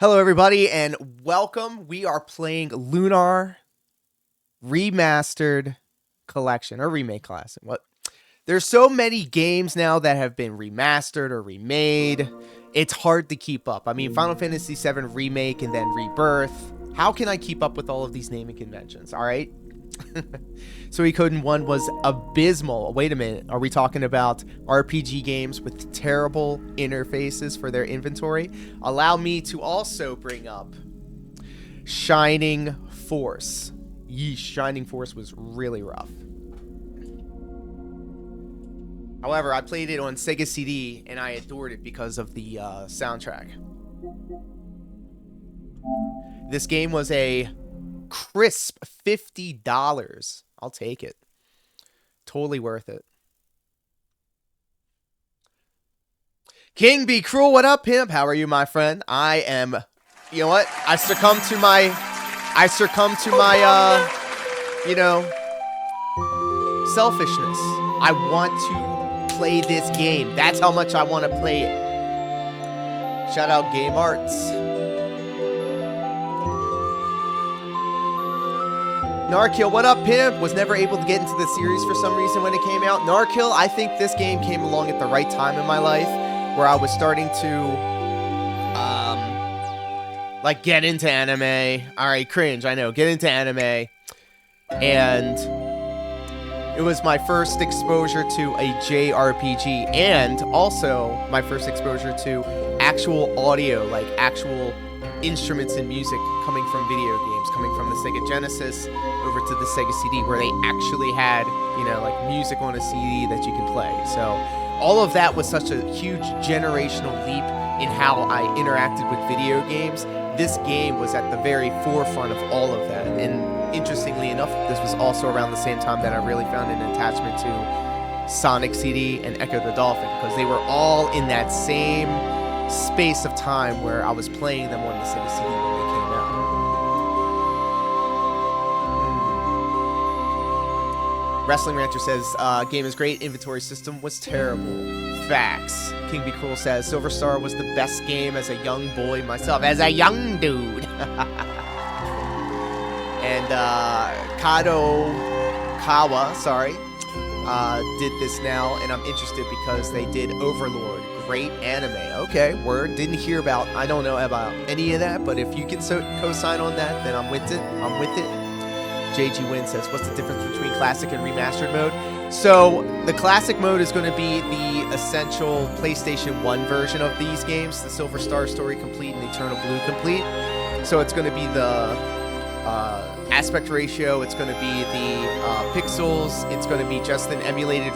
Hello, everybody, and welcome. We are playing Lunar Remastered Collection, or Remake Classic. There's so many games now that have been remastered or remade. It's hard to keep up. I mean, Final Fantasy VII Remake and then Rebirth. How can I keep up with all of these naming conventions, all right? Suikoden 1 was abysmal. Wait a minute. Are we talking about RPG games with terrible interfaces for their inventory? Allow me to also bring up Shining Force. Yeesh, Shining Force was really rough. However, I played it on Sega CD and I adored it because of the soundtrack. This game was a crisp $50. I'll take it. Totally worth it. King Be Cruel, what up, pimp? How are you, my friend? I am, you know what? I succumb to my, selfishness. I want to play this game. That's how much I want to play it. Shout out Game Arts. Narkill, what up, pimp? Was never able to get into the series for some reason when it came out. Narkill, I think this game came along at the right time in my life, where I was starting to, get into anime. Alright, cringe, I know. Get into anime. And it was my first exposure to a JRPG, and also my first exposure to actual audio, like actual instruments and music coming from video games, coming from the Sega Genesis over to the Sega CD, where they actually had, music on a CD that you can play. So all of that was such a huge generational leap in how I interacted with video games. This game was at the very forefront of all of that. And interestingly enough, this was also around the same time that I really found an attachment to Sonic CD and Echo the Dolphin, because they were all in that same space of time where I was playing them on the Sega CD when they came out. Wrestling Rancher says, game is great, inventory system was terrible. Facts. King Be Cruel says, Silver Star was the best game as a young boy myself, as a young dude. And Kado Kawa, did this now, and I'm interested because they did Overlord. Great anime. Okay, word. Didn't hear about, I don't know about any of that, but if you can co-sign on that, then I'm with it. JG Win says, what's the difference between classic and remastered mode? So the classic mode is going to be the essential PlayStation 1 version of these games, the Silver Star Story Complete and Eternal Blue Complete. So it's going to be the aspect ratio, it's going to be the pixels, it's going to be just an emulated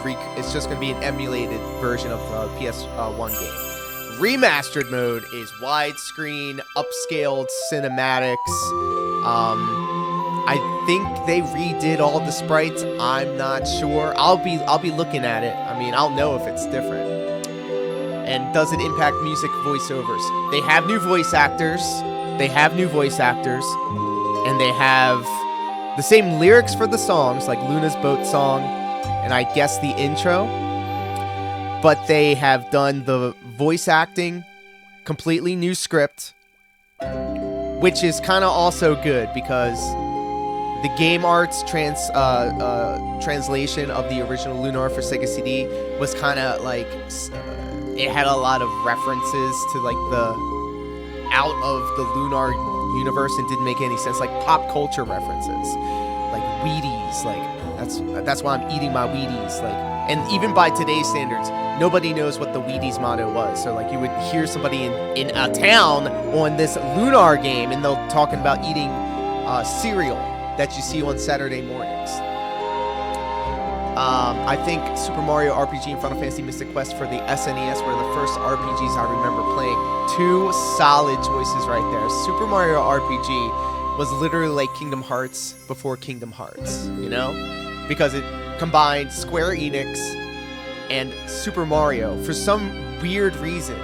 version of the PS1 game. Remastered mode is widescreen, upscaled cinematics. I think they redid all the sprites. I'm not sure. I'll be looking at it. I mean, I'll know if it's different. And does it impact music voiceovers? They have new voice actors. And they have the same lyrics for the songs, like Luna's boat song, and I guess the intro. But they have done the voice acting, completely new script, which is kind of also good because the Game Arts translation of the original Lunar for Sega CD was kind of like, it had a lot of references to like the out of the Lunar universe and didn't make any sense, like pop culture references, like Wheaties, like that's why I'm eating my Wheaties, like, and even by today's standards, nobody knows what the Wheaties motto was. So like you would hear somebody in a town on this Lunar game and they'll talking about eating cereal that you see on Saturday mornings. I think Super Mario RPG and Final Fantasy Mystic Quest for the SNES were the first RPGs I remember playing. Two solid choices right there. Super Mario RPG was literally like Kingdom Hearts before Kingdom Hearts, because it combined Square Enix and Super Mario for some weird reason,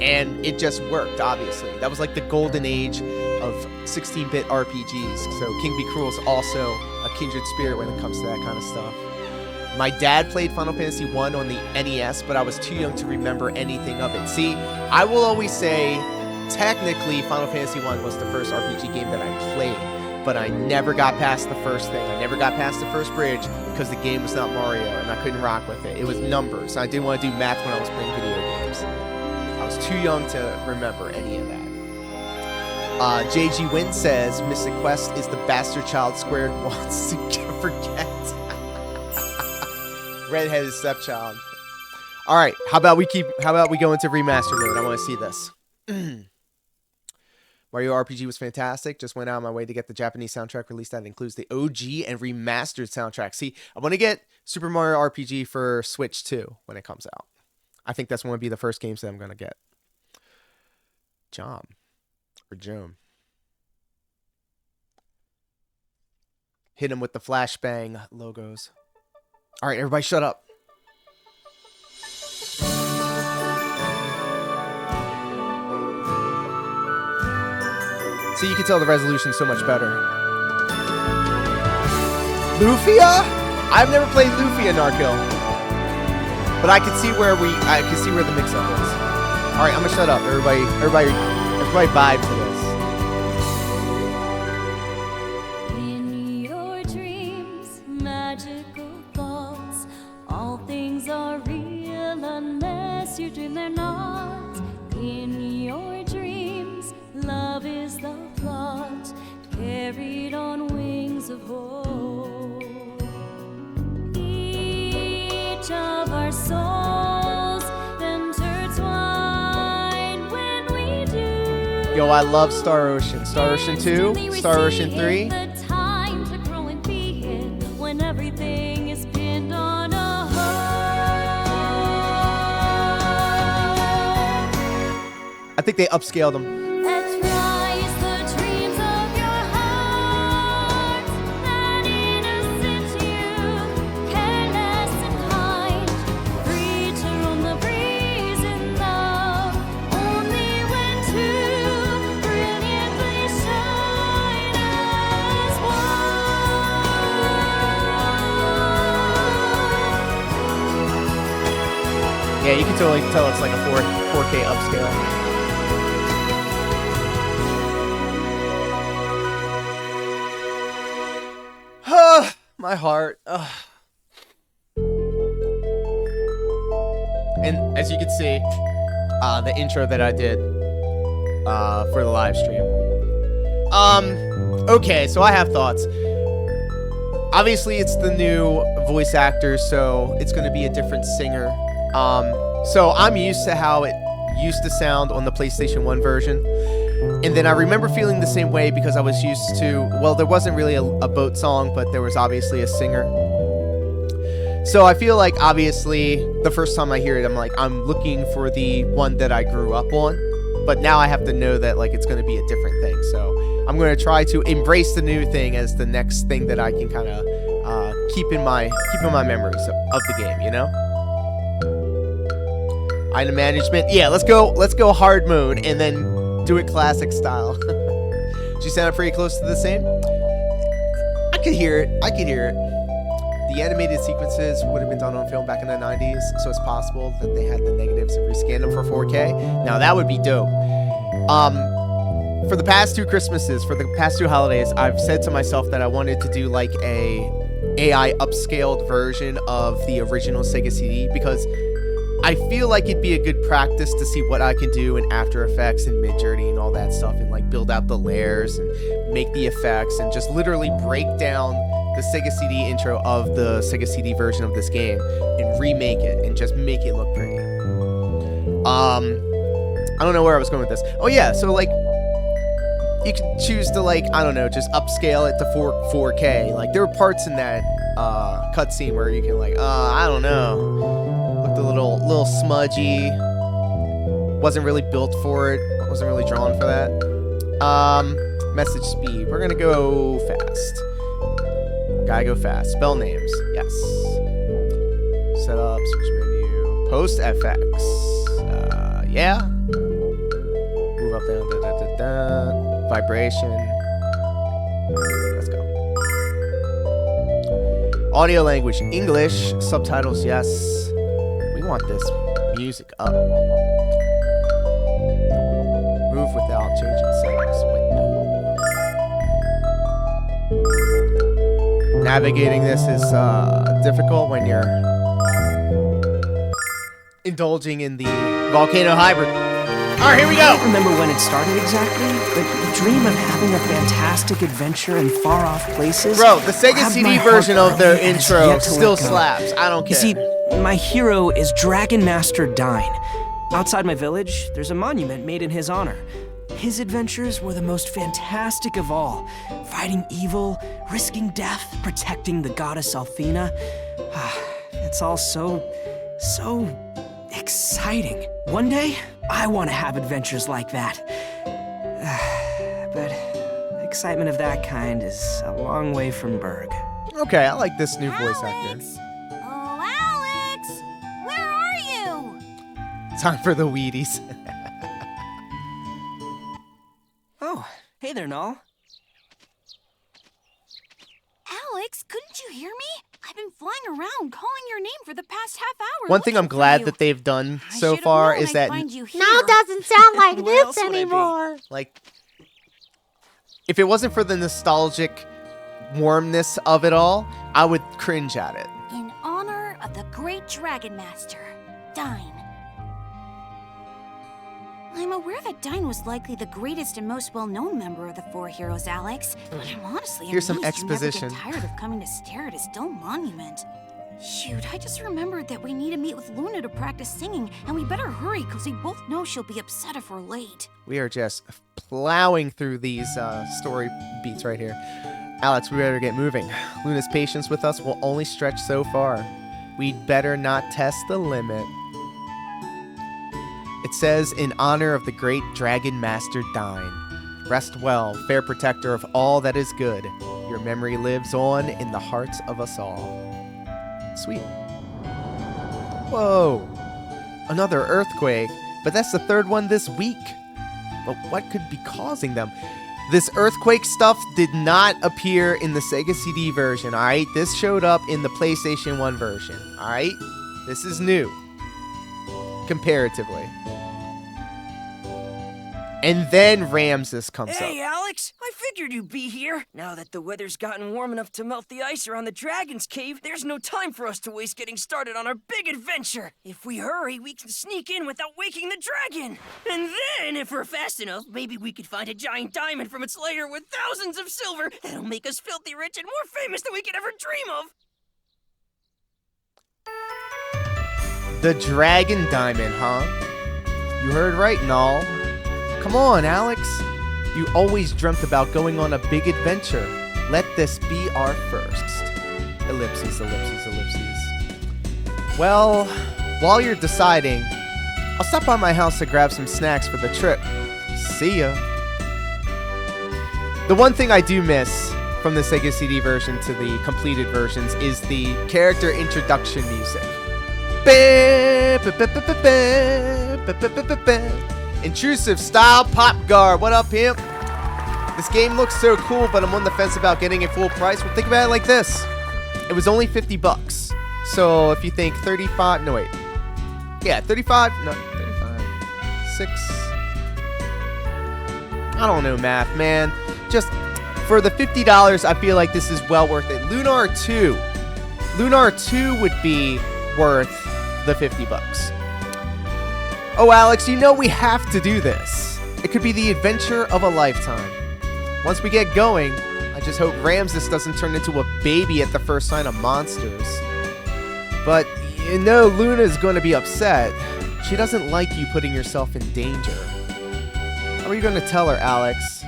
and it just worked, obviously. That was like the golden age of 16-bit RPGs, so King Be Cruel is also a kindred spirit when it comes to that kind of stuff. My dad played Final Fantasy 1 on the NES, but I was too young to remember anything of it. See, I will always say technically, Final Fantasy 1 was the first RPG game that I played, but I never got past the first thing. I never got past the first bridge because the game was not Mario, and I couldn't rock with it. It was numbers. I didn't want to do math when I was playing video games. I was too young to remember any of that. JG Wynn says, Mystic Quest is the bastard child Squared wants to forget. Redheaded stepchild. All right, how about we go into remaster mode? I want to see this. Mario RPG was fantastic. Just went out of my way to get the Japanese soundtrack release that includes the OG and remastered soundtrack. See, I want to get Super Mario RPG for Switch 2 when it comes out. I think that's going to be the first games that I'm going to get. Jom. Or Jome. Hit him with the flashbang logos. All right, everybody shut up. So you can tell the resolution so much better. Lufia? I've never played Lufia Narkill. But I can see where the mix-up is. All right, I'm gonna shut up. Everybody vibe to this. In your dreams, magical thoughts, all things are real unless you dream they're not. In your dreams, love is the plot, carried on wings of hope. Each of our souls intertwine when we do. Yo, I love Star Ocean. Star Ocean 2, Star Ocean 3. The time to grow and be it when everything is pinned on a hope. I think they upscaled them. Let's rise the dreams of your heart, that innocent youth, careless and kind, free to roam the breeze in love, only when two brilliantly shine as one. Yeah, you can totally tell it's like a 4K upscale. My heart. Ugh. And as you can see, the intro that I did for the live stream. Okay, so I have thoughts. Obviously, it's the new voice actor, so it's going to be a different singer. So I'm used to how it used to sound on the PlayStation 1 version. And then I remember feeling the same way because I was used to, well, there wasn't really a boat song, but there was obviously a singer. So I feel like, obviously, the first time I hear it, I'm looking for the one that I grew up on. But now I have to know that, like, it's going to be a different thing. So I'm going to try to embrace the new thing as the next thing that I can kind of keep in my memories of the game, you know? Item management. Yeah, let's go hard mode and then do it classic style. She sounded pretty close to the same. I could hear it. The animated sequences would have been done on film back in the 90s, so it's possible that they had the negatives and rescanned them for 4K. Now that would be dope. For the past two Christmases, for the past two holidays, I've said to myself that I wanted to do like a AI upscaled version of the original Sega CD because I feel like it'd be a good practice to see what I can do in After Effects and Midjourney and all that stuff and like build out the layers and make the effects and just literally break down the Sega CD intro of the Sega CD version of this game and remake it and just make it look pretty. I don't know where I was going with this. Oh yeah, so like you can choose to like, I don't know, just upscale it to 4K. Like there were parts in that cutscene where you can like, I don't know. Looked a little smudgy. Wasn't really built for it. Wasn't really drawn for that. Message speed. We're gonna go fast. Gotta go fast. Spell names. Yes. Setup. Switch menu. Post FX. Yeah. Move up, down, vibration. Let's go. Audio language. English. Subtitles. Yes. We want this music up. Move with navigating this is difficult when you're indulging in the volcano hybrid. All right, here we I go. don't remember when it started exactly, but the dream of having a fantastic adventure in far-off places. Bro, the Sega grabbed CD my heart version of the early and it's intro yet to still let go. slaps. I don't You care. see, my hero is Dragon Master Dine. Outside my village, there's a monument made in his honor. His adventures were the most fantastic of all, fighting evil, risking death, protecting the goddess Althena. It's all so exciting. One day, I want to have adventures like that. But the excitement of that kind is a long way from Berg. Okay, I like this new voice actor. Oh, Alex! Where are you? Time for the Wheaties. Oh, hey there, Null. Alex, couldn't you hear me? I've been flying around calling your name for the past half hour. One thing I'm looking for glad you. that they've done I so should've far known is I'd that find you here. Now doesn't sound like Where this else would I be? anymore. like if it wasn't for the nostalgic warmness of it all, I would cringe at it. In honor of the great Dragon Master, Dine. I'm aware that Dine was likely the greatest and most well-known member of the Four Heroes, Alex. But I'm honestly Here's some amazed you never exposition. get tired of coming to stare at his dome monument. Shoot, I just remembered that we need to meet with Luna to practice singing, and we better hurry because we both know she'll be upset if we're late. We are just plowing through these story beats right here. Alex, we better get moving. Luna's patience with us will only stretch so far. We'd better not test the limit. It says, in honor of the great Dragon Master Dine. Rest well, fair protector of all that is good. Your memory lives on in the hearts of us all. Sweet. Whoa. Another earthquake. But that's the third one this week. But what could be causing them? This earthquake stuff did not appear in the Sega CD version, alright? This showed up in the PlayStation 1 version, alright? This is new. Comparatively. And then Ramses comes Hey, up. Alex! I figured you'd be here. Now that the weather's gotten warm enough to melt the ice around the Dragon's Cave, there's no time for us to waste getting started on our big adventure. If we hurry, we can sneak in without waking the dragon. And then, if we're fast enough, maybe we could find a giant diamond from its lair with thousands of silver that'll make us filthy rich and more famous than we could ever dream of. The Dragon Diamond, huh? You heard right, Null. Come on, Alex. You always dreamt about going on a big adventure. Let this be our first. Ellipses, ellipses, ellipses. Well, while you're deciding, I'll stop by my house to grab some snacks for the trip. See ya. The one thing I do miss from the Sega CD version to the completed versions is the character introduction music. Intrusive style pop guard. What up, pimp? This game looks so cool, but I'm on the fence about getting it full price. Well, think about it like this. It was only $50. So if you think 35, no wait. Yeah, 35, no, 35, 6. I don't know math, man. Just for the $50, I feel like this is well worth it. Lunar 2. Lunar 2 would be worth the $50. Oh, Alex, you know we have to do this. It could be the adventure of a lifetime. Once we get going, I just hope Ramses doesn't turn into a baby at the first sign of monsters. But you know Luna's going to be upset. She doesn't like you putting yourself in danger. How are you going to tell her, Alex?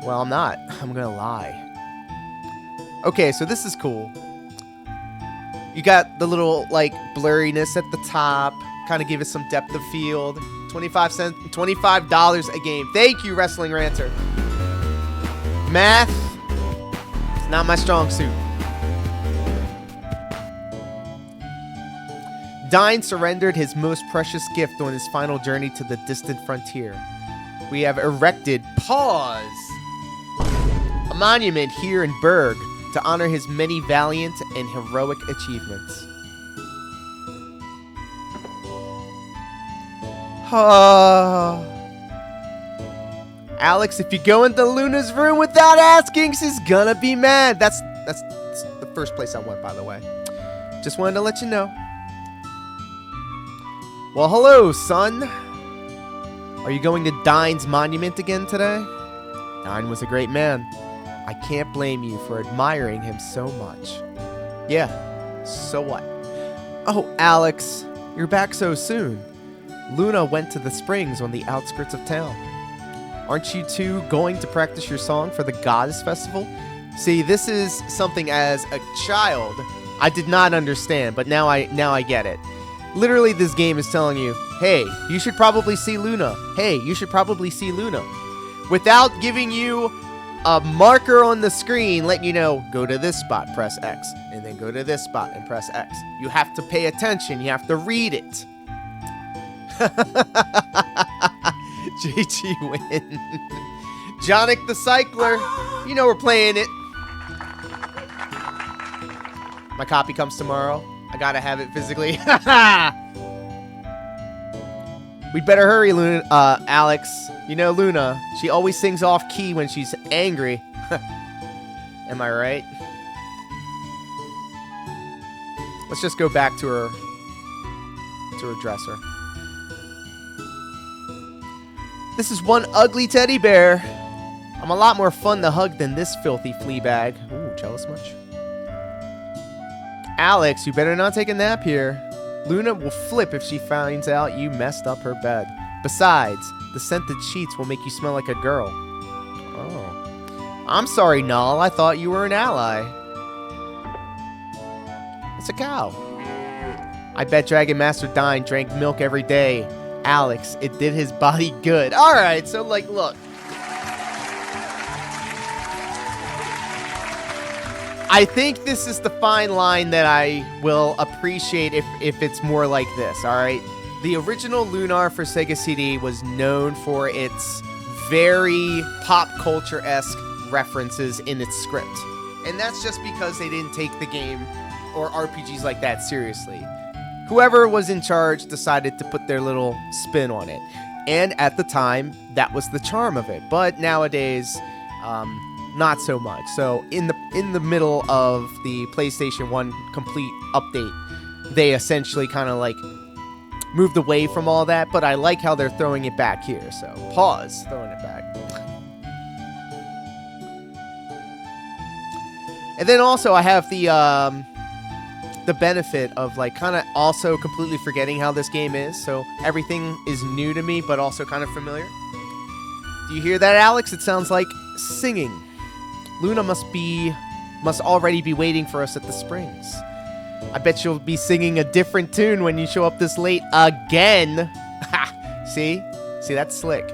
Well, I'm not. I'm going to lie. Okay, so this is cool. You got the little, like, blurriness at the top. Kind of give it some depth of field. $25 a game. Thank you, Wrestling Ranter. Math is not my strong suit. Dine surrendered his most precious gift on his final journey to the distant frontier. We have erected, a monument here in Berg to honor his many valiant and heroic achievements. Alex, if you go into Luna's room without asking, she's gonna be mad. That's the first place I went, by the way. Just wanted to let you know. Well, hello, son. Are you going to Dine's monument again today? Dine was a great man. I can't blame you for admiring him so much. Yeah, so what? Oh, Alex, you're back so soon. Luna went to the springs on the outskirts of town. Aren't you two going to practice your song for the Goddess Festival? See, this is something as a child I did not understand, but now I get it. Literally, this game is telling you, hey, you should probably see Luna. Hey, you should probably see Luna. Without giving you a marker on the screen letting you know, go to this spot, press X, and then go to this spot and press X. You have to pay attention. You have to read it. JG win. Jonic the Cycler. You know we're playing it. My copy comes tomorrow. I gotta have it physically. We'd better hurry, Luna, Alex. You know Luna, she always sings off key when she's angry. Am I right? Let's just go back to her dresser. This is one ugly teddy bear. I'm a lot more fun to hug than this filthy flea bag. Ooh, jealous much? Alex, you better not take a nap here. Luna will flip if she finds out you messed up her bed. Besides, the scented sheets will make you smell like a girl. Oh. I'm sorry, Null. I thought you were an ally. It's a cow. I bet Dragon Master Dine drank milk every day. Alex, it did his body good. Alright, so like, look. I think this is the fine line that I will appreciate if it's more like this, alright? The original Lunar for Sega CD was known for its very pop culture-esque references in its script. And that's just because they didn't take the game or RPGs like that seriously. Whoever was in charge decided to put their little spin on it. And at the time, that was the charm of it. But nowadays, not so much. So in the middle of the PlayStation 1 complete update, they essentially kind of like moved away from all that, but I like how they're throwing it back here. So pause, throwing it back. And then also I have the benefit of like kind of also completely forgetting how this game is. So everything is new to me, but also kind of familiar. Do you hear that, Alex? It sounds like singing. Luna must already be waiting for us at the springs. I bet she'll be singing a different tune when you show up this late again. Ha! See? See, that's slick.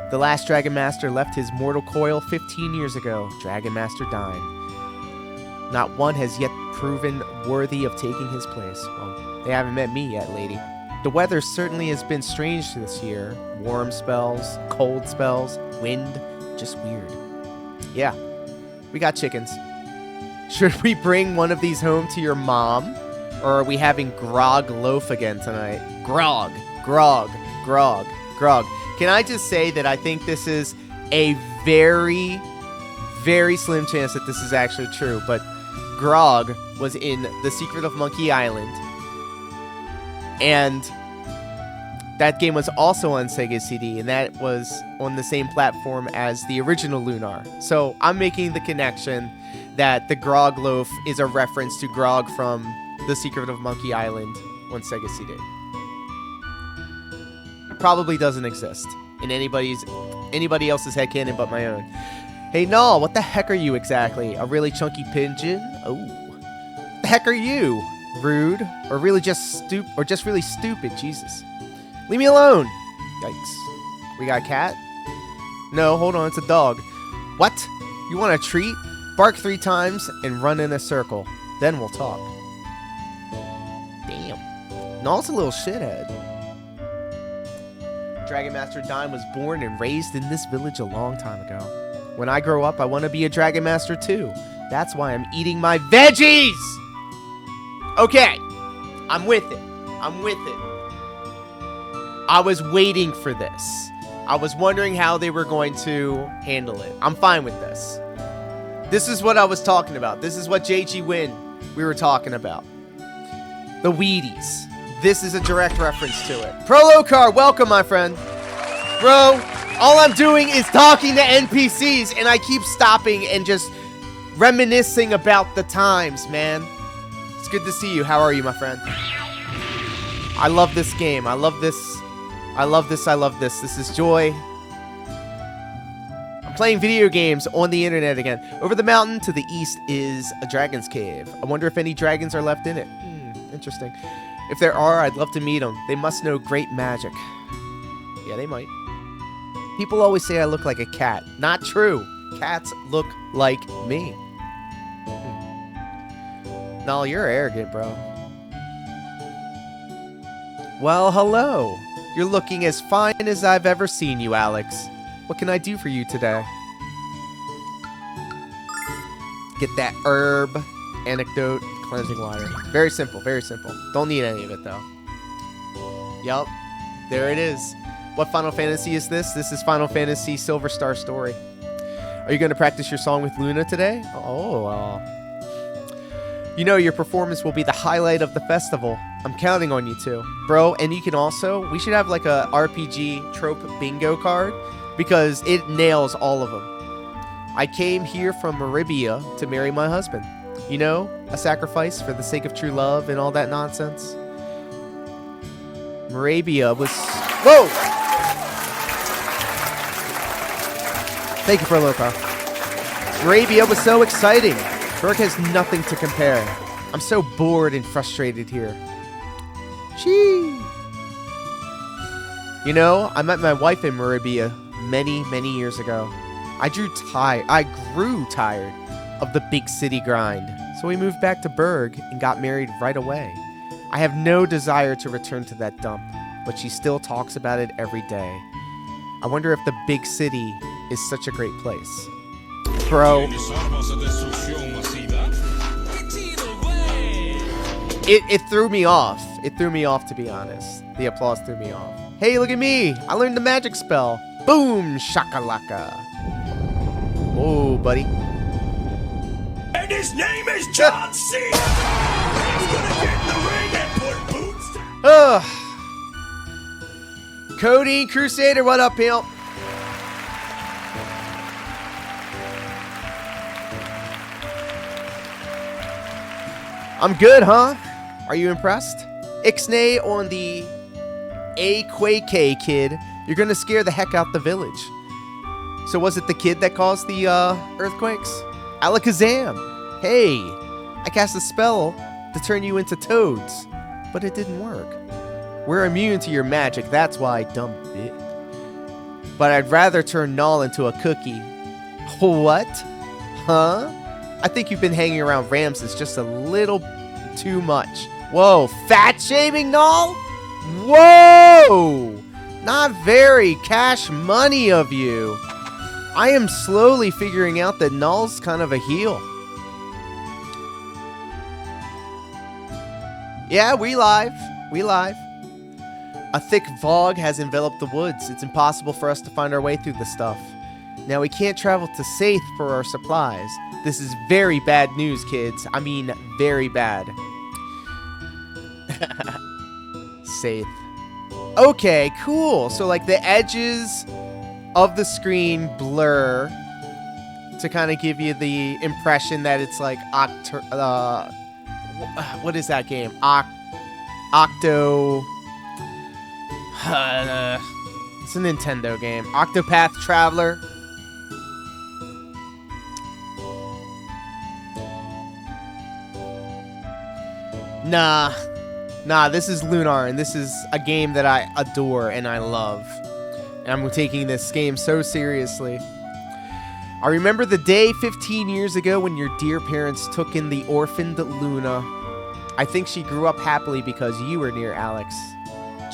The last Dragon Master left his mortal coil 15 years ago. Dragon Master Dine. Not one has yet proven worthy of taking his place. Well, they haven't met me yet, lady. The weather certainly has been strange this year. Warm spells, cold spells, wind, just weird. Yeah, we got chickens. Should we bring one of these home to your mom? Or are we having grog loaf again tonight? Grog, grog, grog, grog. Can I just say that I think this is a very, very slim chance that this is actually true, but grog was in The Secret of Monkey Island. And that game was also on Sega CD, and that was on the same platform as the original Lunar. So I'm making the connection that the Grog Loaf is a reference to Grog from The Secret of Monkey Island on Sega CD. It probably doesn't exist in anybody else's headcanon but my own. Hey, Null, what the heck are you exactly? A really chunky pigeon? Oh. What the heck are you? Rude? Or really just really stupid? Jesus. Leave me alone! Yikes. We got a cat? No, hold on, it's a dog. What? You want a treat? Bark 3 times and run in a circle. Then we'll talk. Damn. Null's a little shithead. Dragon Master Dime was born and raised in this village a long time ago. When I grow up, I want to be a Dragon Master too. That's why I'm eating my veggies! Okay. I'm with it. I'm with it. I was waiting for this. I was wondering how they were going to handle it. I'm fine with this. This is what I was talking about. This is what JG Win we were talking about. The Wheaties. This is a direct reference to it. Prolocar, welcome, my friend. Bro, all I'm doing is talking to NPCs, and I keep stopping and just reminiscing about the times, man. It's good to see you. How are you, my friend? I love this game. I love this. I love this. I love this. This is joy. I'm playing video games on the internet again. Over the mountain to the east is a dragon's cave. I wonder if any dragons are left in it. Interesting. If there are, I'd love to meet them. They must know great magic. Yeah, they might. People always say I look like a cat. Not true. Cats look like me. No, you're arrogant, bro. Well, hello. You're looking as fine as I've ever seen you, Alex. What can I do for you today? Get that herb, anecdote, cleansing water. Very simple, very simple. Don't need any of it, though. Yup. There it is. What Final Fantasy is this? This is Final Fantasy Silver Star Story. Are you going to practice your song with Luna today? Oh, you know, your performance will be the highlight of the festival. I'm counting on you to. Bro, and you can also, we should have like a RPG trope bingo card because it nails all of them. I came here from Meribia to marry my husband. You know, a sacrifice for the sake of true love and all that nonsense. Meribia was... Whoa! Thank you for a low car. Meribia was so exciting. Berg has nothing to compare. I'm so bored and frustrated here. Gee. You know, I met my wife in Meribia many, many years ago. I grew tired of the big city grind, so we moved back to Berg and got married right away. I have no desire to return to that dump, but she still talks about it every day. I wonder if the big city is such a great place. Bro. It threw me off. It threw me off, to be honest. The applause threw me off. Hey, look at me. I learned the magic spell. Boom, shakalaka. Whoa, buddy. And his name is John Cena. He's gonna get in the ring and put boots down. Ugh. Cody Crusader, what up, pimp? I'm good, huh? Are you impressed? Ixnay on the AQK kid. You're gonna scare the heck out the village. So was it the kid that caused the earthquakes? Alakazam! Hey! I cast a spell to turn you into toads, but it didn't work. We're immune to your magic, that's why, dumb bit. But I'd rather turn Null into a cookie. What? Huh? I think you've been hanging around Ramses just a little too much. Whoa, fat shaming Null? Whoa! Not very cash money of you. I am slowly figuring out that Null's kind of a heel. Yeah, we live. We live. A thick fog has enveloped the woods. It's impossible for us to find our way through the stuff. Now, we can't travel to Saith for our supplies. This is very bad news, kids. I mean, very bad. Saith. Okay, cool. So, like, the edges of the screen blur to kind of give you the impression that it's like what is that game? Octo... it's a Nintendo game. Octopath Traveler. Nah, this is Lunar, and this is a game that I adore and I love. And I'm taking this game so seriously. I remember the day 15 years ago when your dear parents took in the orphaned Luna. I think she grew up happily because you were near, Alex.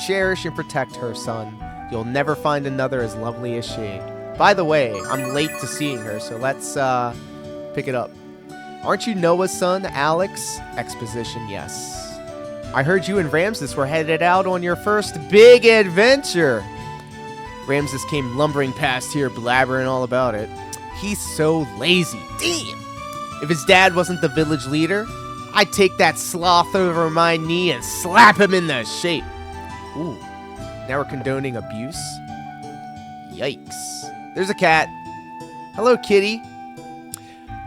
Cherish and protect her, son. You'll never find another as lovely as she. By the way, I'm late to seeing her, so let's pick it up. Aren't you Noah's son, Alex? Exposition, yes. I heard you and Ramses were headed out on your first big adventure. Ramses came lumbering past here, blabbering all about it. He's so lazy. Damn. If his dad wasn't the village leader, I'd take that sloth over my knee and slap him in the shape. Ooh, now we're condoning abuse? Yikes. There's a cat. Hello, kitty.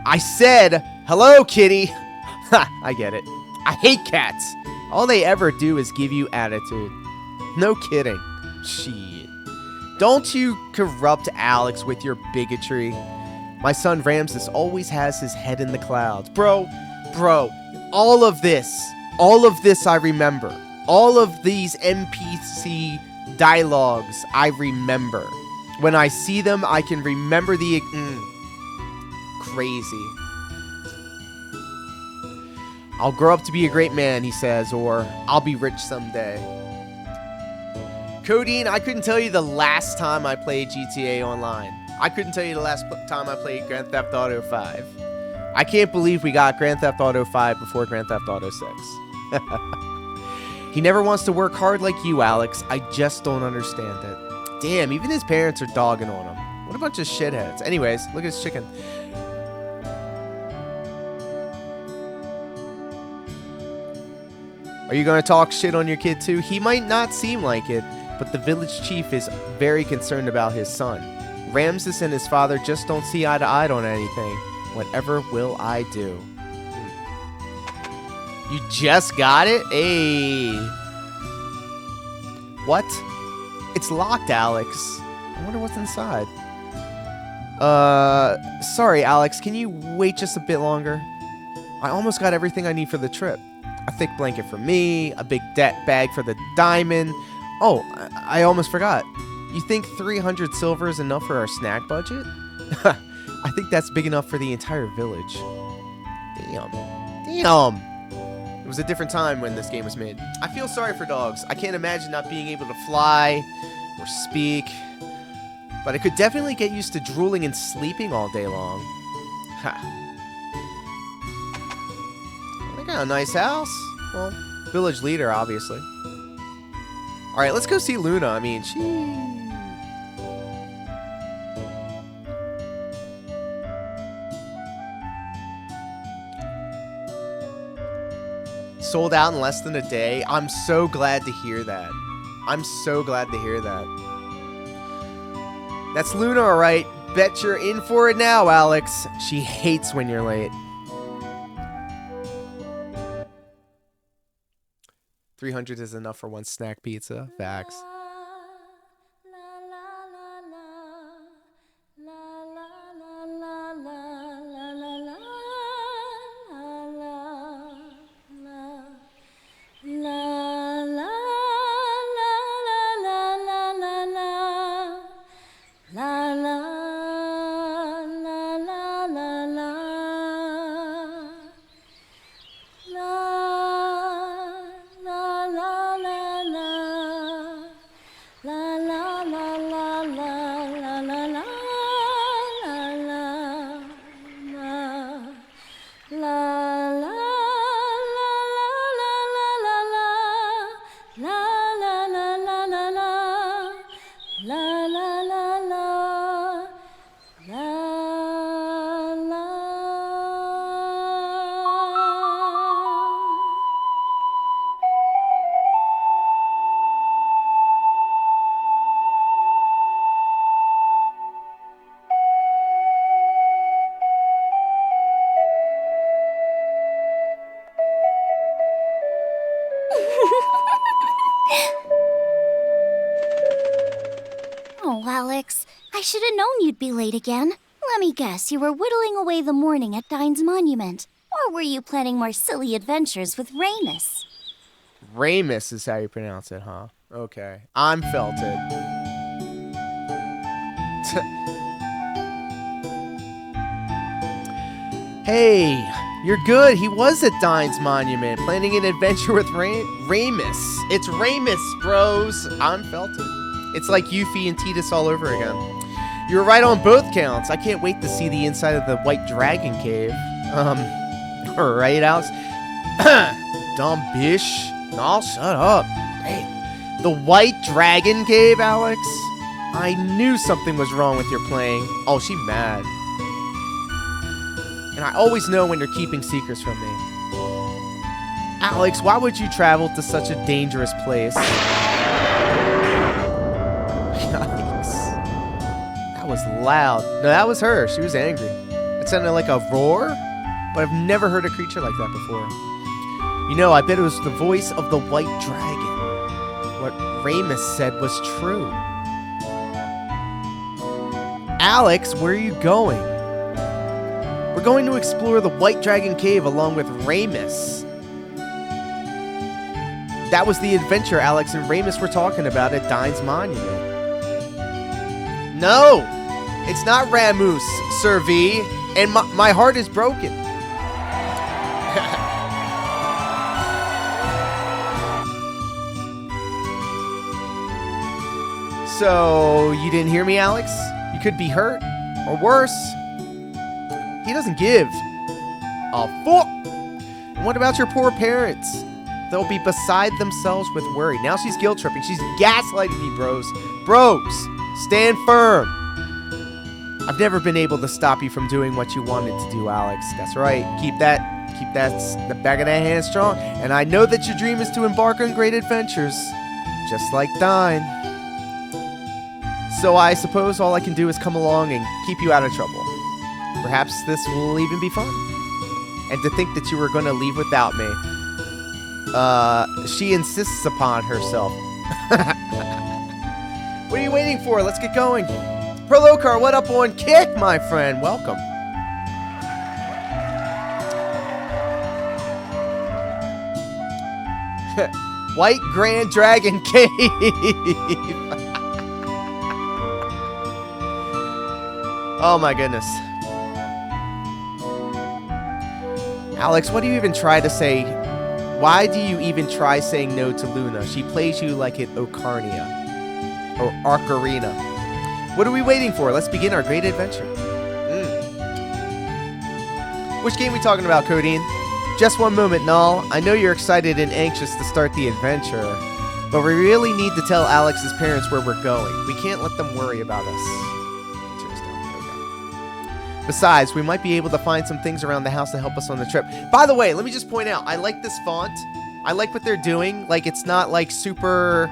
I said, hello, kitty. Ha, I get it. I hate cats. All they ever do is give you attitude. No kidding. Shit. Don't you corrupt Alex with your bigotry. My son Ramses always has his head in the clouds. Bro, all of this I remember. All of these NPC dialogues I remember. When I see them, I can remember the... crazy. I'll grow up to be a great man, he says, or I'll be rich someday. Codeine, I couldn't tell you the last time I played GTA Online. I couldn't tell you the last time I played Grand Theft Auto 5. I can't believe we got Grand Theft Auto 5 before Grand Theft Auto 6. He never wants to work hard like you, Alex. I just don't understand it. Damn, even his parents are dogging on him. What a bunch of shitheads. Anyways, look at his chicken. Are you going to talk shit on your kid too? He might not seem like it, but the village chief is very concerned about his son. Ramses and his father just don't see eye to eye on anything. Whatever will I do? You just got it? Hey. What? It's locked, Alex. I wonder what's inside. Sorry, Alex. Can you wait just a bit longer? I almost got everything I need for the trip. A thick blanket for me, a big bag for the diamond. Oh, I almost forgot. You think 300 silver is enough for our snack budget? I think that's big enough for the entire village. Damn. It was a different time when this game was made. I feel sorry for dogs. I can't imagine not being able to fly or speak. But I could definitely get used to drooling and sleeping all day long. Ha. They got a nice house. Well, village leader, obviously. Alright, let's go see Luna. I mean, she... Sold out in less than a day. I'm so glad to hear that. I'm so glad to hear that. That's Luna, alright. Bet you're in for it now, Alex. She hates when you're late. 300 is enough for one snack pizza. Facts. Oh, Alex, I should have known you'd be late again. Let me guess, you were whittling away the morning at Dine's monument. Or were you planning more silly adventures with Ramus? Ramus is how you pronounce it, huh? Okay. I'm felted. Hey, you're good. He was at Dine's monument, planning an adventure with Ramus. It's Ramus, bros. I'm felted. It's like Yuffie and Tidus all over again. You were right on both counts. I can't wait to see the inside of the White Dragon Cave. Alright, Alex. Dumb bish. No, shut up. Hey, the White Dragon Cave, Alex? I knew something was wrong with your playing. Oh, she mad. And I always know when you're keeping secrets from me. Alex, why would you travel to such a dangerous place? Yikes. That was loud. No, that was her. She was angry. It sounded like a roar, but I've never heard a creature like that before. You know, I bet it was the voice of the white dragon. What Ramus said was true. Alex, where are you going? We're going to explore the White Dragon Cave along with Ramus. That was the adventure Alex and Ramus were talking about at Dine's Monument. No! It's not Ramus, Sir V, and my heart is broken. So, you didn't hear me, Alex? You could be hurt, or worse. He doesn't give a fuck. And what about your poor parents? They'll be beside themselves with worry. Now she's guilt tripping. She's gaslighting me, bros. Bros, stand firm. I've never been able to stop you from doing what you wanted to do, Alex. That's right. Keep the back of that hand strong. And I know that your dream is to embark on great adventures, just like Dine. So I suppose all I can do is come along and keep you out of trouble. Perhaps this will even be fun. And to think that you were going to leave without me. She insists upon herself. What are you waiting for? Let's get going. Prolokar, what up on Kick, my friend? Welcome. White Grand Dragon Cave. Oh my goodness. Alex, what do you even try to say? Why do you even try saying no to Luna? She plays you like an Ocarina. Or Ocarina. What are we waiting for? Let's begin our great adventure. Which game are we talking about, Codeine? Just one moment, Null. I know you're excited and anxious to start the adventure, but we really need to tell Alex's parents where we're going. We can't let them worry about us. Besides, we might be able to find some things around the house to help us on the trip. By the way, let me just point out, I like this font. I like what they're doing. Like, it's not, like, super,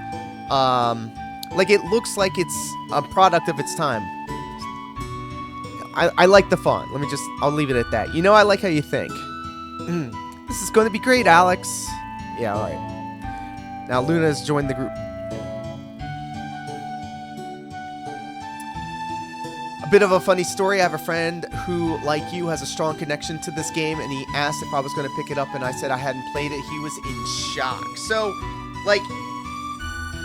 like, it looks like it's a product of its time. I like the font. I'll leave it at that. You know, I like how you think. This is going to be great, Alex. Yeah, all right. Now, Luna's joined the group. A bit of a funny story. I have a friend who, like you, has a strong connection to this game, and he asked if I was going to pick it up, and I said I hadn't played it. He was in shock. So, like,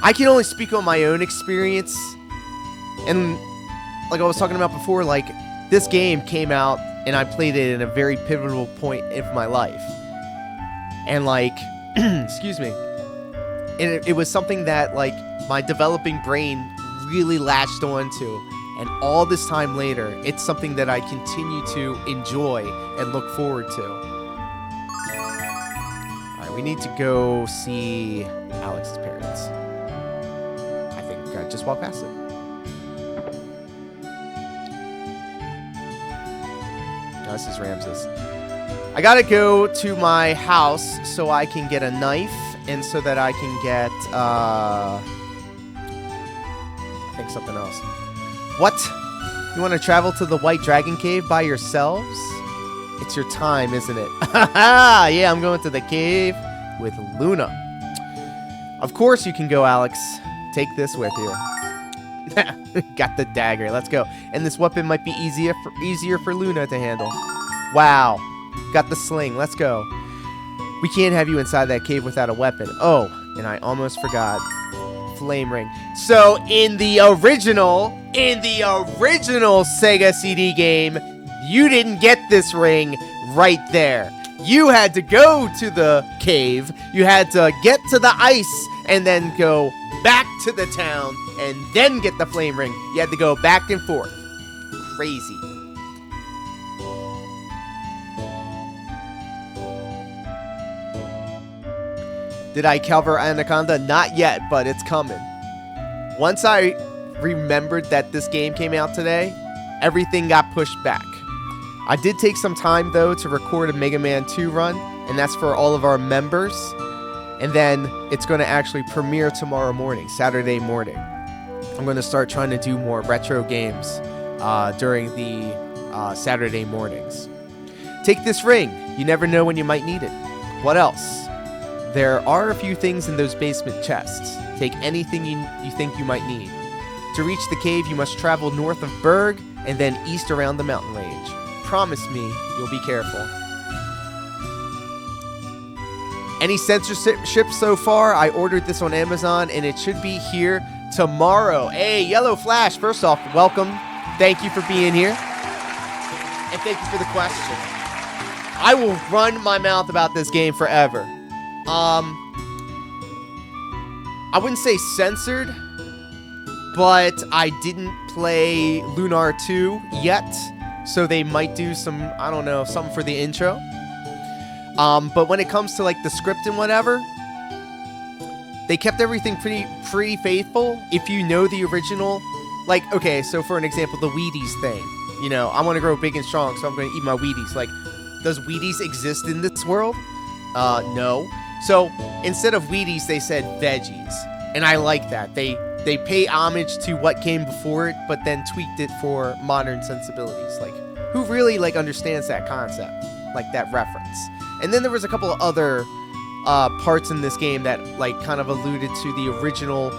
I can only speak on my own experience, and like I was talking about before, like, this game came out, and I played it in a very pivotal point of my life. And, like, excuse me, and it was something that, like, my developing brain really latched onto. And all this time later, it's something that I continue to enjoy and look forward to. Alright, we need to go see Alex's parents. I think I just walked past it. No, this is Ramses. I gotta go to my house so I can get a knife and so that I can get, I think something else. What? You want to travel to the White Dragon Cave by yourselves? It's your time, isn't it? Yeah, I'm going to the cave with Luna. Of course you can go, Alex. Take this with you. Got the dagger. Let's go. And this weapon might be easier for Luna to handle. Wow. Got the sling. Let's go. We can't have you inside that cave without a weapon. Oh, and I almost forgot. Flame ring. So in the original Sega CD game, you didn't get this ring right there. You had to go to the cave, you had to get to the ice, and then go back to the town, and then get the flame ring. You had to go back and forth. Crazy. Did I cover Anaconda? Not yet, but it's coming. Once I remembered that this game came out today, everything got pushed back. I did take some time, though, to record a Mega Man 2 run, and that's for all of our members. And then it's going to actually premiere tomorrow morning, Saturday morning. I'm going to start trying to do more retro games during the Saturday mornings. Take this ring. You never know when you might need it. What else? There are a few things in those basement chests. Take anything you think you might need. To reach the cave, you must travel north of Berg and then east around the mountain range. Promise me you'll be careful. Any censorship so far? I ordered this on Amazon and it should be here tomorrow. Hey, Yellow Flash, first off, welcome. Thank you for being here. And thank you for the question. I will run my mouth about this game forever. I wouldn't say censored, but I didn't play Lunar 2 yet. So they might do some, I don't know, something for the intro. But when it comes to like the script and whatever, they kept everything pretty faithful. If you know the original, like, okay, so for an example, the Wheaties thing. You know, I want to grow big and strong, so I'm going to eat my Wheaties. Like, does Wheaties exist in this world? No. So instead of Wheaties, they said veggies. And I like that. They pay homage to what came before it, but then tweaked it for modern sensibilities. Like, who really, like, understands that concept? Like, that reference. And then there was a couple of other parts in this game that, like, kind of alluded to the original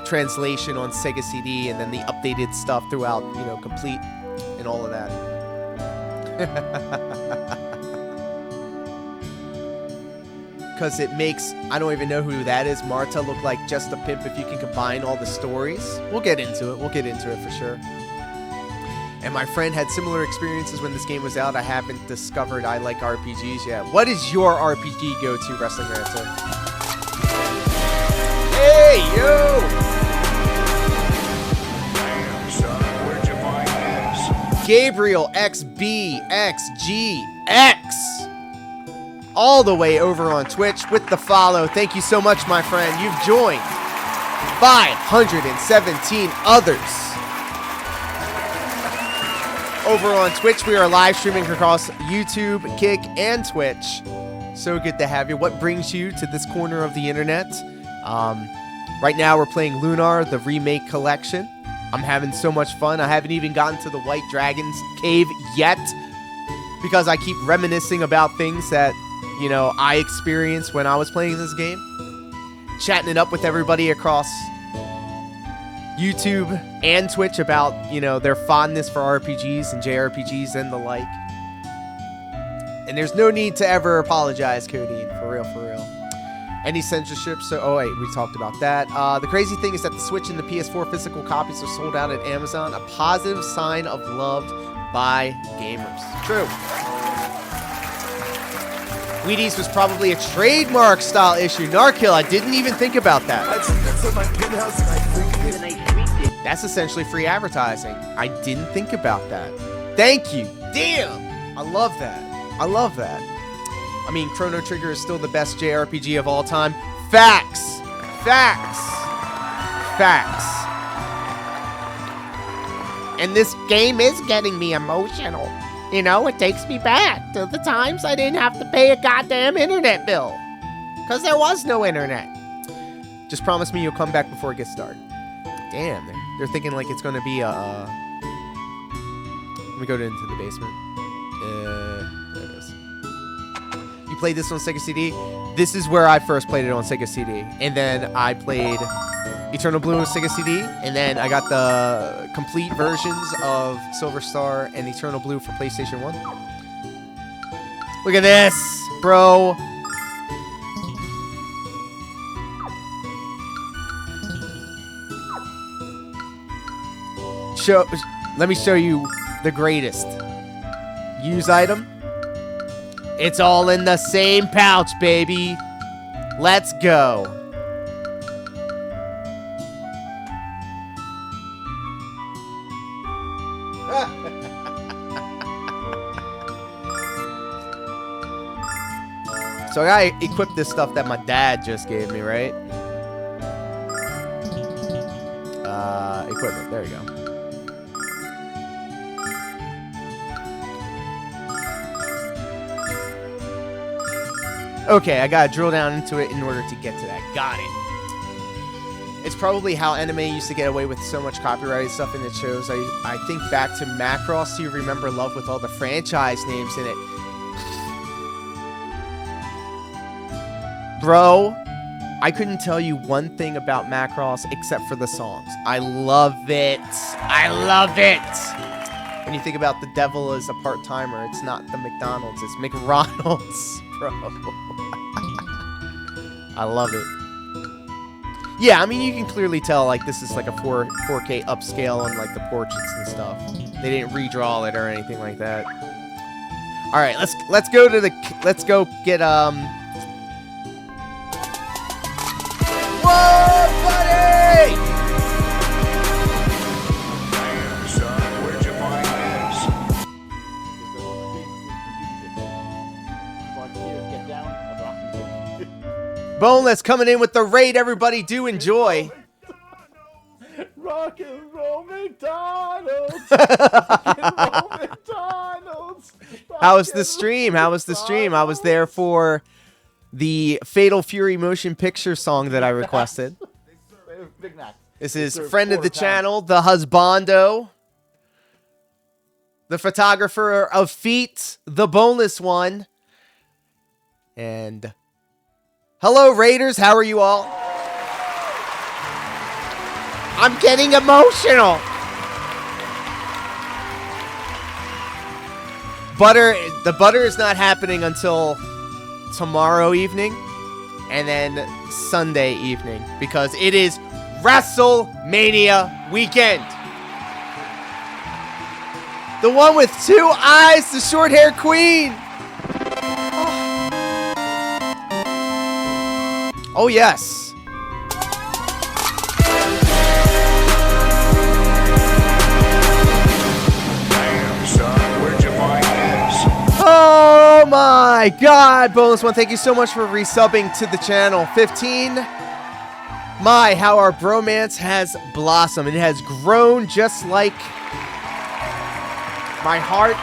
translation on Sega CD and then the updated stuff throughout, you know, Complete and all of that. Because it makes, I don't even know who that is, Marta look like just a pimp if you can combine all the stories. We'll get into it. We'll get into it for sure. And my friend had similar experiences when this game was out. I haven't discovered I like RPGs yet. What is your RPG go-to, Wrestling Ranter? Hey, yo! Damn, son, where'd you find this? Gabriel XBXGX. All the way over on Twitch with the follow. Thank you so much, my friend. You've joined 517 others. Over on Twitch, we are live streaming across YouTube, Kick, and Twitch. So good to have you. What brings you to this corner of the internet? Right now, we're playing Lunar, the remake collection. I'm having so much fun. I haven't even gotten to the White Dragon's Cave yet because I keep reminiscing about things that, you know, I experienced when I was playing this game. Chatting it up with everybody across YouTube and Twitch about, you know, their fondness for RPGs and JRPGs and the like. And there's no need to ever apologize, Cody. For real, for real. Any censorship? So, oh wait, we talked about that. The crazy thing is that the Switch and the PS4 physical copies are sold out at Amazon. A positive sign of love by gamers. True. Wheaties was probably a trademark style issue. Narkill, I didn't even think about that. That's essentially free advertising. I didn't think about that. Thank you. Damn. I love that. I love that. I mean, Chrono Trigger is still the best JRPG of all time. Facts. Facts. Facts. And this game is getting me emotional. You know, it takes me back to the times I didn't have to pay a goddamn internet bill. Because there was no internet. Just promise me you'll come back before it gets dark. Damn, they're thinking like it's going to be a... Let me go into the basement. There it is. You played this on Sega CD? This is where I first played it on Sega CD. And then I played Eternal Blue on Sega CD. And then I got the complete versions of Silver Star and Eternal Blue for PlayStation 1. Look at this, bro. Let me show you the greatest. Use item. It's all in the same pouch, baby. Let's go. So I gotta equip this stuff that my dad just gave me, right? Equipment, there you go. Okay, I gotta drill down into it in order to get to that. Got it. It's probably how anime used to get away with so much copyrighted stuff in its shows. I think back to Macross. Do you remember Love with all the franchise names in it? Bro, I couldn't tell you one thing about Macross except for the songs. I love it. I love it. When you think about the devil as a part-timer, it's not the McDonald's, it's McRonald's, bro. I love it. Yeah, I mean, you can clearly tell, like, this is like a 4K upscale on, like, the portraits and stuff. They didn't redraw it or anything like that. All right, let's go to the, let's go get, Whoa, buddy! Damn, son, where'd you find this? Boneless coming in with the raid. Everybody do enjoy. Rock and roll McDonald's. Rock and roll McDonald's. How was the stream? How was the stream? I was there for the Fatal Fury motion picture song that I requested. Big Mac. This is friend of the channel, the husbando, the photographer of feet, the boneless one. And hello, Raiders. How are you all? I'm getting emotional. The butter is not happening until tomorrow evening and then Sunday evening because it is WrestleMania weekend. The one with 2 eyes, the short-haired queen. Oh, yes. Damn, son, where'd you find this? Oh my God, Bonus One, thank you so much for resubbing to the channel. 15. My, how our bromance has blossomed. It has grown just like my heart.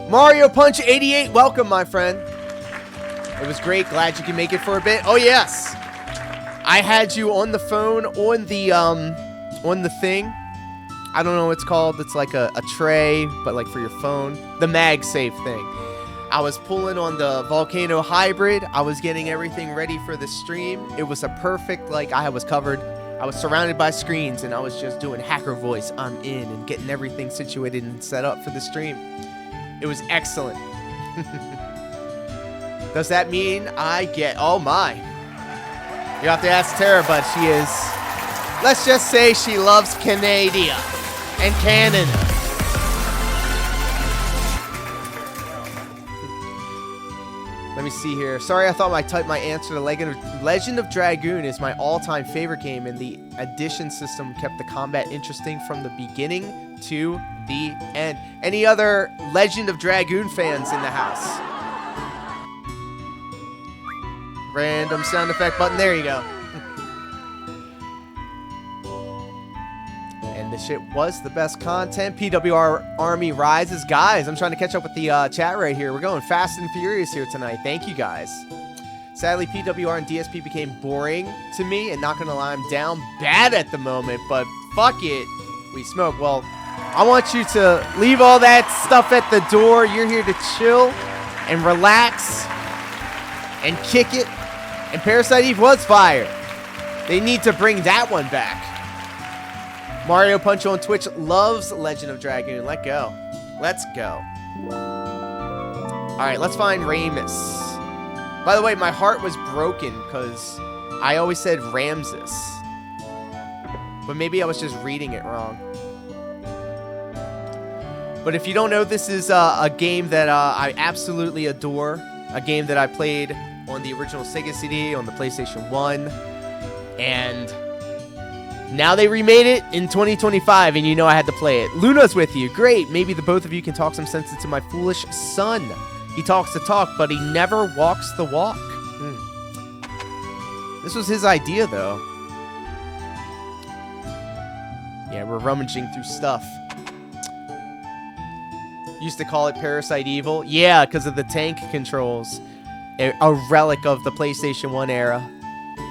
Mario Punch 88, welcome, my friend. It was great. Glad you can make it for a bit. Oh yes, I had you on the phone on the thing. I don't know what it's called. It's like a tray, but like for your phone. The MagSafe thing. I was pulling on the Volcano Hybrid. I was getting everything ready for the stream. It was a perfect, like, I was covered. I was surrounded by screens, and I was just doing hacker voice. I'm in, and getting everything situated and set up for the stream. It was excellent. Does that mean I get... Oh, my. You have to ask Tara, but she is... Let's just say she loves Canada and Canada. Let me see here. Sorry, I thought I typed my answer to Legend of Dragoon is my all-time favorite game, and the addition system kept the combat interesting from the beginning to the end. Any other Legend of Dragoon fans in the house? Random sound effect button. There you go. And the shit was the best content. PWR Army Rises. Guys, I'm trying to catch up with the chat right here. We're going fast and furious here tonight. Thank you, guys. Sadly, PWR and DSP became boring to me, and not gonna lie, I'm down bad at the moment, but fuck it. We smoke. Well, I want you to leave all that stuff at the door. You're here to chill and relax and kick it. And Parasite Eve was fire. They need to bring that one back. Mario Punch on Twitch loves Legend of Dragoon. Let go. Let's go. All right, let's find Ramus. By the way, my heart was broken because I always said Ramses. But maybe I was just reading it wrong. But if you don't know, this is a game that I absolutely adore. A game that I played on the original Sega CD, on the PlayStation 1. And now they remade it in 2025, and you know I had to play it. Luna's with you. Great. Maybe the both of you can talk some sense into my foolish son. He talks the talk, but he never walks the walk. This was his idea, though. Yeah, we're rummaging through stuff. Used to call it Parasite Evil. Yeah, because of the tank controls. A relic of the PlayStation 1 era.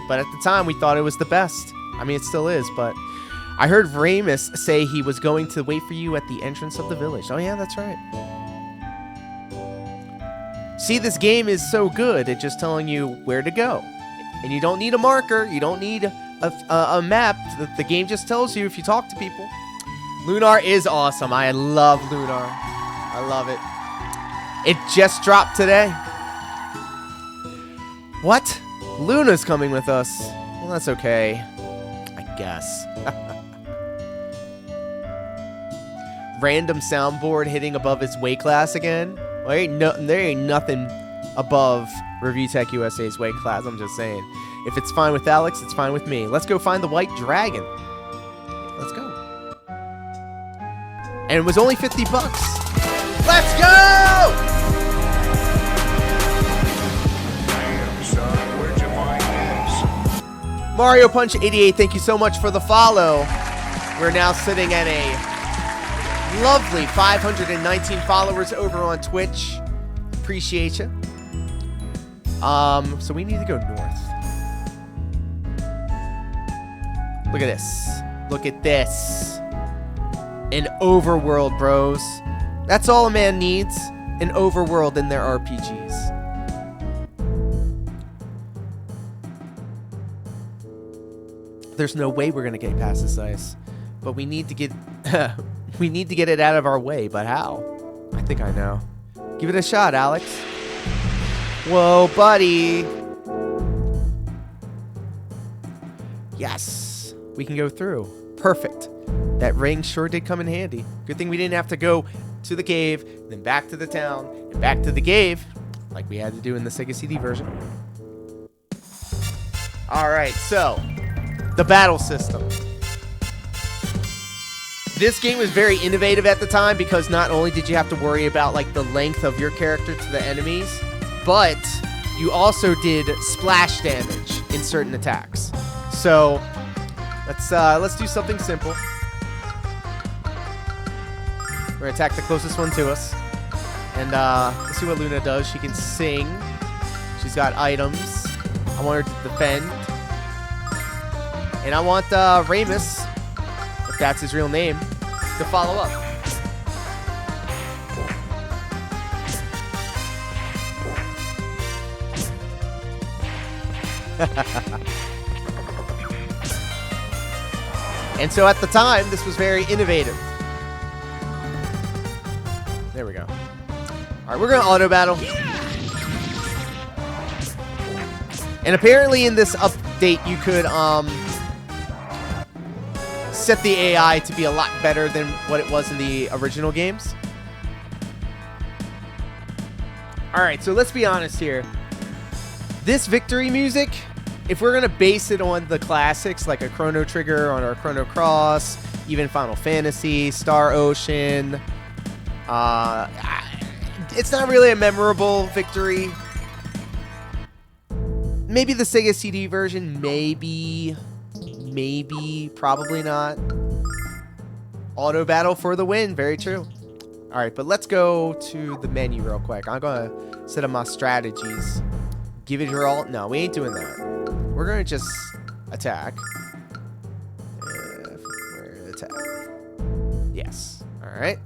But at the time, we thought it was the best. I mean, it still is, but... I heard Ramus say he was going to wait for you at the entrance of the village. Oh, yeah, that's right. See, this game is so good at just telling you where to go. And you don't need a marker. You don't need a map. The game just tells you if you talk to people. Lunar is awesome. I love Lunar. I love it. It just dropped today. What? Luna's coming with us. Well, that's okay. I guess. Random soundboard hitting above its weight class again. Well, there ain't nothing above Review Tech USA's weight class. I'm just saying. If it's fine with Alex, it's fine with me. Let's go find the white dragon. Let's go. And it was only 50 bucks. Let's go! Damn, son, where'd you find this? Mario Punch 88, thank you so much for the follow. We're now sitting at a lovely 519 followers over on Twitch. Appreciate you. So we need to go north. Look at this. Look at this. An overworld, bros. That's all a man needs. An overworld in their RPGs. There's no way we're gonna get past this ice, but we need to get we need to get it out of our way. But how? I think I know. Give it a shot, Alex. Whoa, buddy. Yes, we can go through. Perfect. That ring sure did come in handy. Good thing we didn't have to go to the cave, then back to the town, and back to the cave, like we had to do in the Sega CD version. All right, so the battle system. This game was very innovative at the time because not only did you have to worry about like the length of your character to the enemies, but you also did splash damage in certain attacks. So let's do something simple. We're gonna attack the closest one to us, and let's see what Luna does. She can sing. She's got items. I want her to defend, and I want Ramus, if that's his real name, to follow up. And so at the time, this was very innovative. There we go. All right, we're going to auto battle. And apparently in this update, you could set the AI to be a lot better than what it was in the original games. All right, so let's be honest here. This victory music, if we're going to base it on the classics like a Chrono Trigger or a Chrono Cross, even Final Fantasy, Star Ocean, it's not really a memorable victory. Maybe the Sega CD version, maybe, probably not. Auto battle for the win, very true. All right, but let's go to the menu real quick. I'm gonna set up my strategies. Give it your all. No, we ain't doing that. We're gonna just attack. Attack. Yes. All right.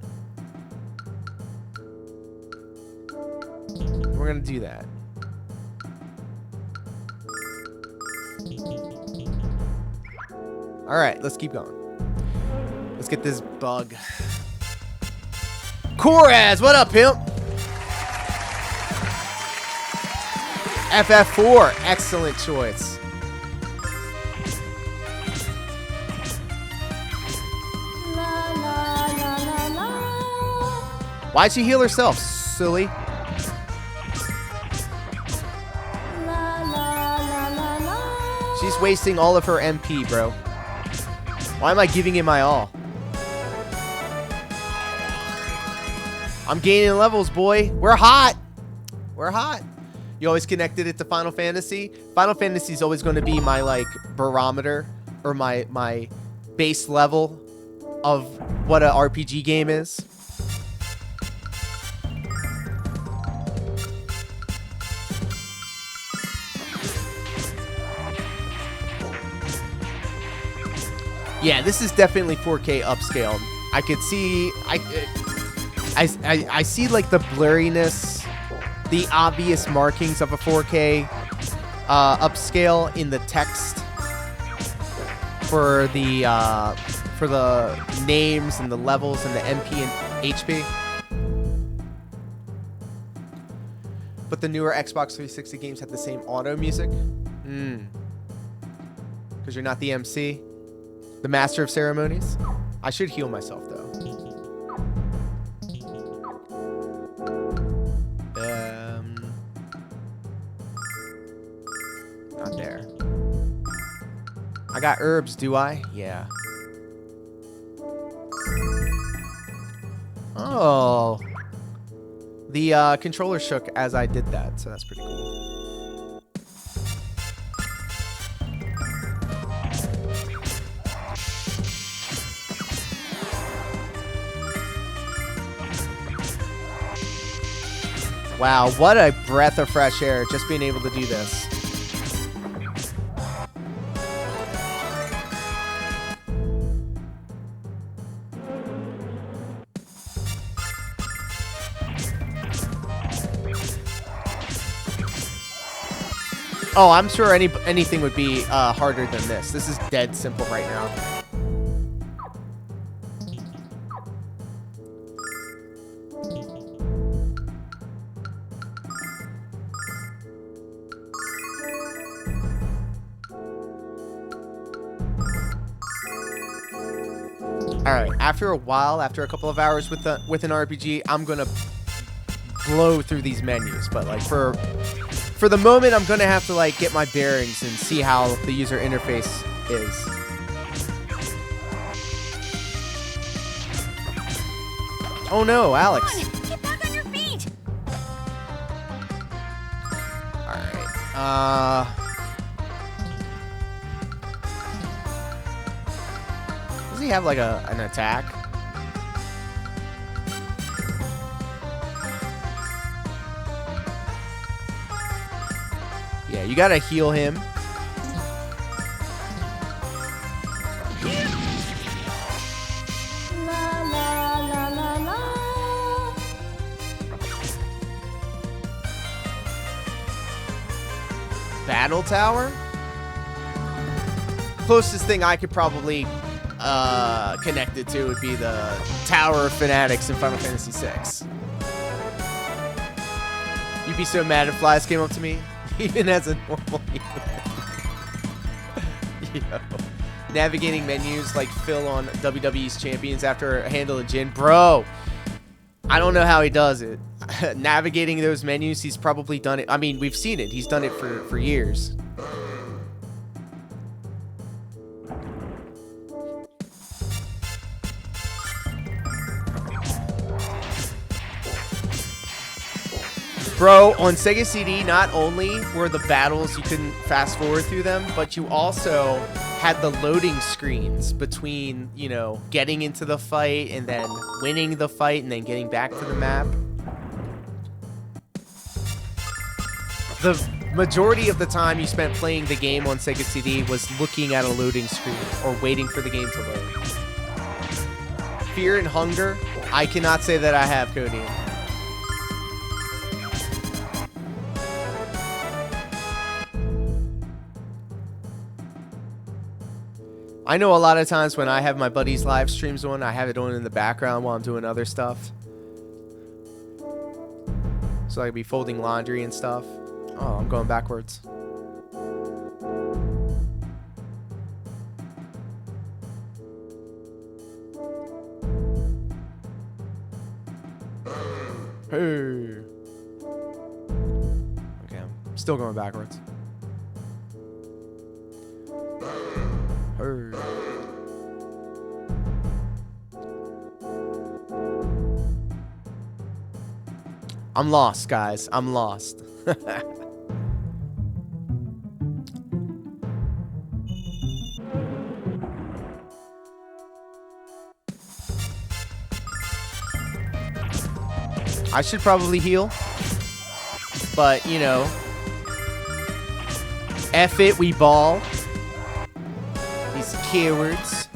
We're gonna do that. All right, let's keep going. Let's get this bug. Koraz, what up, pimp? FF4, excellent choice. Why'd she heal herself, silly? She's wasting all of her MP, bro. Why am I giving it my all? I'm gaining levels, boy. We're hot. We're hot. You always connected it to Final Fantasy. Final Fantasy is always going to be my like barometer or my base level of what an RPG game is. Yeah, this is definitely 4K upscaled. I could see, I see like the blurriness, the obvious markings of a 4K upscale in the text for the names and the levels and the MP and HP. But the newer Xbox 360 games have the same auto music. Because you're not the MC, the master of ceremonies. I should heal myself though. Not there. I got herbs, do I? Yeah. Oh. The controller shook as I did that, so that's pretty cool. Wow, what a breath of fresh air just being able to do this. Oh, I'm sure anything would be harder than this. This is dead simple right now. All right, after a while, after a couple of hours with an RPG, I'm gonna blow through these menus. But like for the moment, I'm gonna have to like get my bearings and see how the user interface is. Oh no, Alex! Come on, get back on your feet. All right. Does he have like an attack? Yeah, you gotta heal him. La la la la la. Battle Tower? Closest thing I could probably connect it to would be the Tower of Fanatics in Final Fantasy VI. You'd be so mad if Flies came up to me, even as a normal human. Yo. Navigating menus like Phil on WWE's Champions after a handle of gin. Bro, I don't know how he does it. Navigating those menus, he's probably done it. I mean, we've seen it. He's done it for years. Bro, on Sega CD, not only were the battles, you couldn't fast forward through them, but you also had the loading screens between, you know, getting into the fight and then winning the fight and then getting back to the map. The majority of the time you spent playing the game on Sega CD was looking at a loading screen or waiting for the game to load. Fear and Hunger, I cannot say that I have, Cody. I know a lot of times when I have my buddies' live streams on, I have it on in the background while I'm doing other stuff. So I could be folding laundry and stuff. Oh, I'm going backwards. Hey. Okay, I'm still going backwards. Hey. I'm lost, guys. I'm lost. I should probably heal. But, you know. F it, we ball. These cowards.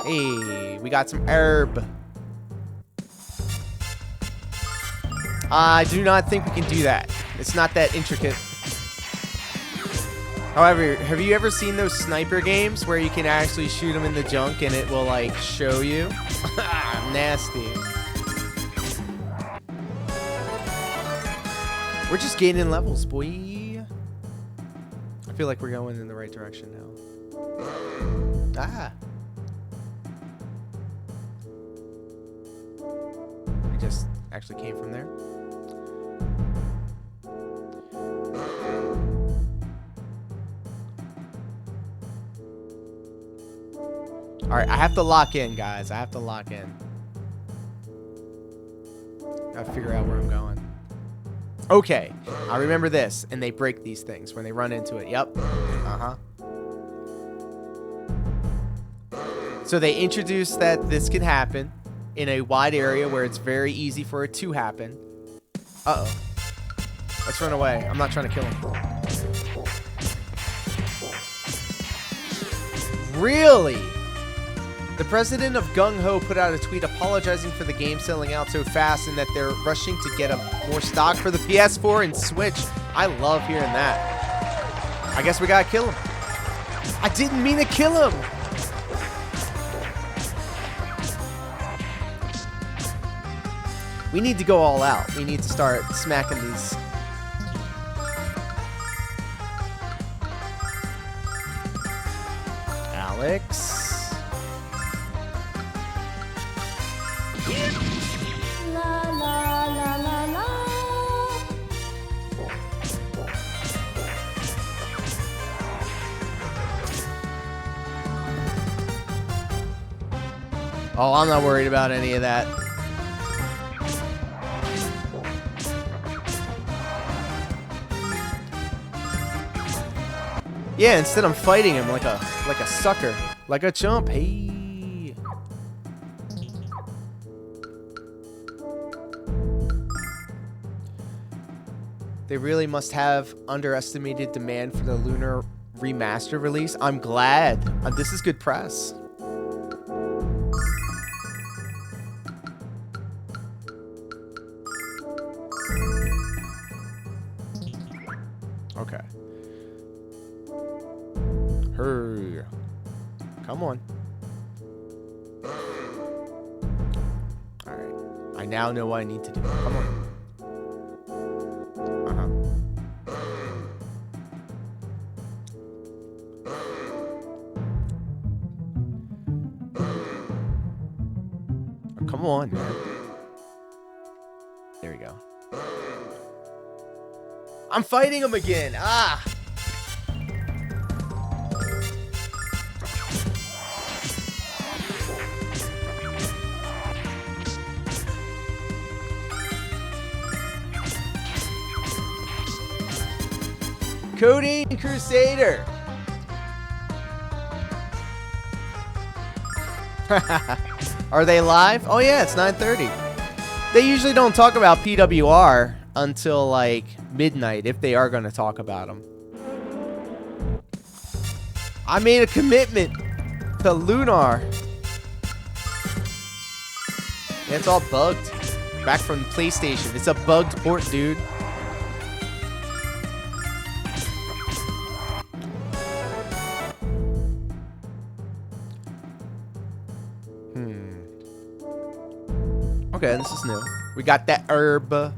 Hey, we got some herb. I do not think we can do that. It's not that intricate. However, have you ever seen those sniper games where you can actually shoot them in the junk and it will like show you? Nasty. We're just gaining levels, boy. I feel like we're going in the right direction now. Ah. We just actually came from there. All right, I have to lock in, guys. I have to lock in. Gotta figure out where I'm going. Okay, I remember this, and they break these things when they run into it. Yep. Uh-huh. So they introduced that this can happen in a wide area where it's very easy for it to happen. Uh-oh. Let's run away. I'm not trying to kill him. Really? The president of Gung Ho put out a tweet apologizing for the game selling out so fast and that they're rushing to get more stock for the PS4 and Switch. I love hearing that. I guess we gotta kill him. I didn't mean to kill him. We need to go all out. We need to start smacking these. Alex. La la la la la. Oh, I'm not worried about any of that. Yeah, instead I'm fighting him like a sucker, like a chump. Hey. They really must have underestimated demand for the Lunar Remaster release. I'm glad. This is good press. Okay. Hurry. Come on. Alright. I now know what I need to do. Come on. Come on, man. There we go. I'm fighting him again. Ah. Codeine Crusader. Are they live? Oh yeah, it's 9:30. They usually don't talk about PWR until like midnight if they are going to talk about them. I made a commitment to Lunar. Yeah, it's all bugged. Back from PlayStation. It's a bugged port, dude. Okay, this is new. We got that herb. I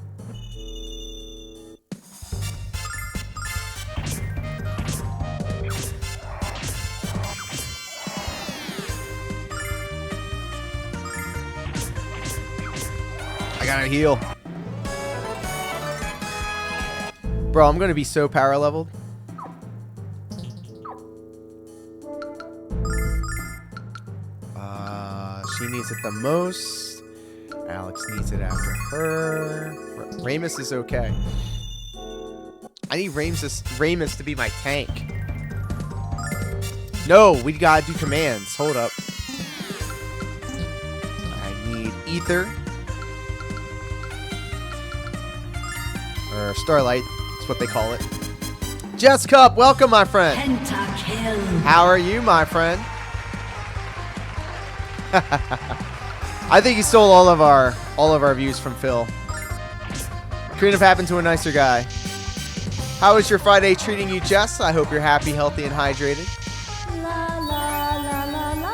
gotta heal. Bro, I'm gonna be so power leveled. She needs it the most. Alex needs it after her. Ramus is okay. I need Ramus to be my tank. No, we gotta do commands. Hold up. I need Ether. Or Starlight. That's what they call it. Jess Cup, welcome, my friend. Pentakill. How are you, my friend? I think he stole all of our views from Phil. Couldn't have happened to a nicer guy. How is your Friday treating you, Jess? I hope you're happy, healthy, and hydrated. La la la la la.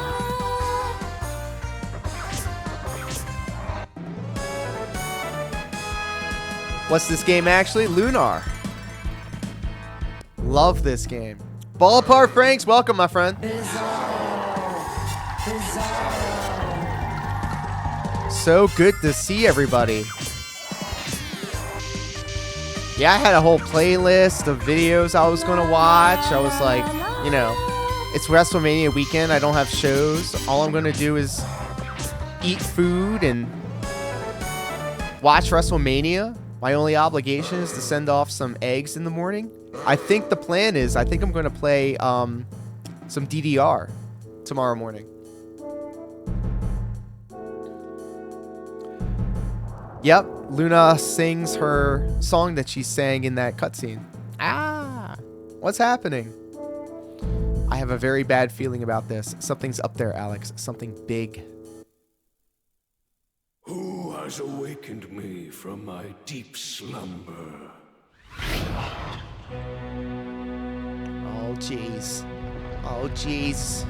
What's this game actually? Lunar. Love this game. Ballpark Franks, welcome, my friend. So good to see everybody. Yeah, I had a whole playlist of videos I was going to watch. I was like, you know, it's WrestleMania weekend. I don't have shows. All I'm going to do is eat food and watch WrestleMania. My only obligation is to send off some eggs in the morning. I think the plan is, I think I'm going to play some DDR tomorrow morning. Yep, Luna sings her song that she sang in that cutscene. Ah, what's happening? I have a very bad feeling about this. Something's up there, Alex. Something big. Who has awakened me from my deep slumber? Oh, jeez. Oh, jeez.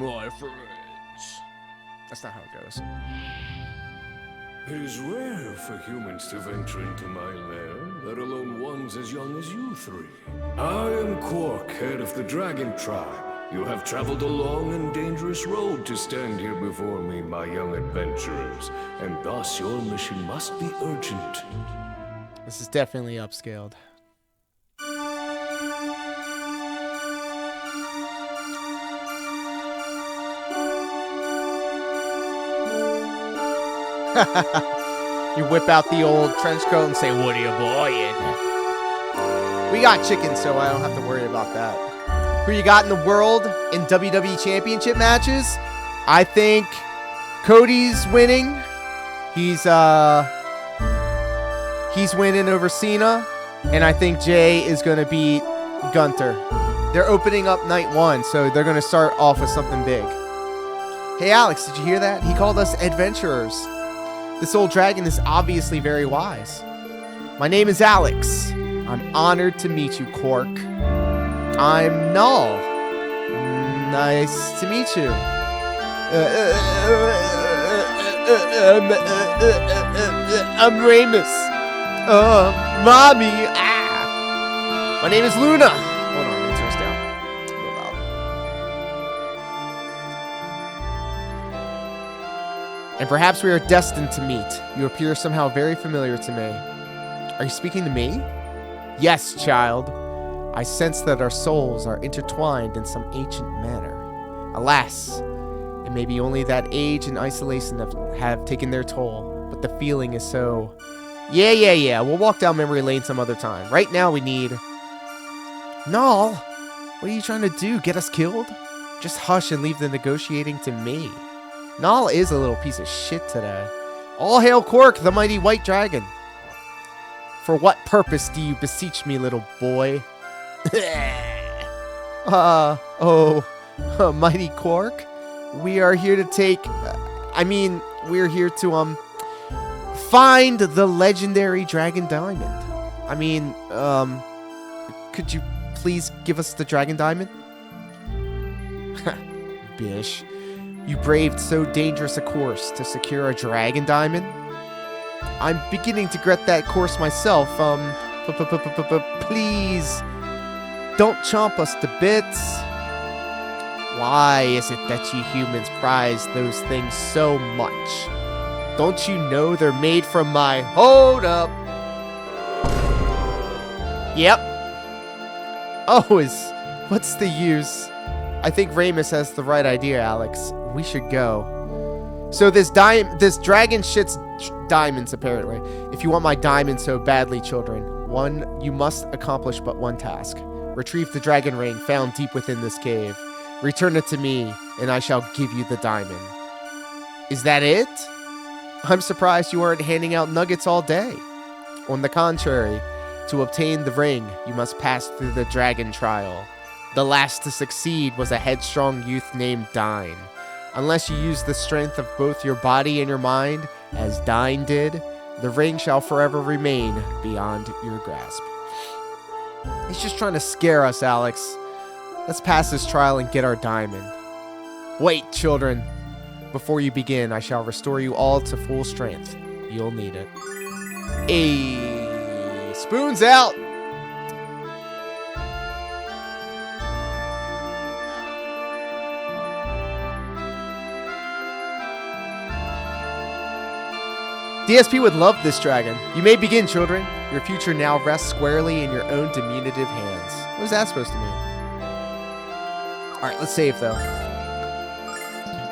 My friends. That's not how it goes. It is rare for humans to venture into my lair, let alone ones as young as you three. I am Quark, head of the Dragon Tribe. You have traveled a long and dangerous road to stand here before me, my young adventurers, and thus your mission must be urgent. This is definitely upscaled. You whip out the old trench coat and say, "What are you buying?" We got chicken, so I don't have to worry about that. Who you got in the world in WWE Championship matches? I think Cody's winning. He's winning over Cena, and I think Jay is going to beat Gunther. They're opening up night one, so they're going to start off with something big. Hey, Alex, did you hear that? He called us adventurers. This old dragon is obviously very wise. My name is Alex. I'm honored to meet you, Quark. I'm Null. Nice to meet you. I'm Ramus. Mommy. Ah. My name is Luna. Hold on, let me turn this down. A little loud. And perhaps we are destined to meet. You appear somehow very familiar to me. Are you speaking to me? Yes, child. I sense that our souls are intertwined in some ancient manner. Alas, it may be only that age and isolation have taken their toll, but the feeling is so... Yeah. We'll walk down memory lane some other time. Right now we need... Null, what are you trying to do? Get us killed? Just hush and leave the negotiating to me. Null is a little piece of shit today. All hail Quark, the mighty white dragon. For what purpose do you beseech me, little boy? Mighty Quark? We are here to take... we're here to, find the legendary Dragon Diamond. Could you please give us the Dragon Diamond? Bish. You braved so dangerous a course to secure a Dragon Diamond? I'm beginning to regret that course myself. Please, don't chomp us to bits. Why is it that you humans prize those things so much? Don't you know they're made from my... Hold up. Yep. What's the use? I think Ramus has the right idea, Alex. We should go. So this dragon shits diamonds, apparently. If you want my diamond so badly, children, you must accomplish but one task. Retrieve the dragon ring found deep within this cave. Return it to me, and I shall give you the diamond. Is that it? I'm surprised you aren't handing out nuggets all day. On the contrary, to obtain the ring, you must pass through the dragon trial. The last to succeed was a headstrong youth named Dine. Unless you use the strength of both your body and your mind, as Dine did, the ring shall forever remain beyond your grasp. He's just trying to scare us, Alex. Let's pass this trial and get our diamond. Wait, children. Before you begin, I shall restore you all to full strength. You'll need it. Ayy. Spoons out! DSP would love this dragon. You may begin, children. Your future now rests squarely in your own diminutive hands. What is that supposed to mean? Alright, let's save, though.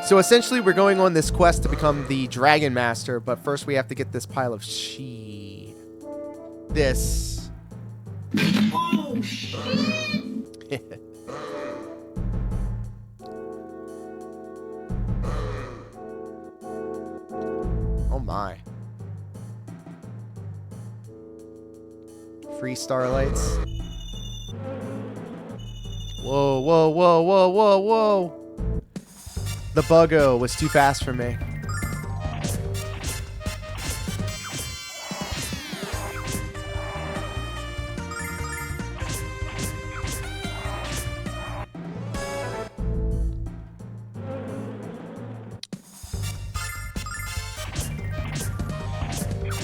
So essentially, we're going on this quest to become the Dragon Master, but first we have to get this pile of this. Oh, shit! Oh my. Free starlights. Whoa, whoa, whoa, whoa, whoa, whoa. The buggo was too fast for me.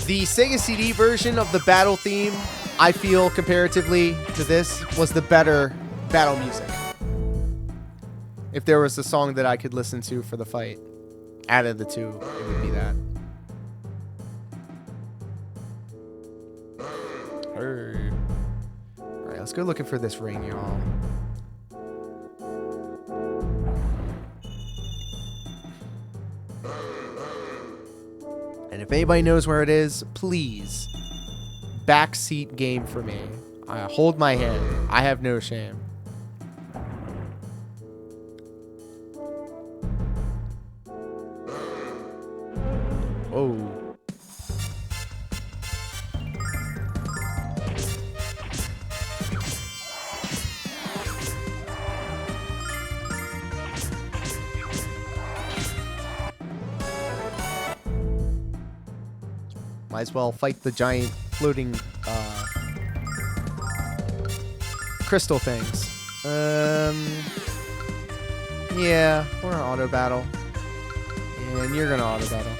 The Sega CD version of the battle theme, I feel, comparatively to this, was the better battle music. If there was a song that I could listen to for the fight, out of the two, it would be that. Alright, let's go looking for this ring, y'all. And if anybody knows where it is, please, backseat game for me. Hold my hand. I have no shame. Oh. Might as well fight the giant floating crystal things. Yeah, we're gonna auto battle. And you're gonna auto battle.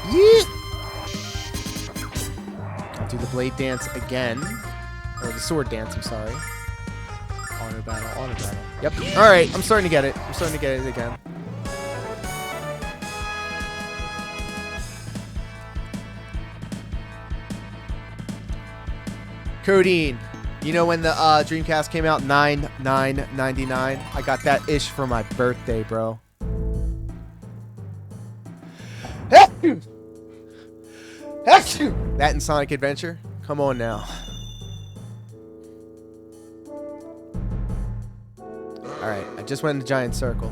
Yeet! I'll do the blade dance again. Or the sword dance, I'm sorry. Auto battle, auto battle. Yep. Alright, I'm starting to get it. I'm starting to get it again. Codeine. You know when the Dreamcast came out? 9/9/99. I got that ish for my birthday, bro. That and Sonic Adventure? Come on now. Alright, I just went in the giant circle.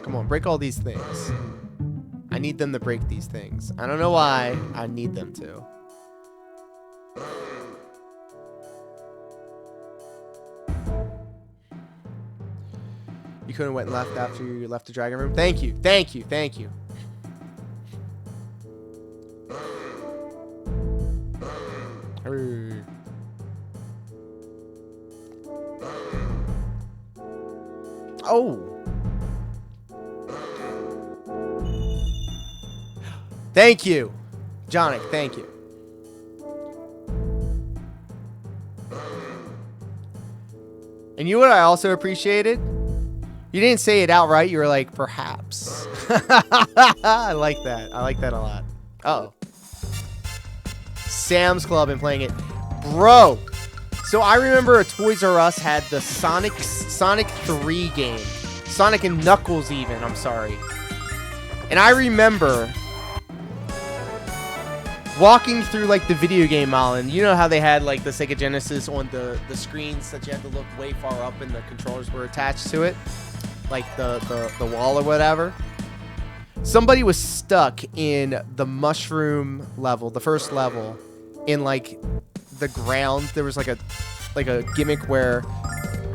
Come on, break all these things. I need them to break these things. I don't know why. I need them to. You couldn't have went left after you left the dragon room? Thank you. Thank you. Thank you. Oh. Thank you. Jonic, thank you. And you know what I also appreciated? You didn't say it outright. You were like, perhaps. I like that. I like that a lot. Uh-oh. Sam's Club and playing it. Bro. So I remember a Toys R Us had the Sonic 3 game. Sonic and Knuckles even, I'm sorry. And I remember walking through like the video game aisle, and you know how they had like the Sega Genesis on the screens that you had to look way far up and the controllers were attached to it, like the wall or whatever. Somebody was stuck in the mushroom level, the first level, in like the ground. There was like a gimmick where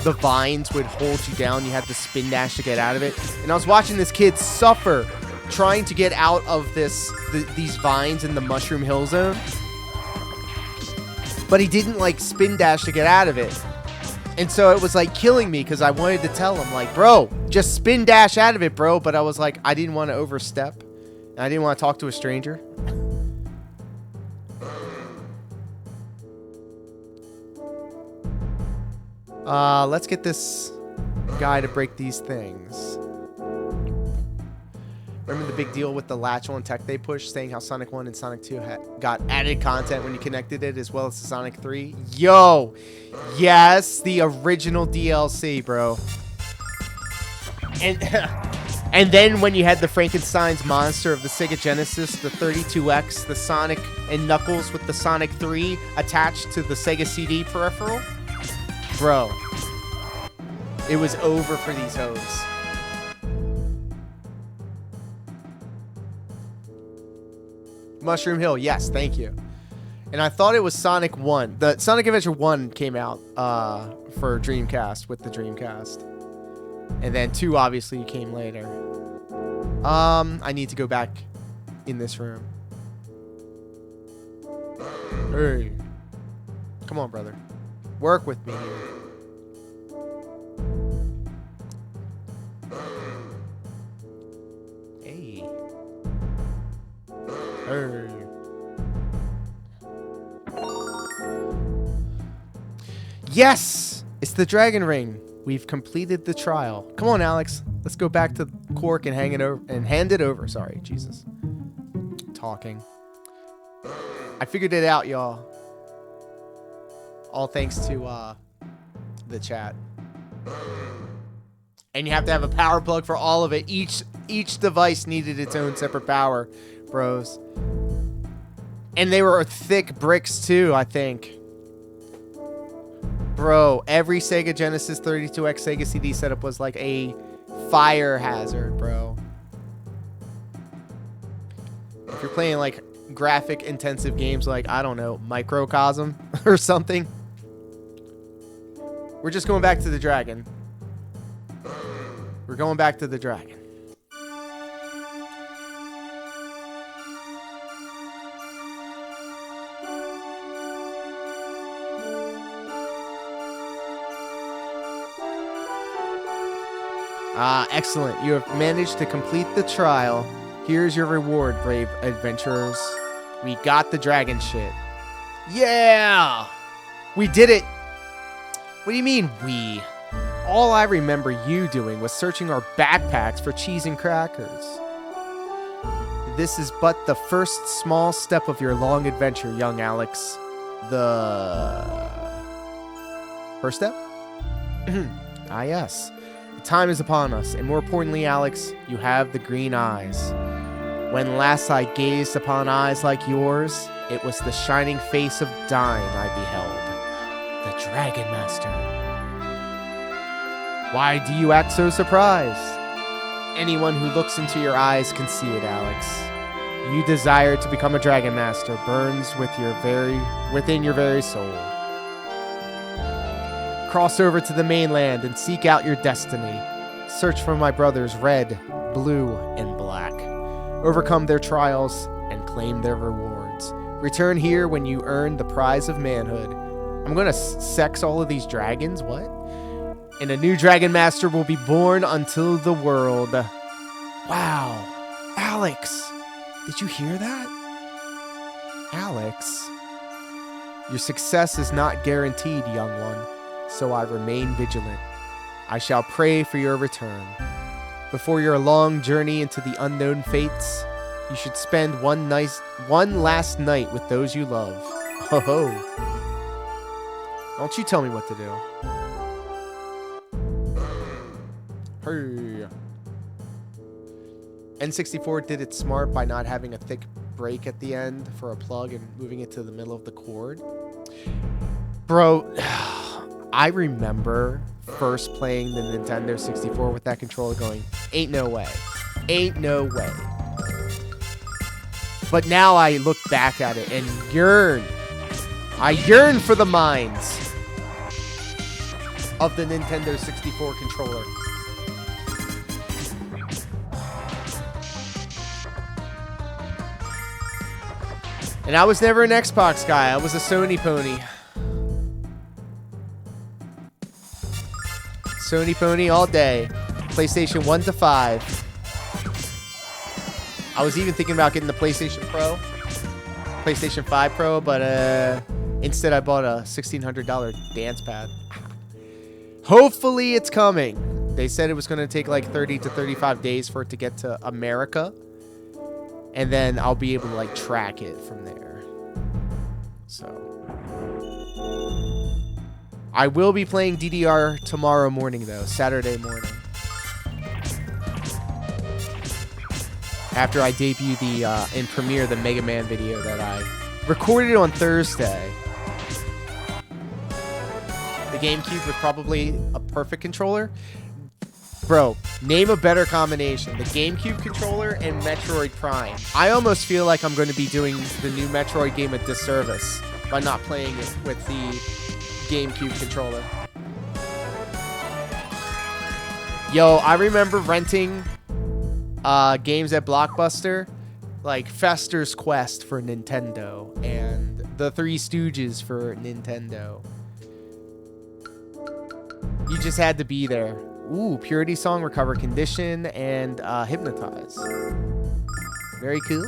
the vines would hold you down. You had to spin dash to get out of it. And I was watching this kid suffer trying to get out of these vines in the Mushroom Hill Zone. But he didn't like spin dash to get out of it. And so it was like killing me because I wanted to tell him like, bro, just spin dash out of it, bro. But I was like, I didn't want to overstep. And I didn't want to talk to a stranger. Let's get this guy to break these things. Remember the big deal with the latch on tech they pushed, saying how Sonic 1 and Sonic 2 got added content when you connected it, as well as the Sonic 3? Yo! Yes, the original DLC, bro. And then when you had the Frankenstein's monster of the Sega Genesis, the 32X, the Sonic and Knuckles with the Sonic 3 attached to the Sega CD peripheral? Bro. It was over for these hoes. Mushroom Hill, yes, thank you. And I thought it was Sonic 1. The Sonic Adventure 1 came out for Dreamcast with the Dreamcast. And then 2 obviously came later. I need to go back in this room. Hey. Come on, brother. Work with me here. Hey. Hey. Yes! It's the Dragon Ring. We've completed the trial. Come on, Alex. Let's go back to Quark and hand it over. Sorry, Jesus. Talking. I figured it out, y'all. All thanks to the chat. And you have to have a power plug for all of it. Each device needed its own separate power, bros. And they were thick bricks too, I think. Bro, every Sega Genesis 32X Sega CD setup was like a fire hazard, bro. If you're playing like graphic intensive games like, I don't know, Microcosm or something. We're just going back to the dragon. We're going back to the dragon. Excellent. You have managed to complete the trial. Here's your reward, brave adventurers. We got the dragon shit. Yeah! We did it! What do you mean, we? All I remember you doing was searching our backpacks for cheese and crackers. This is but the first small step of your long adventure, young Alex. The first step? Ah, yes. The time is upon us, and more importantly, Alex, you have the green eyes. When last I gazed upon eyes like yours, it was the shining face of Dine I beheld. The Dragon Master. Why do you act so surprised? Anyone who looks into your eyes can see it, Alex. You desire to become a Dragon Master burns within your very soul. Cross over to the mainland and seek out your destiny. Search for my brothers Red, Blue, and Black. Overcome their trials and claim their rewards. Return here when you earn the prize of manhood. I'm gonna sex all of these dragons? What? And a new Dragon Master will be born unto the world. Wow. Alex, Did you hear that? Alex. Your success is not guaranteed, young one, so I remain vigilant. I shall pray for your return. Before your long journey into the unknown fates, you should spend one last night with those you love. Ho ho. Don't you tell me what to do. Hey. N64 did it smart by not having a thick break at the end for a plug and moving it to the middle of the cord. Bro, I remember first playing the Nintendo 64 with that controller going, ain't no way. Ain't no way. But now I look back at it and yearn. I yearn for the minds of the Nintendo 64 controller. And I was never an Xbox guy. I was a Sony pony. Sony pony all day. PlayStation 1 to 5. I was even thinking about getting the PlayStation Pro. PlayStation 5 Pro, but instead I bought a $1,600 dance pad. Hopefully it's coming. They said it was going to take like 30 to 35 days for it to get to America. And then I'll be able to like track it from there. So I will be playing DDR tomorrow morning though, Saturday morning. After I debut and premiere the Mega Man video that I recorded on Thursday. The GameCube was probably a perfect controller. Bro, name a better combination. The GameCube controller and Metroid Prime. I almost feel like I'm going to be doing the new Metroid game a disservice by not playing it with the GameCube controller. Yo, I remember renting games at Blockbuster, like Fester's Quest for Nintendo and the Three Stooges for Nintendo. You just had to be there. Ooh, Purity Song, Recover Condition, and Hypnotize. Very cool.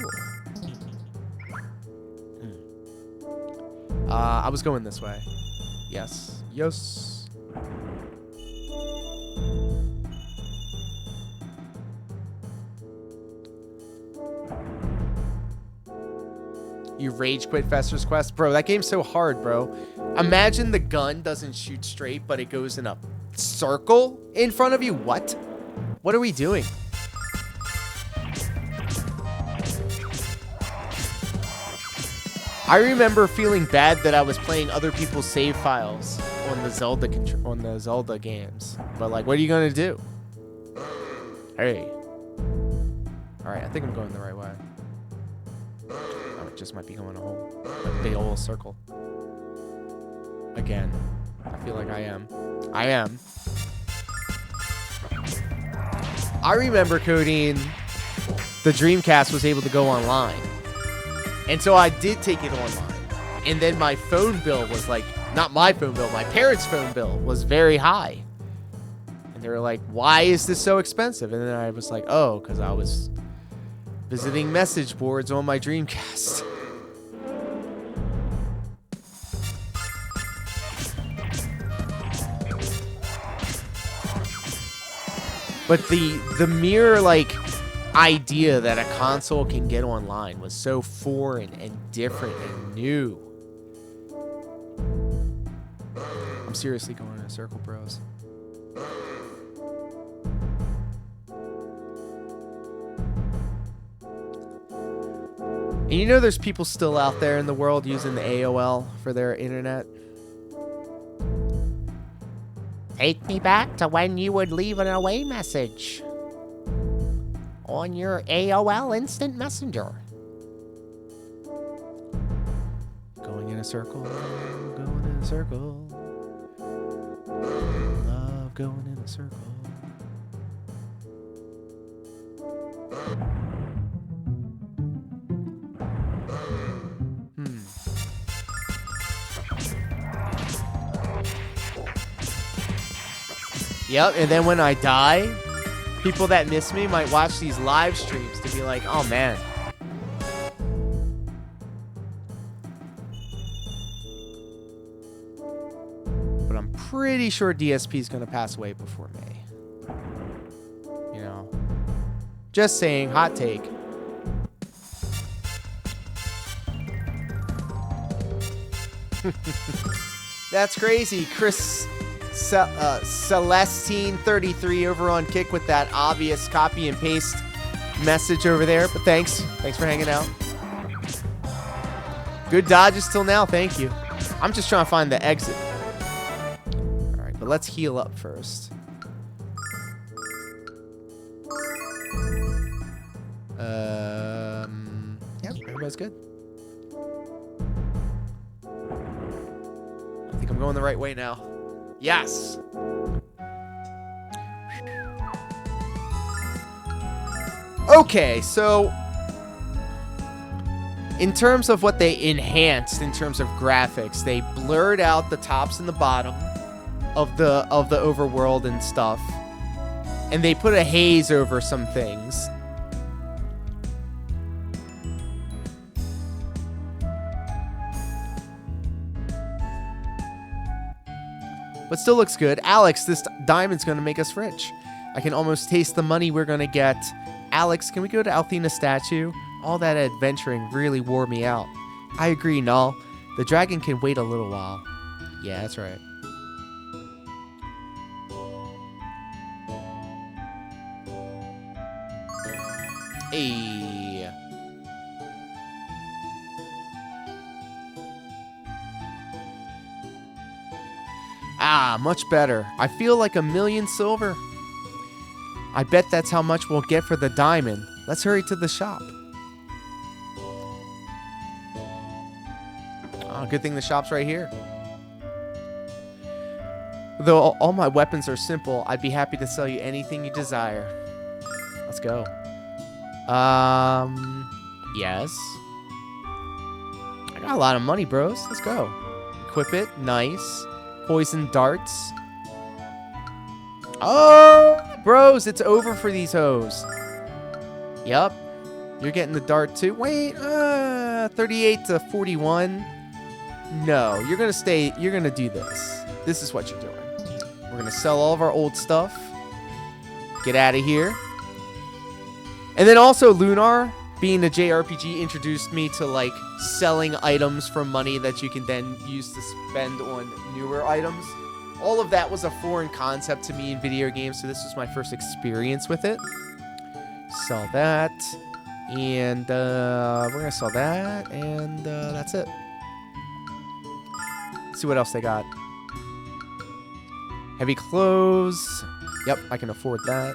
I was going this way. Yes. Yes. You rage quit Fester's Quest? Bro, that game's so hard, bro. Imagine the gun doesn't shoot straight, but it goes in a circle in front of you. What? What are we doing? I remember feeling bad that I was playing other people's save files on the Zelda games. But like, what are you gonna do? Hey. All right, I think I'm going the right way. Oh, it just might be going a big old circle. Again, I feel like I am. I remember, Codeine, the Dreamcast was able to go online. And so I did take it online. And then my phone bill was like, not my phone bill, my parents' phone bill was very high. And they were like, why is this so expensive? And then I was like, oh, because I was visiting message boards on my Dreamcast. But the mere, like, idea that a console can get online was so foreign and different and new. I'm seriously going in a circle, bros. And you know there's people still out there in the world using the AOL for their internet? Take me back to when you would leave an away message on your AOL Instant Messenger. Going in a circle, going in a circle. Love going in a circle. Yep, and then when I die, people that miss me might watch these live streams to be like, oh man, pretty sure DSP is going to pass away before May. You know, just saying, hot take. That's crazy. Chris Celestine33 over on Kick with that obvious copy and paste message over there. But thanks. Thanks for hanging out. Good dodges till now. Thank you. I'm just trying to find the exit. All right, but let's heal up first. Yep, everybody's good. I think I'm going the right way now. Yes. Okay, so in terms of what they enhanced in terms of graphics, they blurred out the tops and the bottom of the overworld and stuff, and they put a haze over some things. But still looks good. Alex, this diamond's going to make us rich. I can almost taste the money we're going to get. Alex, can we go to Althena's statue? All that adventuring really wore me out. I agree, Null. The dragon can wait a little while. Yeah, that's right. Hey. Ah, much better. I feel like 1,000,000 silver. I bet that's how much we'll get for the diamond. Let's hurry to the shop. Oh, good thing the shop's right here. Though all my weapons are simple, I'd be happy to sell you anything you desire. Let's go. Yes. I got a lot of money, bros. Let's go. Equip it. Nice. Poison darts. Oh, bros, it's over for these hoes. Yep. You're getting the dart too. Wait, 38 to 41. No, you're going to stay. You're going to do this. This is what you're doing. We're going to sell all of our old stuff. Get out of here. And then also Lunar, being a JRPG, introduced me to like selling items for money that you can then use to spend on newer items. All of that was a foreign concept to me in video games, so this was my first experience with it. Sell that. And we're going to sell that. And that's it. Let's see what else they got. Heavy clothes. Yep, I can afford that.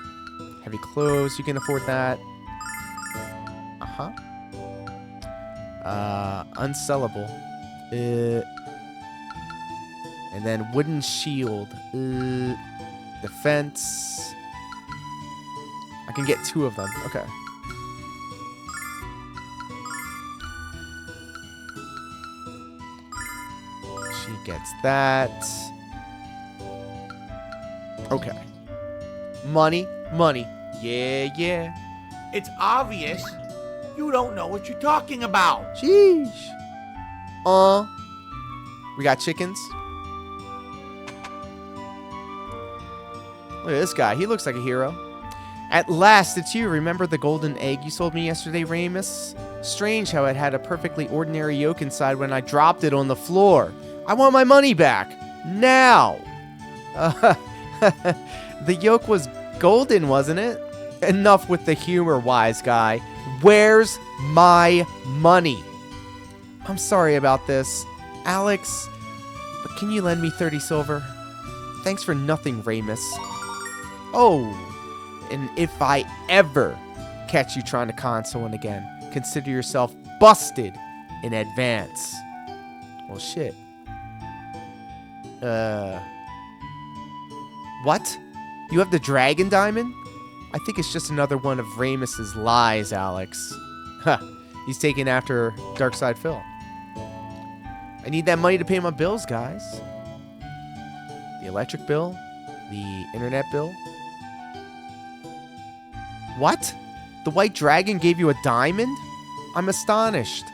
Heavy clothes, you can afford that. Uh-huh. Unsellable. And then wooden shield. Defense. I can get 2 of them. Okay. She gets that. Okay. Money. Money. Yeah, yeah. It's obvious you don't know what you're talking about. Sheesh. We got chickens. Look at this guy. He looks like a hero. At last, it's you. Remember the golden egg you sold me yesterday, Ramus? Strange how it had a perfectly ordinary yolk inside when I dropped it on the floor. I want my money back. Now. The yolk was golden, wasn't it? Enough with the humor, wise guy. Where's my money? I'm sorry about this, Alex, but can you lend me 30 silver? Thanks for nothing, Ramus. Oh, and if I ever catch you trying to con someone again, consider yourself busted in advance. Well, shit. What? You have the dragon diamond? I think it's just another one of Ramus's lies, Alex. Huh. He's taking after Darkside Phil. I need that money to pay my bills, guys. The electric bill, the internet bill. What? The White Dragon gave you a diamond? I'm astonished.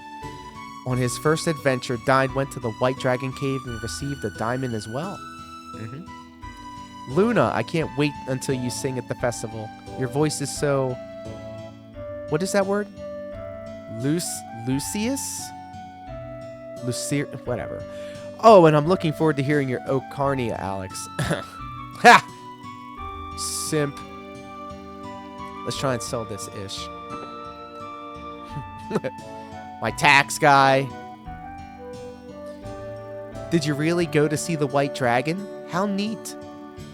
On his first adventure, Dine went to the White Dragon Cave and received a diamond as well. Luna, I can't wait until you sing at the festival. Your voice is so... What is that word? Lucius? Whatever. Oh, and I'm looking forward to hearing your Ocarnia, Alex. Ha! Simp. Let's try and sell this ish. My tax guy. Did you really go to see the white dragon? How neat.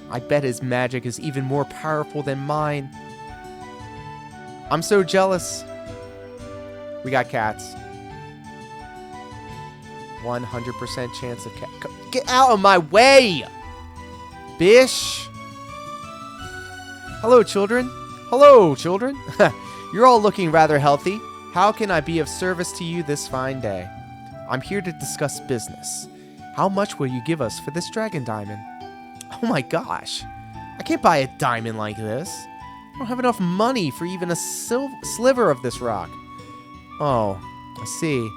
I bet his magic is even more powerful than mine. I'm so jealous. We got cats. 100% chance of cat. Get out of my way! Bish! Hello, children. Hello, children. You're all looking rather healthy. How can I be of service to you this fine day? I'm here to discuss business. How much will you give us for this dragon diamond? Oh my gosh. I can't buy a diamond like this. I don't have enough money for even a sliver of this rock. Oh, I see.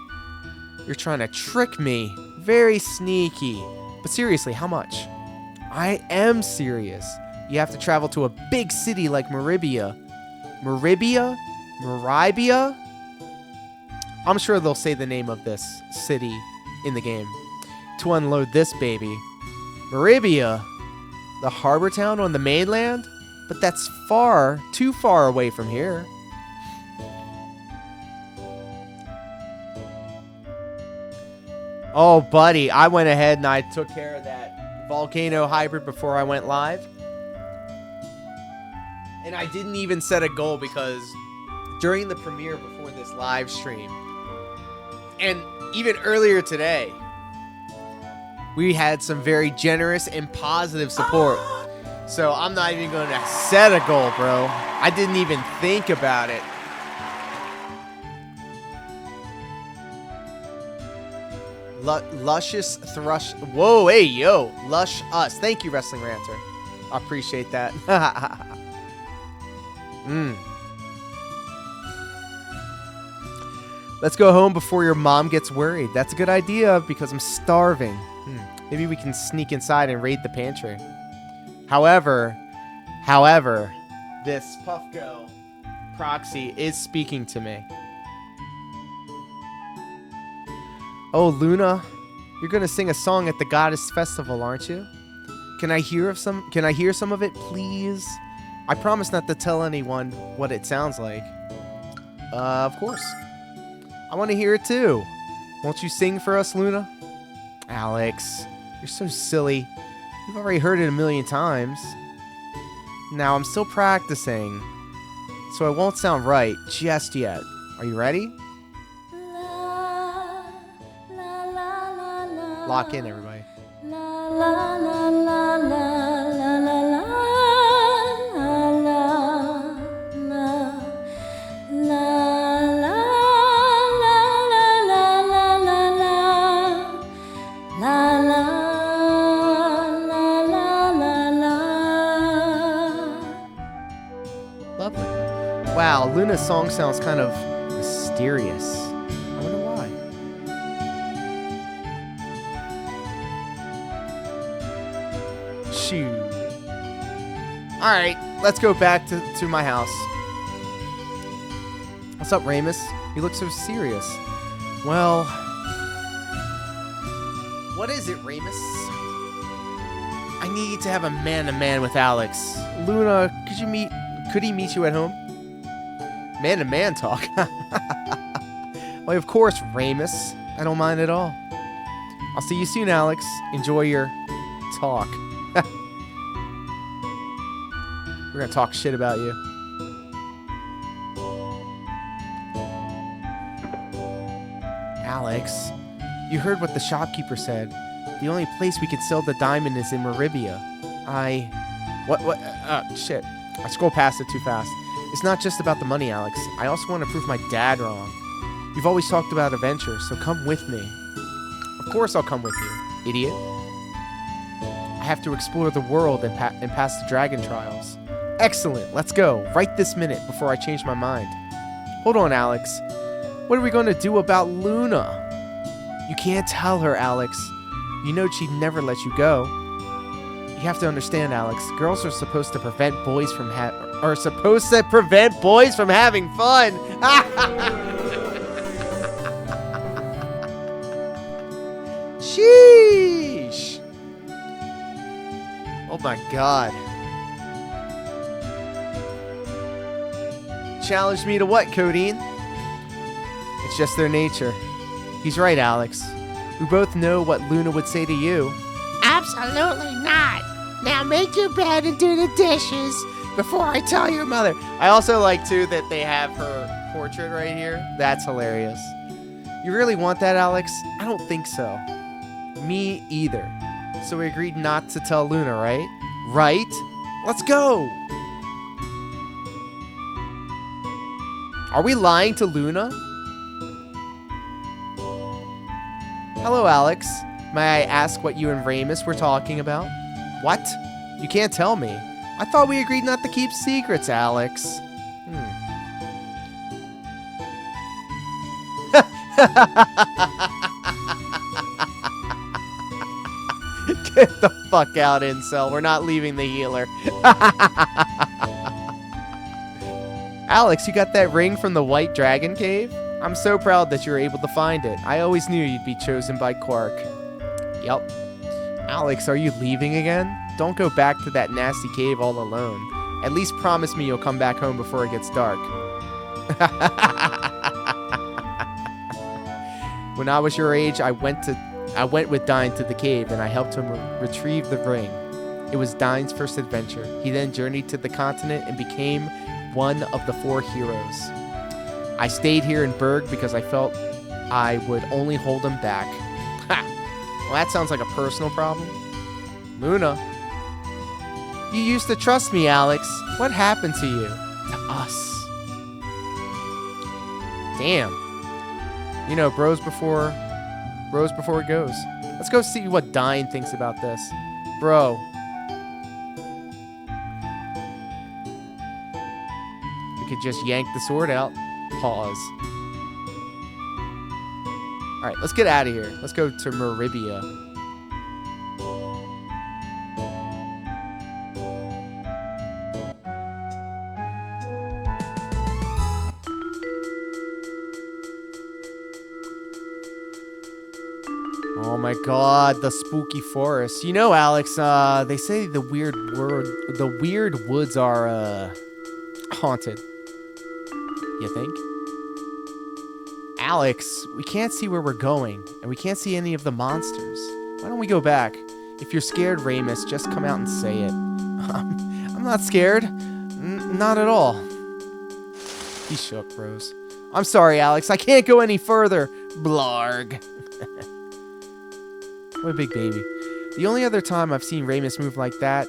You're trying to trick me. Very sneaky. But seriously, how much? I am serious. You have to travel to a big city like Meribia. Meribia? Meribia? I'm sure they'll say the name of this city in the game to unload this baby. Meribia? The harbor town on the mainland? But that's far, too far away from here. Oh, buddy, I went ahead and I took care of that volcano hybrid before I went live. And I didn't even set a goal because during the premiere before this live stream, and even earlier today, we had some very generous and positive support. So I'm not even going to set a goal, bro. I didn't even think about it. Luscious thrush. Whoa, hey, yo. Lush us. Thank you, Wrestling Ranter. I appreciate that. Let's go home before your mom gets worried. That's a good idea because I'm starving. Maybe we can sneak inside and raid the pantry. However, this Puffco proxy is speaking to me. Oh, Luna, you're gonna sing a song at the Goddess Festival, aren't you? Can I hear some of it, please? I promise not to tell anyone what it sounds like. Of course. I want to hear it too. Won't you sing for us, Luna? Alex, you're so silly. You've already heard it a million times. Now, I'm still practicing, so it won't sound right just yet. Are you ready? Lock in, everybody. Lovely. Wow, Luna's song sounds kind of mysterious. I wonder why. Shoot. Alright, let's go back to my house. What's up, Ramus? You look so serious. Well, what is it, Ramus? I need to have a man-to-man with Alex. Luna, could he meet you at home? Man-to-man talk. Why, of course, Ramus. I don't mind at all. I'll see you soon, Alex. Enjoy your talk. We're gonna talk shit about you. Alex, you heard what the shopkeeper said. The only place we could sell the diamond is in Meribia. Shit. I scrolled past it too fast. It's not just about the money, Alex. I also want to prove my dad wrong. You've always talked about adventure, so come with me. Of course I'll come with you, idiot. I have to explore the world and pass the dragon trials. Excellent, let's go. Right this minute before I change my mind. Hold on, Alex. What are we going to do about Luna? You can't tell her, Alex. You know she'd never let you go. You have to understand, Alex. Girls are supposed to prevent boys from having fun. Sheesh. Oh my god. Challenge me to what, Codeine? It's just their nature. He's right, Alex. We both know what Luna would say to you. Absolutely not. Now make your bed and do the dishes before I tell your mother. I also like, too, that they have her portrait right here. That's hilarious. You really want that, Alex? I don't think so. Me either. So we agreed not to tell Luna, right? Right? Let's go! Are we lying to Luna? Hello, Alex. May I ask what you and Ramus were talking about? What? You can't tell me. I thought we agreed not to keep secrets, Alex. Get the fuck out, incel. We're not leaving the healer. Alex, you got that ring from the White Dragon Cave? I'm so proud that you were able to find it. I always knew you'd be chosen by Quark. Yup. Alex, are you leaving again? Don't go back to that nasty cave all alone. At least promise me you'll come back home before it gets dark. When I was your age, I went with Dine to the cave and I helped him retrieve the ring. It was Dine's first adventure. He then journeyed to the continent and became one of the 4 heroes. I stayed here in Berg because I felt I would only hold him back. Ha! Well, that sounds like a personal problem. Luna. You used to trust me, Alex. What happened to you? To us. Damn. You know, bros before it goes. Let's go see what Dine thinks about this. Bro. We could just yank the sword out. Pause. Alright, let's get out of here. Let's go to Meribia. Oh my god, the spooky forest. You know, Alex, they say the weird woods are, haunted. You think? Alex, we can't see where we're going, and we can't see any of the monsters. Why don't we go back? If you're scared, Ramus, just come out and say it. I'm not scared. Not at all. He shook, bros. I'm sorry, Alex. I can't go any further. Blarg. What a big baby. The only other time I've seen Ramus move like that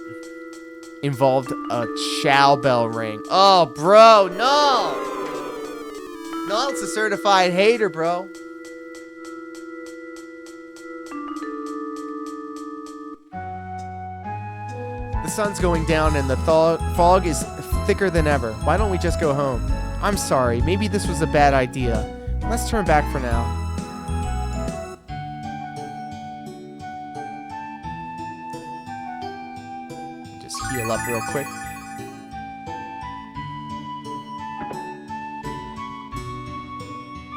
involved a chow bell ring. Oh, bro, no! It's a certified hater, bro. The sun's going down and the fog is thicker than ever. Why don't we just go home? I'm sorry. Maybe this was a bad idea. Let's turn back for now. Just heal up real quick.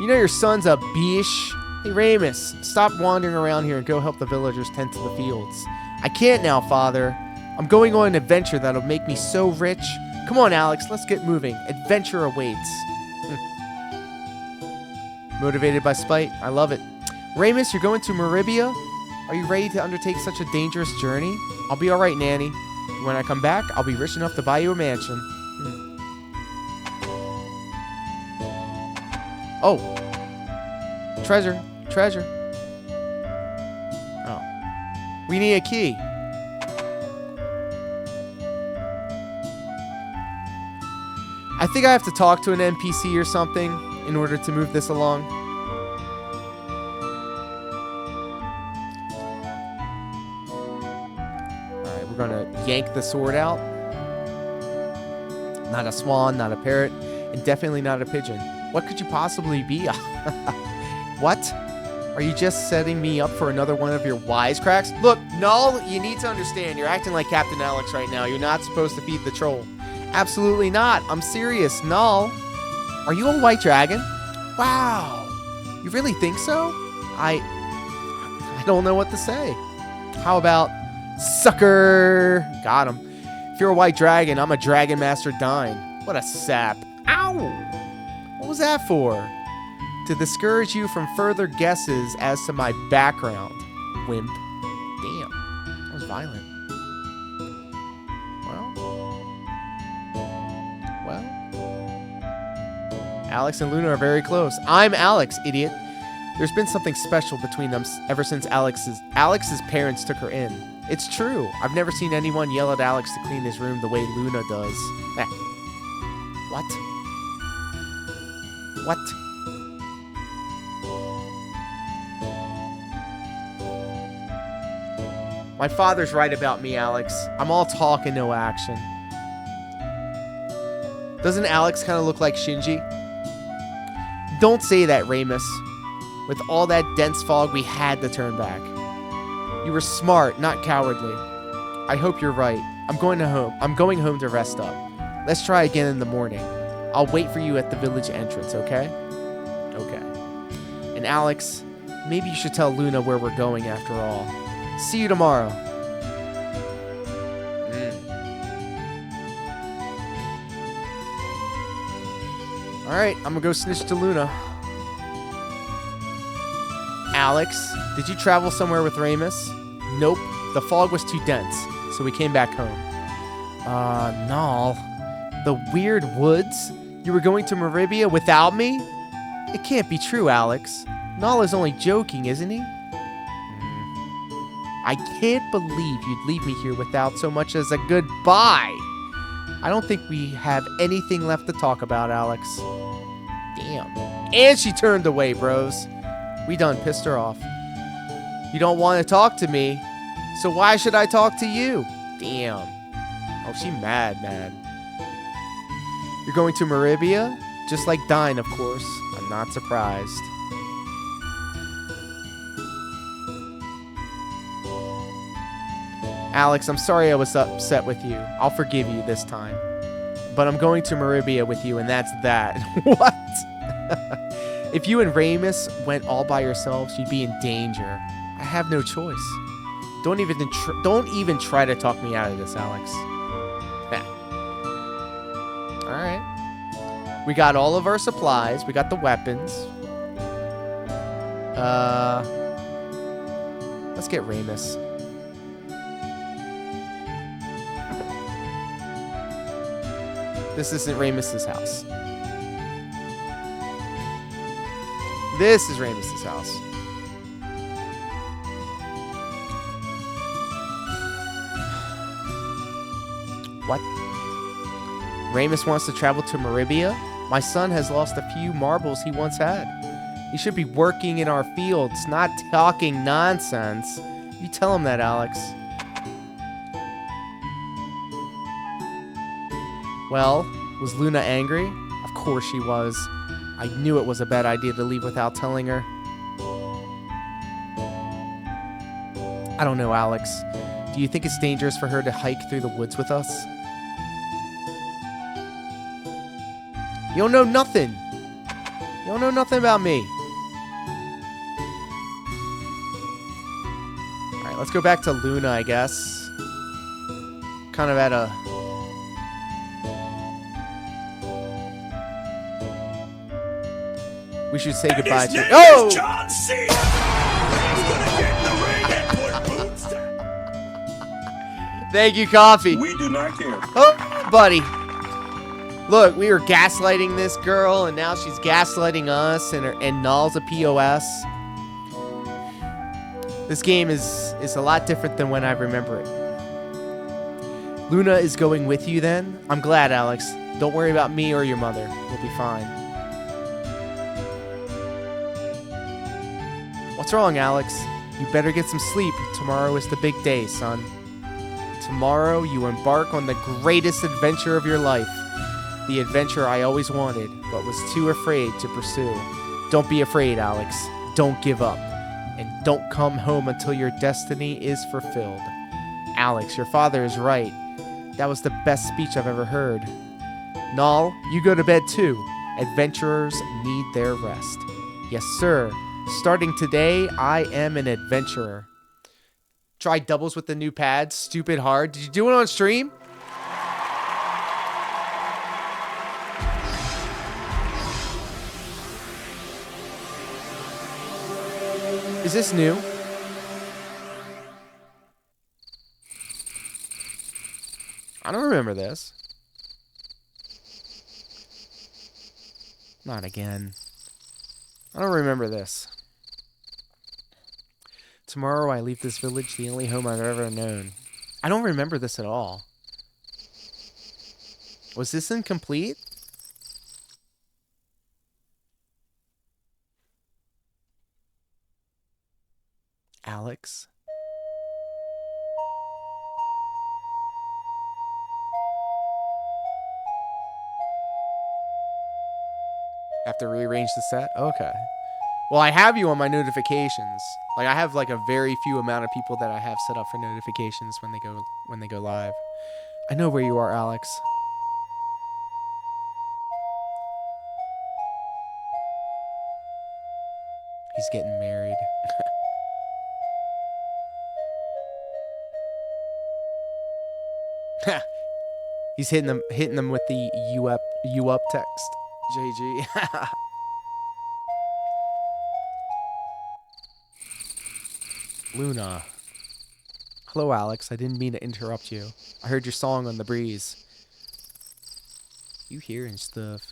You know your son's a bish. Hey, Ramus, stop wandering around here and go help the villagers tend to the fields. I can't now, Father. I'm going on an adventure that'll make me so rich. Come on, Alex, let's get moving. Adventure awaits. Motivated by spite. I love it. Ramus, you're going to Meribia? Are you ready to undertake such a dangerous journey? I'll be alright, Nanny. When I come back, I'll be rich enough to buy you a mansion. Oh. Treasure. Oh. We need a key. I think I have to talk to an NPC or something in order to move this along. Alright, we're gonna yank the sword out. Not a swan, not a parrot, and definitely not a pigeon. What could you possibly be? What? Are you just setting me up for another one of your wisecracks? Look, Null, you need to understand. You're acting like Captain Alex right now. You're not supposed to feed the troll. Absolutely not. I'm serious. Null, are you a white dragon? Wow. You really think so? I don't know what to say. How about sucker? Got him. If you're a white dragon, I'm a Dragon Master Dine. What a sap. Ow! What was that for? To discourage you from further guesses as to my background. Wimp. Damn. That was violent. Well. Alex and Lunar are very close. I'm Alex, idiot. There's been something special between them ever since Alex's parents took her in. It's true. I've never seen anyone yell at Alex to clean his room the way Luna does. Eh. What? What? My father's right about me, Alex. I'm all talk and no action. Doesn't Alex kind of look like Shinji? Don't say that, Remus. With all that dense fog, we had to turn back. You were smart, not cowardly. I hope you're right. I'm going home to rest up. Let's try again in the morning. I'll wait for you at the village entrance, okay? Okay. And Alex, maybe you should tell Luna where we're going after all. See you tomorrow. Alright, I'm gonna go snitch to Luna. Alex, did you travel somewhere with Remus? Nope. The fog was too dense, so we came back home. Null. The weird woods? You were going to Meribia without me? It can't be true, Alex. Null is only joking, isn't he? I can't believe you'd leave me here without so much as a goodbye. I don't think we have anything left to talk about, Alex. Damn. And she turned away, bros. We done pissed her off. You don't want to talk to me, so why should I talk to you? Damn. Oh, she mad. You're going to Meribia? Just like Dine, of course. I'm not surprised. Alex, I'm sorry I was upset with you. I'll forgive you this time. But I'm going to Meribia with you, and that's that. What? If you and Remus went all by yourselves, you'd be in danger. I have no choice. Don't even try to talk me out of this, Alex. Alright. We got all of our supplies. We got the weapons. Let's get Remus. This isn't Remus's house. This is Remus's house. What? Remus wants to travel to Meribia? My son has lost a few marbles he once had. He should be working in our fields, not talking nonsense. You tell him that, Alex. Well, was Luna angry? Of course she was. I knew it was a bad idea to leave without telling her. I don't know, Alex. Do you think it's dangerous for her to hike through the woods with us? You don't know nothing. You don't know nothing about me. Alright, let's go back to Luna, I guess. Kind of at a... We should say goodbye to... Oh! John C. He's gonna get in the ring and put boots down. Thank you, Coffee. We do not care. Oh, buddy. Look, we were gaslighting this girl, and now she's gaslighting us, and Null's a POS. This game is a lot different than when I remember it. Luna is going with you, then? I'm glad, Alex. Don't worry about me or your mother. We'll be fine. What's wrong, Alex? You better get some sleep. Tomorrow is the big day, son. Tomorrow, you embark on the greatest adventure of your life. The adventure I always wanted, but was too afraid to pursue. Don't be afraid, Alex. Don't give up. And don't come home until your destiny is fulfilled. Alex, your father is right. That was the best speech I've ever heard. Null, you go to bed too. Adventurers need their rest. Yes, sir. Starting today, I am an adventurer. Try doubles with the new pads. Stupid hard. Did you do it on stream? Is this new? I don't remember this. Not again. I don't remember this. Tomorrow I leave this village, the only home I've ever known. I don't remember this at all. Was this incomplete? Alex? Have to rearrange the set? Okay. Well, I have you on my notifications. Like, I have like a very few amount of people that I have set up for notifications when they go live. I know where you are, Alex. He's getting married. He's hitting them with the you up text. JG. Luna. Hello, Alex. I didn't mean to interrupt you. I heard your song on the breeze. You hearing stuff.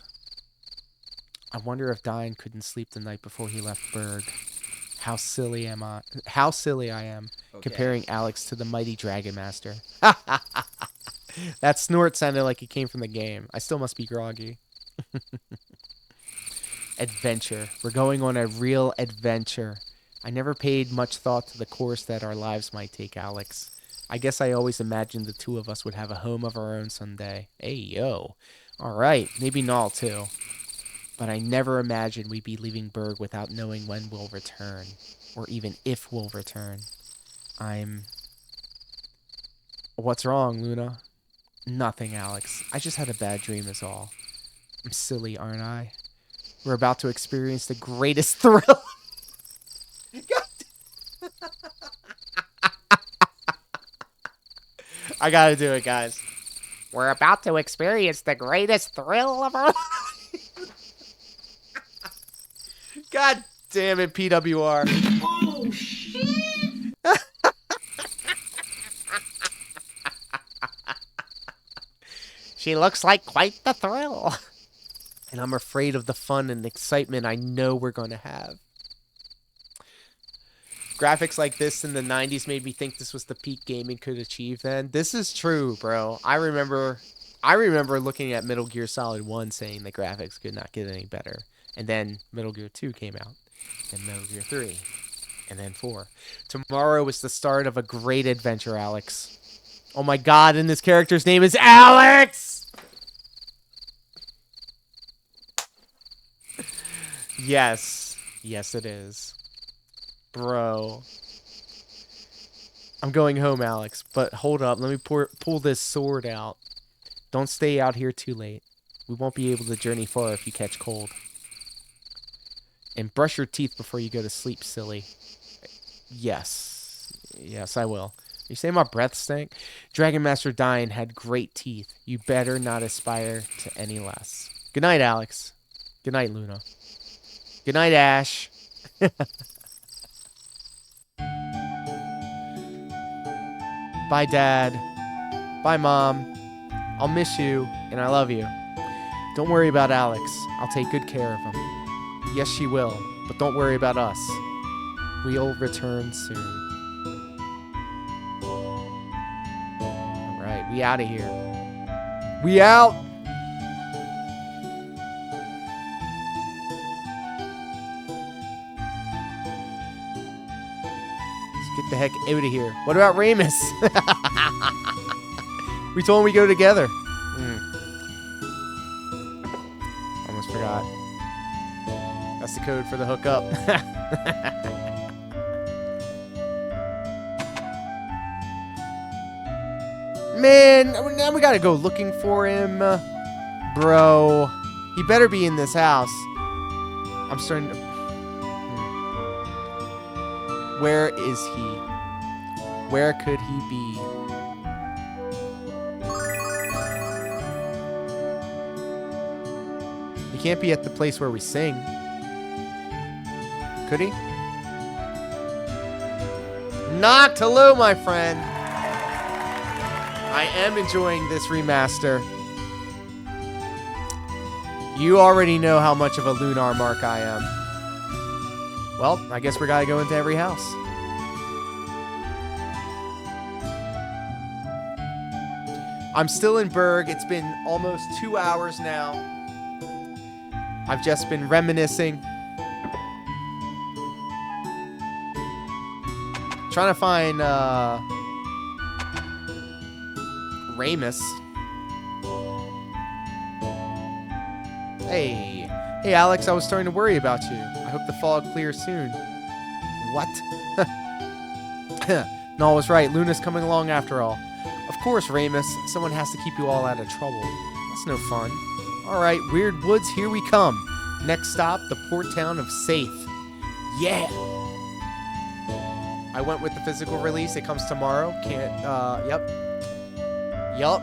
I wonder if Dine couldn't sleep the night before he left Berg. How silly I am comparing Alex to the mighty Dragon Master. That snort sounded like it came from the game. I still must be groggy. Adventure. We're going on a real adventure. I never paid much thought to the course that our lives might take, Alex. I guess I always imagined the two of us would have a home of our own someday. Hey, yo. Alright, maybe Null too. But I never imagined we'd be leaving Berg without knowing when we'll return. Or even if we'll return. What's wrong, Luna? Nothing, Alex. I just had a bad dream is all. I'm silly, aren't I? We're about to experience the greatest thrill. I gotta do it, guys. We're about to experience the greatest thrill of our life. God damn it, PWR. Oh, shit! She looks like quite the thrill. And I'm afraid of the fun and excitement I know we're going to have. Graphics like this in the 90s made me think this was the peak gaming could achieve then. This is true, bro. I remember looking at Metal Gear Solid 1 saying the graphics could not get any better. And then Metal Gear 2 came out. And Metal Gear 3. And then 4. Tomorrow is the start of a great adventure, Alex. Oh my god, and this character's name is Alex! Yes. Yes, it is. Bro. I'm going home, Alex. But hold up, let me pull this sword out. Don't stay out here too late. We won't be able to journey far if you catch cold. And brush your teeth before you go to sleep, silly. Yes. Yes, I will. You say my breath stank? Dragon Master Dine had great teeth. You better not aspire to any less. Good night, Alex. Good night, Luna. Good night, Ash. Bye, Dad. Bye, Mom. I'll miss you, and I love you. Don't worry about Alex. I'll take good care of him. Yes, she will, but don't worry about us. We'll return soon. Alright, we out of here. We out! Get the heck out of here. What about Ramus? We told him we go together. Almost forgot. That's the code for the hookup. Man, now we gotta go looking for him. Bro. He better be in this house. I'm starting to... Where is he? Where could he be? He can't be at the place where we sing. Could he? Knocked! Hello, my friend. I am enjoying this remaster. You already know how much of a Lunar mark I am. Well, I guess we gotta go into every house. I'm still in Berg. It's been almost 2 hours now. I've just been reminiscing. Trying to find Ramus. Hey, Alex, I was starting to worry about you. I hope the fog clears soon. What? No, I was right. Luna's coming along after all. Of course, Ramus. Someone has to keep you all out of trouble. That's no fun. All right, Weird Woods, here we come. Next stop, the port town of Safe. Yeah. I went with the physical release. It comes tomorrow. Yep.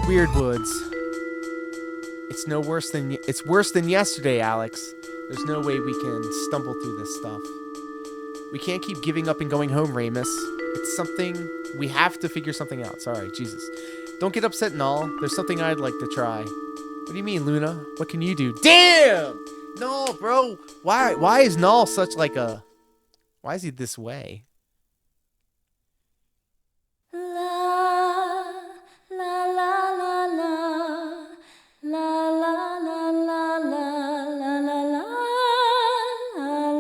Weird Woods. It's worse than yesterday, Alex. There's no way we can stumble through this stuff. We can't keep giving up and going home, Ramus. It's something we have to figure something out. Sorry, Jesus. Don't get upset, Null. There's something I'd like to try. What do you mean, Luna? What can you do? Damn! No, bro. Why is Null such like a... Why is he this way?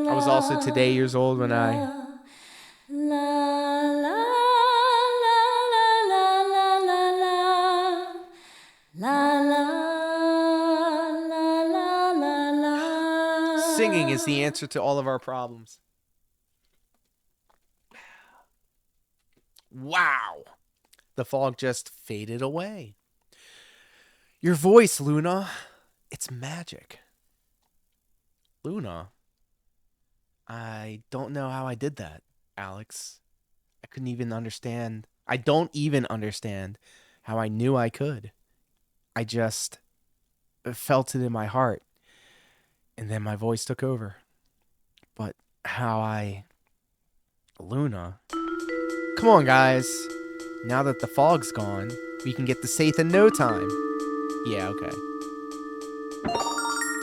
I was also today years old when I... Singing is the answer to all of our problems. Wow. The fog just faded away. Your voice, Luna. It's magic. Luna? I don't know how I did that, Alex. I couldn't even understand. I don't even understand how I knew I could. I just felt it in my heart. And then my voice took over. But how I... Luna... Come on, guys. Now that the fog's gone, we can get to Safe in no time. Yeah, okay.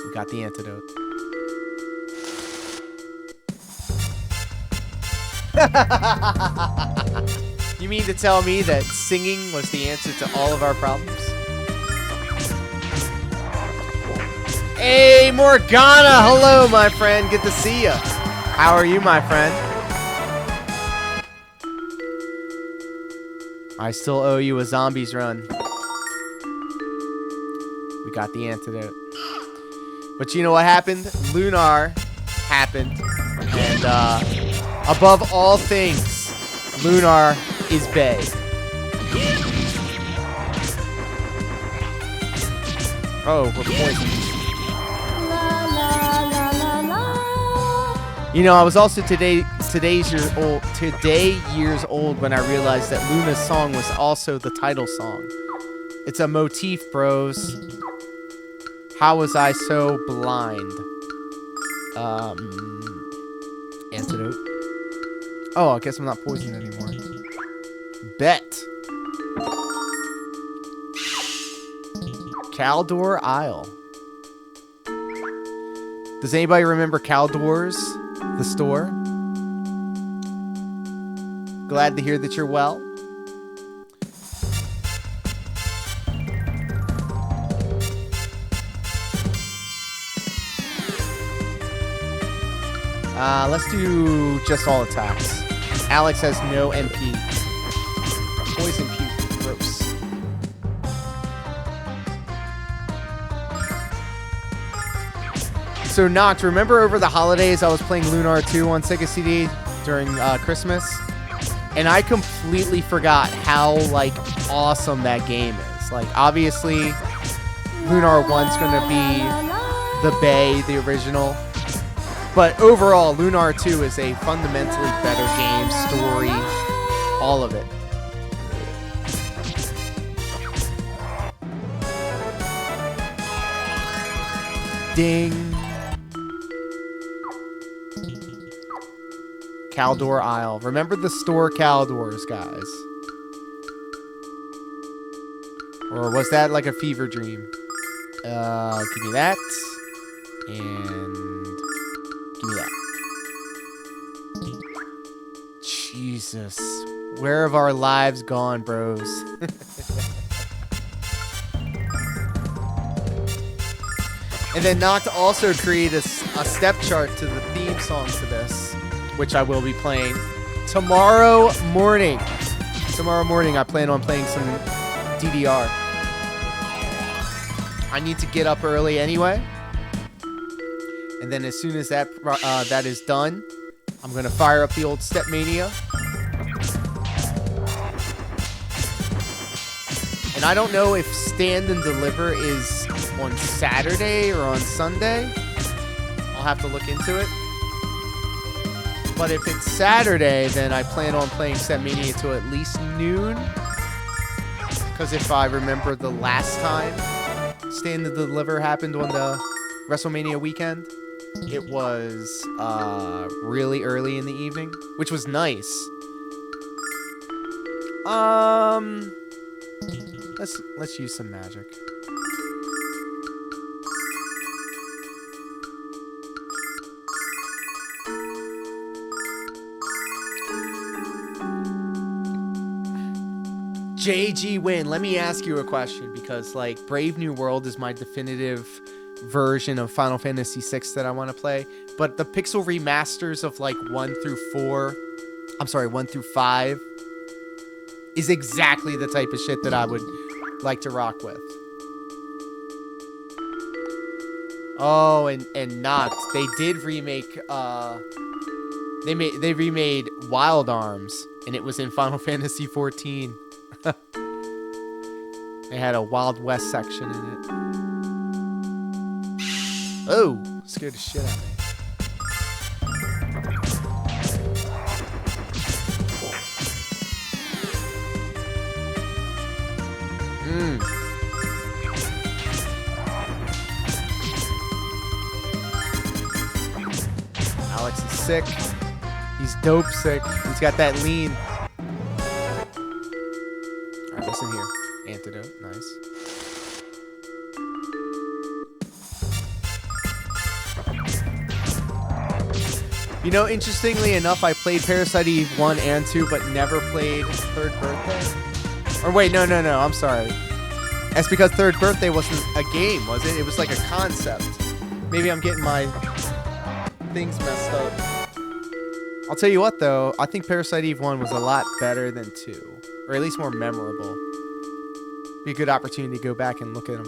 We got the antidote. You mean to tell me that singing was the answer to all of our problems? Hey, Morgana! Hello, my friend. Good to see you. How are you, my friend? I still owe you a zombies run. We got the antidote. But you know what happened? Lunar happened. And above all things, Lunar is bae. Oh, we're poisoned. You know, I was also today years old when I realized that Luna's song was also the title song. It's a motif, bros. How was I so blind? Antidote. Oh, I guess I'm not poisoned anymore. Bet. Caldor Isle. Does anybody remember Caldor's? The store? Glad to hear that you're well. Let's do just all attacks. Alex has no MP. Poison puke. Gross. So, Noct, remember over the holidays I was playing Lunar 2 on Sega CD during Christmas? And I completely forgot how, like, awesome that game is. Like, obviously, Lunar 1's going to be the Bay, the original. But overall, Lunar 2 is a fundamentally better game, story, all of it. Ding. Caldor Isle. Remember the store Caldors, guys. Or was that like a fever dream? Give me that. And give me that. Jesus. Where have our lives gone, bros? And then Noct also created a step chart to the theme song to this, which I will be playing tomorrow morning. Tomorrow morning, I plan on playing some DDR. I need to get up early anyway. And then as soon as that is done, I'm going to fire up the old Stepmania. And I don't know if Stand and Deliver is on Saturday or on Sunday. I'll have to look into it. But if it's Saturday, then I plan on playing Stepmania till at least noon. Because if I remember the last time Stand and Deliver happened on the WrestleMania weekend, it was really early in the evening, which was nice. Let's use some magic. JG Win, let me ask you a question, because like Brave New World is my definitive version of Final Fantasy VI that I want to play, but the pixel remasters of like 1 through 5 is exactly the type of shit that I would like to rock with. Oh, and Noct, they did remake they remade Wild Arms, and it was in Final Fantasy XIV. They had a Wild West section in it. Oh, scared the shit out of me. Alex is sick. He's dope sick. He's got that lean. Alright, listen here. Antidote. Nice. You know, interestingly enough, I played Parasite Eve 1 and 2, but never played Third Birthday. Or wait, no, I'm sorry. That's because Third Birthday wasn't a game, was it? It was like a concept. Maybe I'm getting my things messed up. I'll tell you what, though. I think Parasite Eve 1 was a lot better than 2. Or at least more memorable. Be a good opportunity to go back and look at them.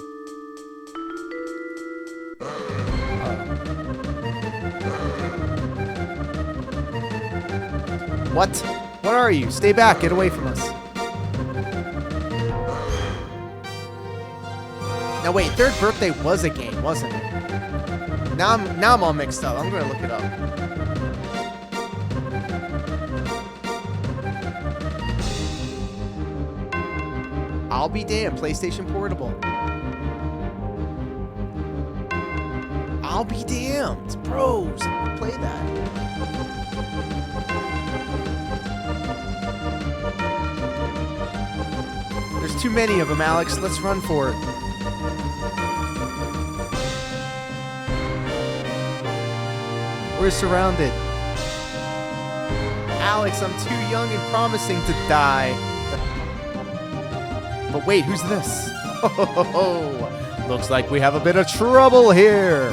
What? What are you? Stay back. Get away from us. Now wait, Third Birthday was a game, wasn't it? Now I'm all mixed up. I'm gonna look it up. I'll be damned. PlayStation Portable. I'll be damned. Bros, play that. There's too many of them, Alex. Let's run for it. We're surrounded. Alex, I'm too young and promising to die. But wait, who's this? Oh, looks like we have a bit of trouble here.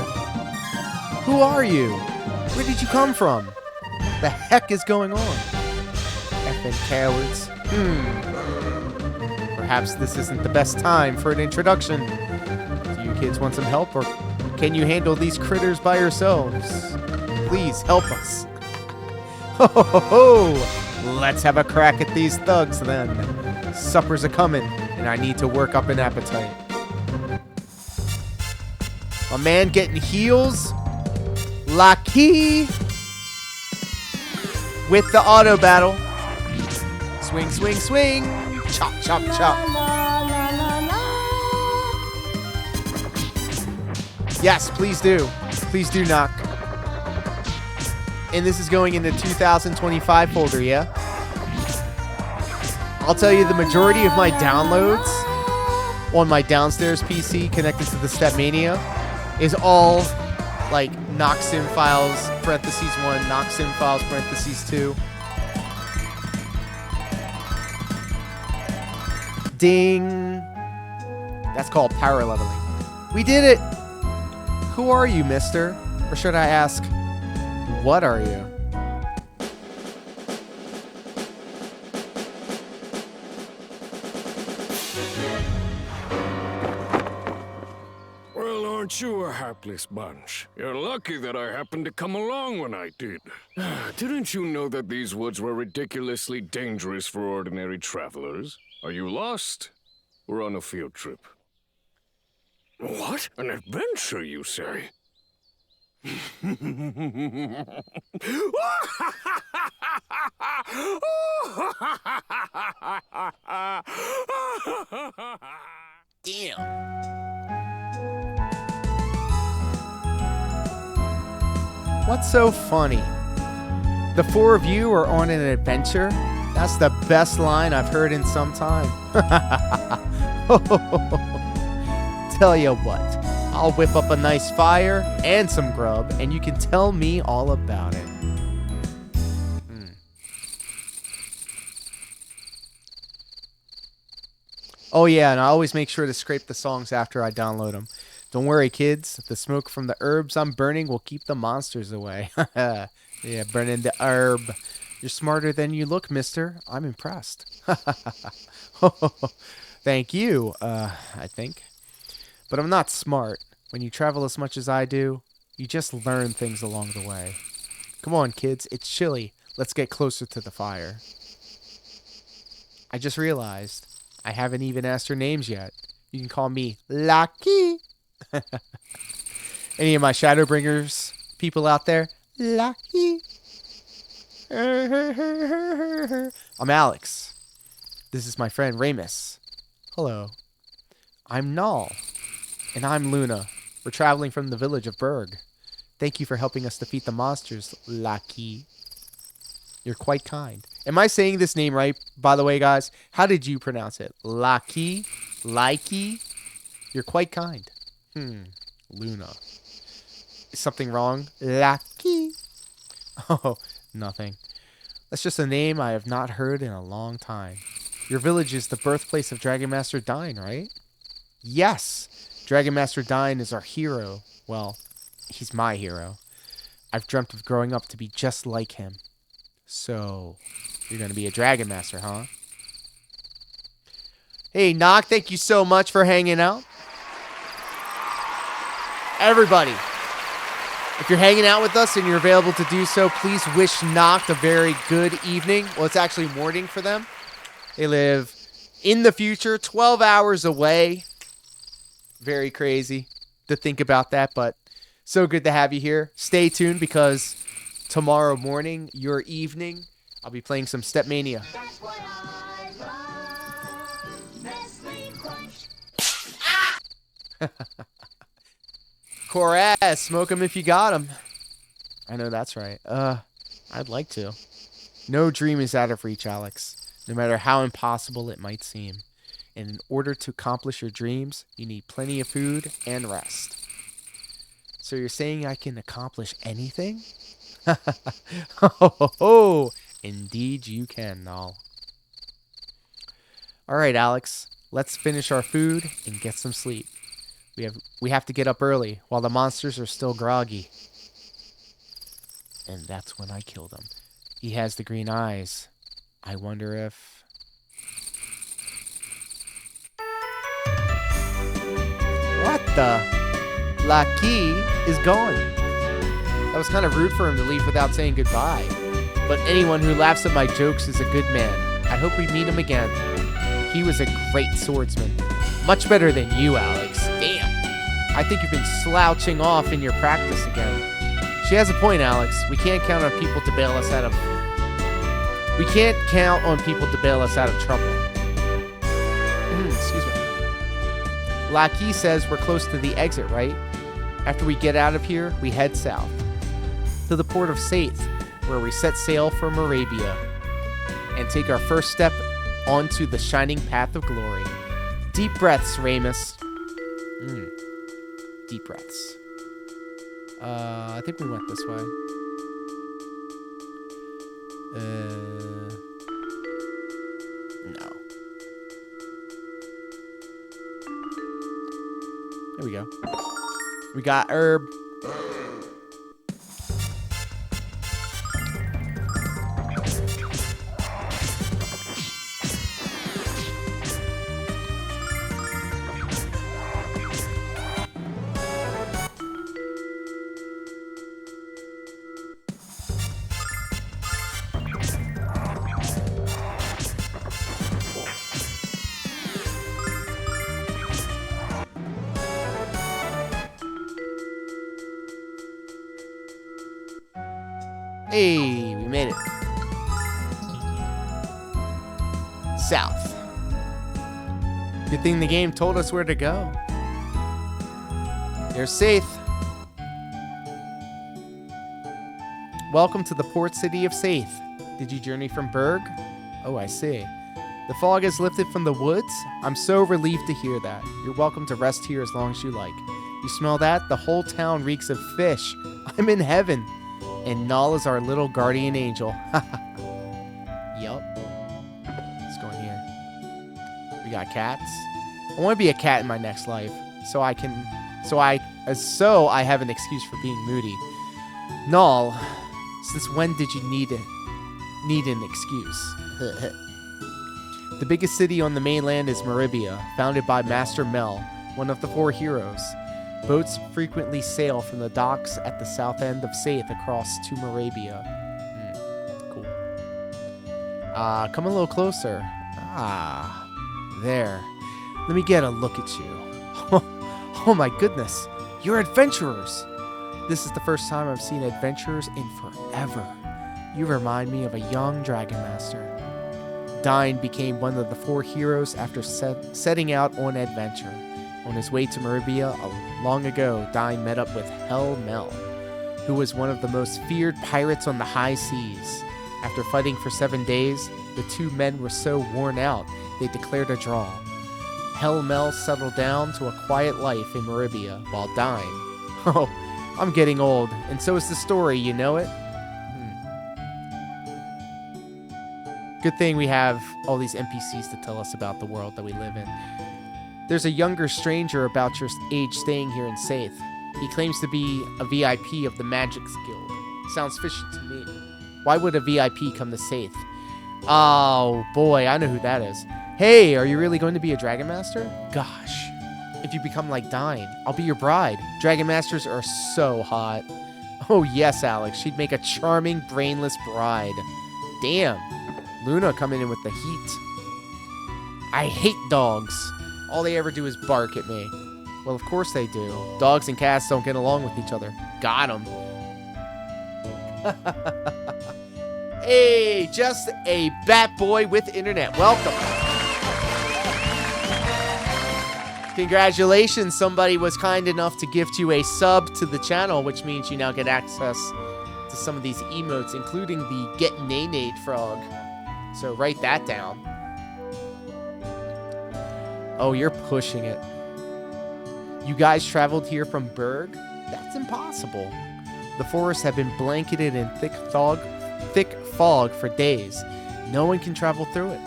Who are you? Where did you come from? The heck is going on? Effing cowards. Perhaps this isn't the best time for an introduction. Do you kids want some help, or Can you handle these critters by yourselves? Please help us. Ho ho ho ho! Let's have a crack at these thugs then. Supper's a-comin', and I need to work up an appetite. A man getting heals. Lucky. With the auto battle. Swing, swing, swing. Chop, chop, chop. Yes, please do. Please do knock. And this is going in the 2025 folder, yeah? I'll tell you, the majority of my downloads on my downstairs PC connected to the Stepmania is all like Noxim files, parentheses 1, Noxim files, parentheses 2. Ding. That's called power leveling. We did it. Who are you, mister? Or should I ask, what are you? Well, aren't you a hapless bunch? You're lucky that I happened to come along when I did. Didn't you know that these woods were ridiculously dangerous for ordinary travelers? Are you lost? Or on a field trip? What? An adventure, you say? Damn. What's so funny? The four of you are on an adventure? That's the best line I've heard in some time. Tell you what, I'll whip up a nice fire and some grub, and you can tell me all about it. Oh yeah, and I always make sure to scrape the songs after I download them. Don't worry, kids. The smoke from the herbs I'm burning will keep the monsters away. Yeah, burning the herb. You're smarter than you look, mister. I'm impressed. Thank you, I think. But I'm not smart. When you travel as much as I do, you just learn things along the way. Come on, kids. It's chilly. Let's get closer to the fire. I just realized I haven't even asked your names yet. You can call me Lucky. Any of my Shadowbringers people out there? Lucky. I'm Alex. This is my friend Ramus. Hello. I'm Null. And I'm Luna. We're traveling from the village of Berg. Thank you for helping us defeat the monsters, Lucky. You're quite kind. Am I saying this name right, by the way, guys? How did you pronounce it? Lucky? Likey? You're quite kind. Luna. Is something wrong? Lucky? Oh, nothing. That's just a name I have not heard in a long time. Your village is the birthplace of Dragon Master Dine, right? Yes! Dragon Master Dine is our hero. Well, he's my hero. I've dreamt of growing up to be just like him. So, you're going to be a Dragon Master, huh? Hey, Nock, thank you so much for hanging out. Everybody, if you're hanging out with us and you're available to do so, please wish Nock a very good evening. Well, it's actually morning for them. They live in the future, 12 hours away. Very crazy to think about that, but so good to have you here. Stay tuned because tomorrow morning, your evening, I'll be playing some Stepmania. Koraz, smoke 'em if you got 'em. I know that's right. I'd like to. No dream is out of reach, Alex, no matter how impossible it might seem. And in order to accomplish your dreams, you need plenty of food and rest. So you're saying I can accomplish anything? Oh, indeed you can, Null. All right, Alex, let's finish our food and get some sleep. We have to get up early while the monsters are still groggy. And that's when I kill them. He has the green eyes. I wonder if... What the? Lucky is gone. That was kind of rude for him to leave without saying goodbye. But anyone who laughs at my jokes is a good man. I hope we meet him again. He was a great swordsman. Much better than you, Alex. Damn. I think you've been slouching off in your practice again. She has a point, Alex. We can't count on people to bail us out of trouble. Excuse me. Lucky says we're close to the exit, right? After we get out of here, we head south to the port of Saith, where we set sail for Meribia and take our first step onto the shining path of glory. Deep breaths, Ramus. Deep breaths. I think we went this way. No. There we go. We got herb. Hey, we made it. South. Good thing the game told us where to go. There's Saith. Welcome to the port city of Saith. Did you journey from Berg? Oh, I see. The fog has lifted from the woods? I'm so relieved to hear that. You're welcome to rest here as long as you like. You smell that? The whole town reeks of fish. I'm in heaven. And Null is our little guardian angel. Yup. Let's go in here. We got cats. I want to be a cat in my next life, so I have an excuse for being moody. Null, since when did you need an excuse? The biggest city on the mainland is Meribia, founded by Master Mel, one of the 4 heroes. Boats frequently sail from the docks at the south end of Saith across to Meribia. Cool. Come a little closer. There. Let me get a look at you. Oh my goodness. You're adventurers. This is the first time I've seen adventurers in forever. You remind me of a young Dragon Master. Dine became one of the 4 heroes after setting out on adventure. On his way to Meribia long ago, Dine met up with Hell Mel, who was one of the most feared pirates on the high seas. After fighting for 7 days, the 2 men were so worn out, they declared a draw. Hell Mel settled down to a quiet life in Meribia, while Dine... Oh, I'm getting old, and so is the story, you know it? Good thing we have all these NPCs to tell us about the world that we live in. There's a younger stranger about your age staying here in Saith. He claims to be a VIP of the Magics Guild. Sounds fishy to me. Why would a VIP come to Saith? Oh boy, I know who that is. Hey, are you really going to be a Dragon Master? Gosh, if you become like Dine, I'll be your bride. Dragon Masters are so hot. Oh yes, Alex, she'd make a charming, brainless bride. Damn, Luna coming in with the heat. I hate dogs. All they ever do is bark at me. Well, of course they do. Dogs and cats don't get along with each other. Got 'em. Hey, just a bat boy with internet. Welcome. Congratulations, somebody was kind enough to gift you a sub to the channel, which means you now get access to some of these emotes, including the Get Nay-Nayed frog. So write that down. Oh, you're pushing it. You guys traveled here from Berg? That's impossible. The forests have been blanketed in thick fog for days. No one can travel through it.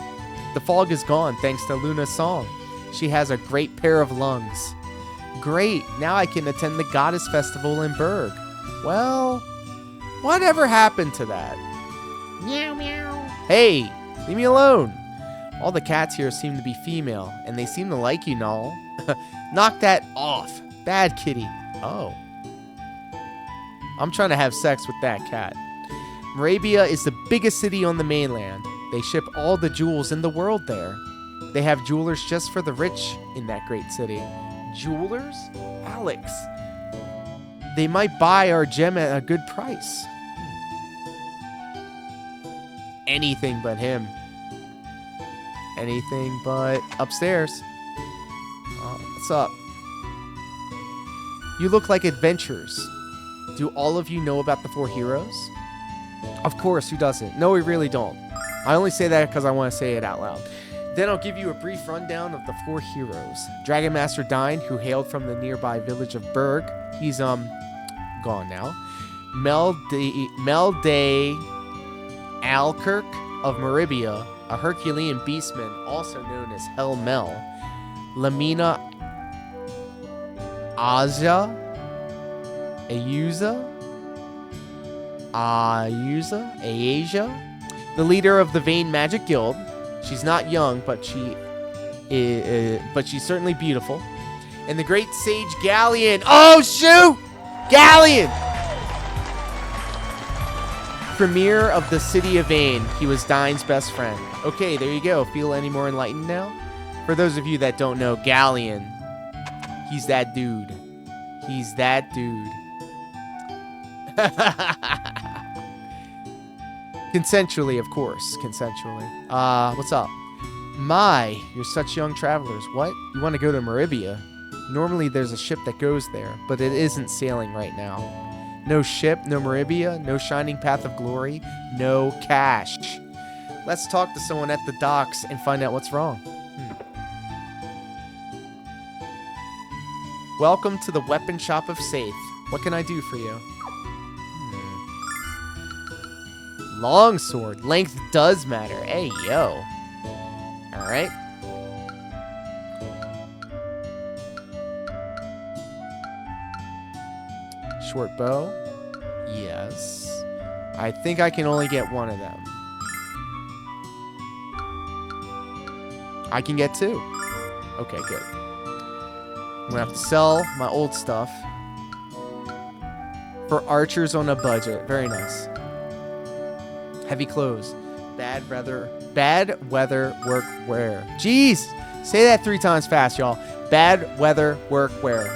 The fog is gone thanks to Luna's song. She has a great pair of lungs. Great, now I can attend the Goddess Festival in Berg. Well, whatever happened to that? Meow meow. Hey, leave me alone. All the cats here seem to be female, and they seem to like you, Null. Knock that off. Bad kitty. Oh. I'm trying to have sex with that cat. Meribia is the biggest city on the mainland. They ship all the jewels in the world there. They have jewelers just for the rich in that great city. Jewelers? Alex. They might buy our gem at a good price. Anything but him. Anything but upstairs. What's up? You look like adventurers. Do all of you know about the 4 heroes? Of course, who doesn't? No, we really don't. I only say that because I want to say it out loud. Then I'll give you a brief rundown of the 4 heroes. Dragon Master Dine, who hailed from the nearby village of Berg. He's, gone now. Melday Alkirk of Meribia, a Herculean beastman, also known as Hell Mel. Lamina Aja? Ayuza, the leader of the Vane Magic Guild. She's not young, but she's certainly beautiful. And the great sage Galleon. Oh shoot, Galleon, premier of the city of Vane. He was Dine's best friend. Okay, there you go. Feel any more enlightened now? For those of you that don't know, Galleon, he's that dude. He's that dude. Consensually, of course. Consensually. What's up? My, you're such young travelers. What? You want to go to Meribia? Normally there's a ship that goes there, but it isn't sailing right now. No ship, no Meribia, no shining path of glory, no cash. Let's talk to someone at the docks and find out what's wrong. Welcome to the weapon shop of Saith. What can I do for you? Longsword. Length does matter. Hey, yo. Alright. Short bow. Yes. I think I can only get one of them. I can get 2. Okay, good. I'm gonna have to sell my old stuff for archers on a budget. Very nice. Heavy clothes. Bad weather workwear. Jeez! Say that 3 times fast, y'all. Bad weather workwear.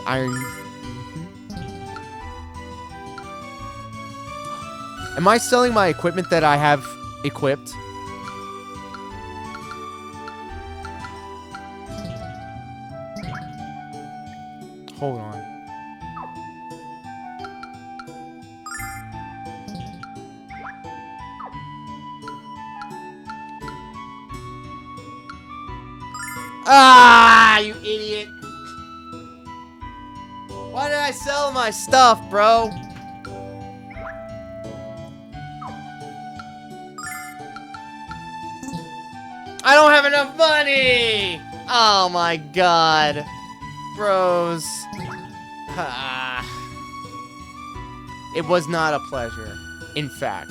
Iron. Am I selling my equipment that I have equipped? Hold on. Ah, you idiot. Why did I sell my stuff, bro? I don't have enough money! Oh my god. Bros. It was not a pleasure. In fact.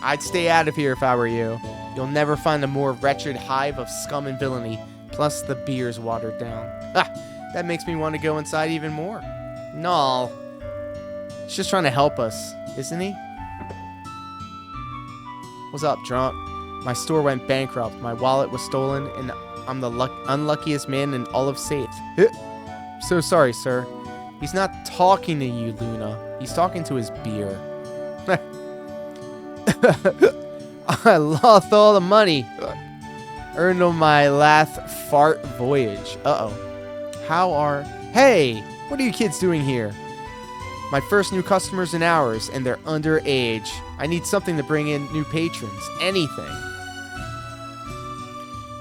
I'd stay out of here if I were you. You'll never find a more wretched hive of scum and villainy. Plus the beer's watered down. That makes me want to go inside even more. No. He's just trying to help us, isn't he? What's up, drunk? My store went bankrupt. My wallet was stolen, and I'm the unluckiest man in all of Saith. So sorry, sir. He's not talking to you, Luna. He's talking to his beer. I lost all the money earned on my last fart voyage. Uh-oh. Hey, what are you kids doing here? My first new customers in hours, and they're underage. I need something to bring in new patrons. Anything.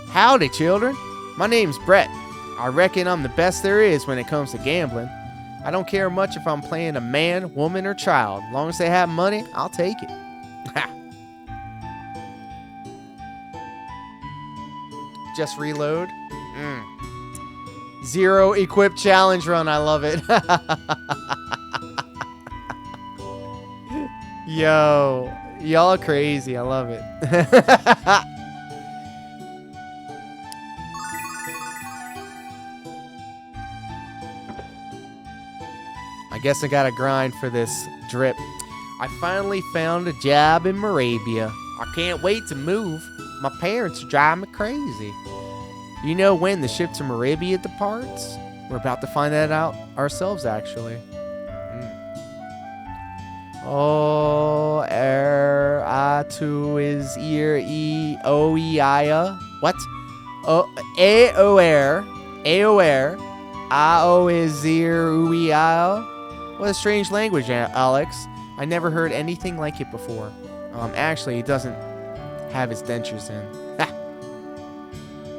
Howdy, children. My name's Brett. I reckon I'm the best there is when it comes to gambling. I don't care much if I'm playing a man, woman, or child. As long as they have money, I'll take it. Just reload. 0 equip challenge run. I love it. Yo, y'all crazy. I love it. guess I gotta grind for this drip. I finally found a job in Meribia. I can't wait to move. My parents drive me crazy. You know when the ship to Meribia departs? We're about to find that out ourselves, actually. Oh, I to is ear e o e I a. What? Oh, a o r I o is ear u e I a. What a strange language, Alex. I never heard anything like it before. Actually, he doesn't have his dentures in. Ha!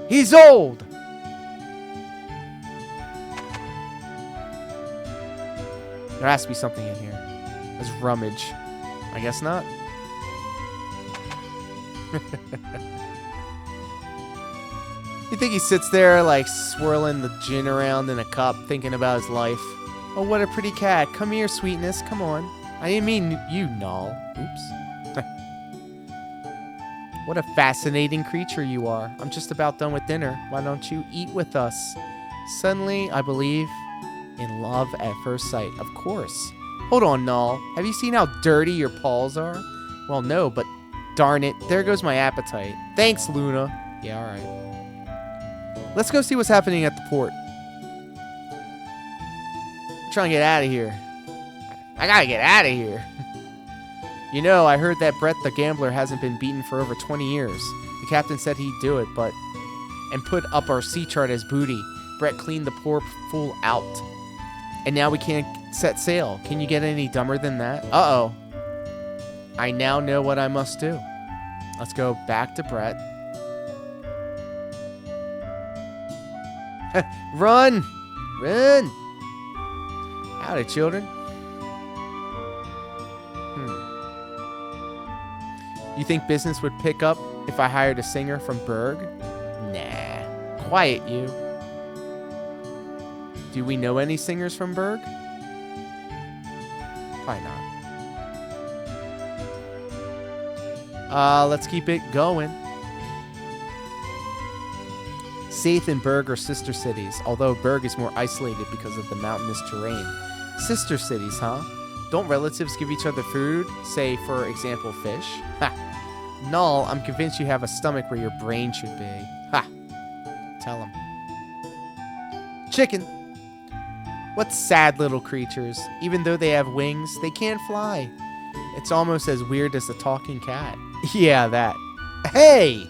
He's old! There has to be something in here. Let's rummage. I guess not. You think he sits there, like, swirling the gin around in a cup, thinking about his life? Oh, what a pretty cat. Come here, sweetness. Come on. I didn't mean you, Null. Oops. What a fascinating creature you are. I'm just about done with dinner. Why don't you eat with us? Suddenly, I believe in love at first sight. Of course. Hold on, Null. Have you seen how dirty your paws are? Well, no, but darn it. There goes my appetite. Thanks, Luna. Yeah, all right. Let's go see what's happening at the port. I'm trying to get out of here. I gotta get out of here. You know, I heard that Brett the gambler hasn't been beaten for over 20 years. The captain said he'd do it, and put up our sea chart as booty. Brett cleaned the poor fool out. And now we can't set sail. Can you get any dumber than that? Uh-oh. I now know what I must do. Let's go back to Brett. Run! Run! Howdy, children. You think business would pick up if I hired a singer from Berg? Nah. Quiet, you. Do we know any singers from Berg? Probably not. Let's keep it going. Saith and Berg are sister cities, although Berg is more isolated because of the mountainous terrain. Sister cities, huh? Don't relatives give each other food? Say, for example, fish? Ha! Null, I'm convinced you have a stomach where your brain should be. Ha! Tell him. Chicken. What sad little creatures. Even though they have wings, they can't fly. It's almost as weird as a talking cat. Yeah, that. Hey!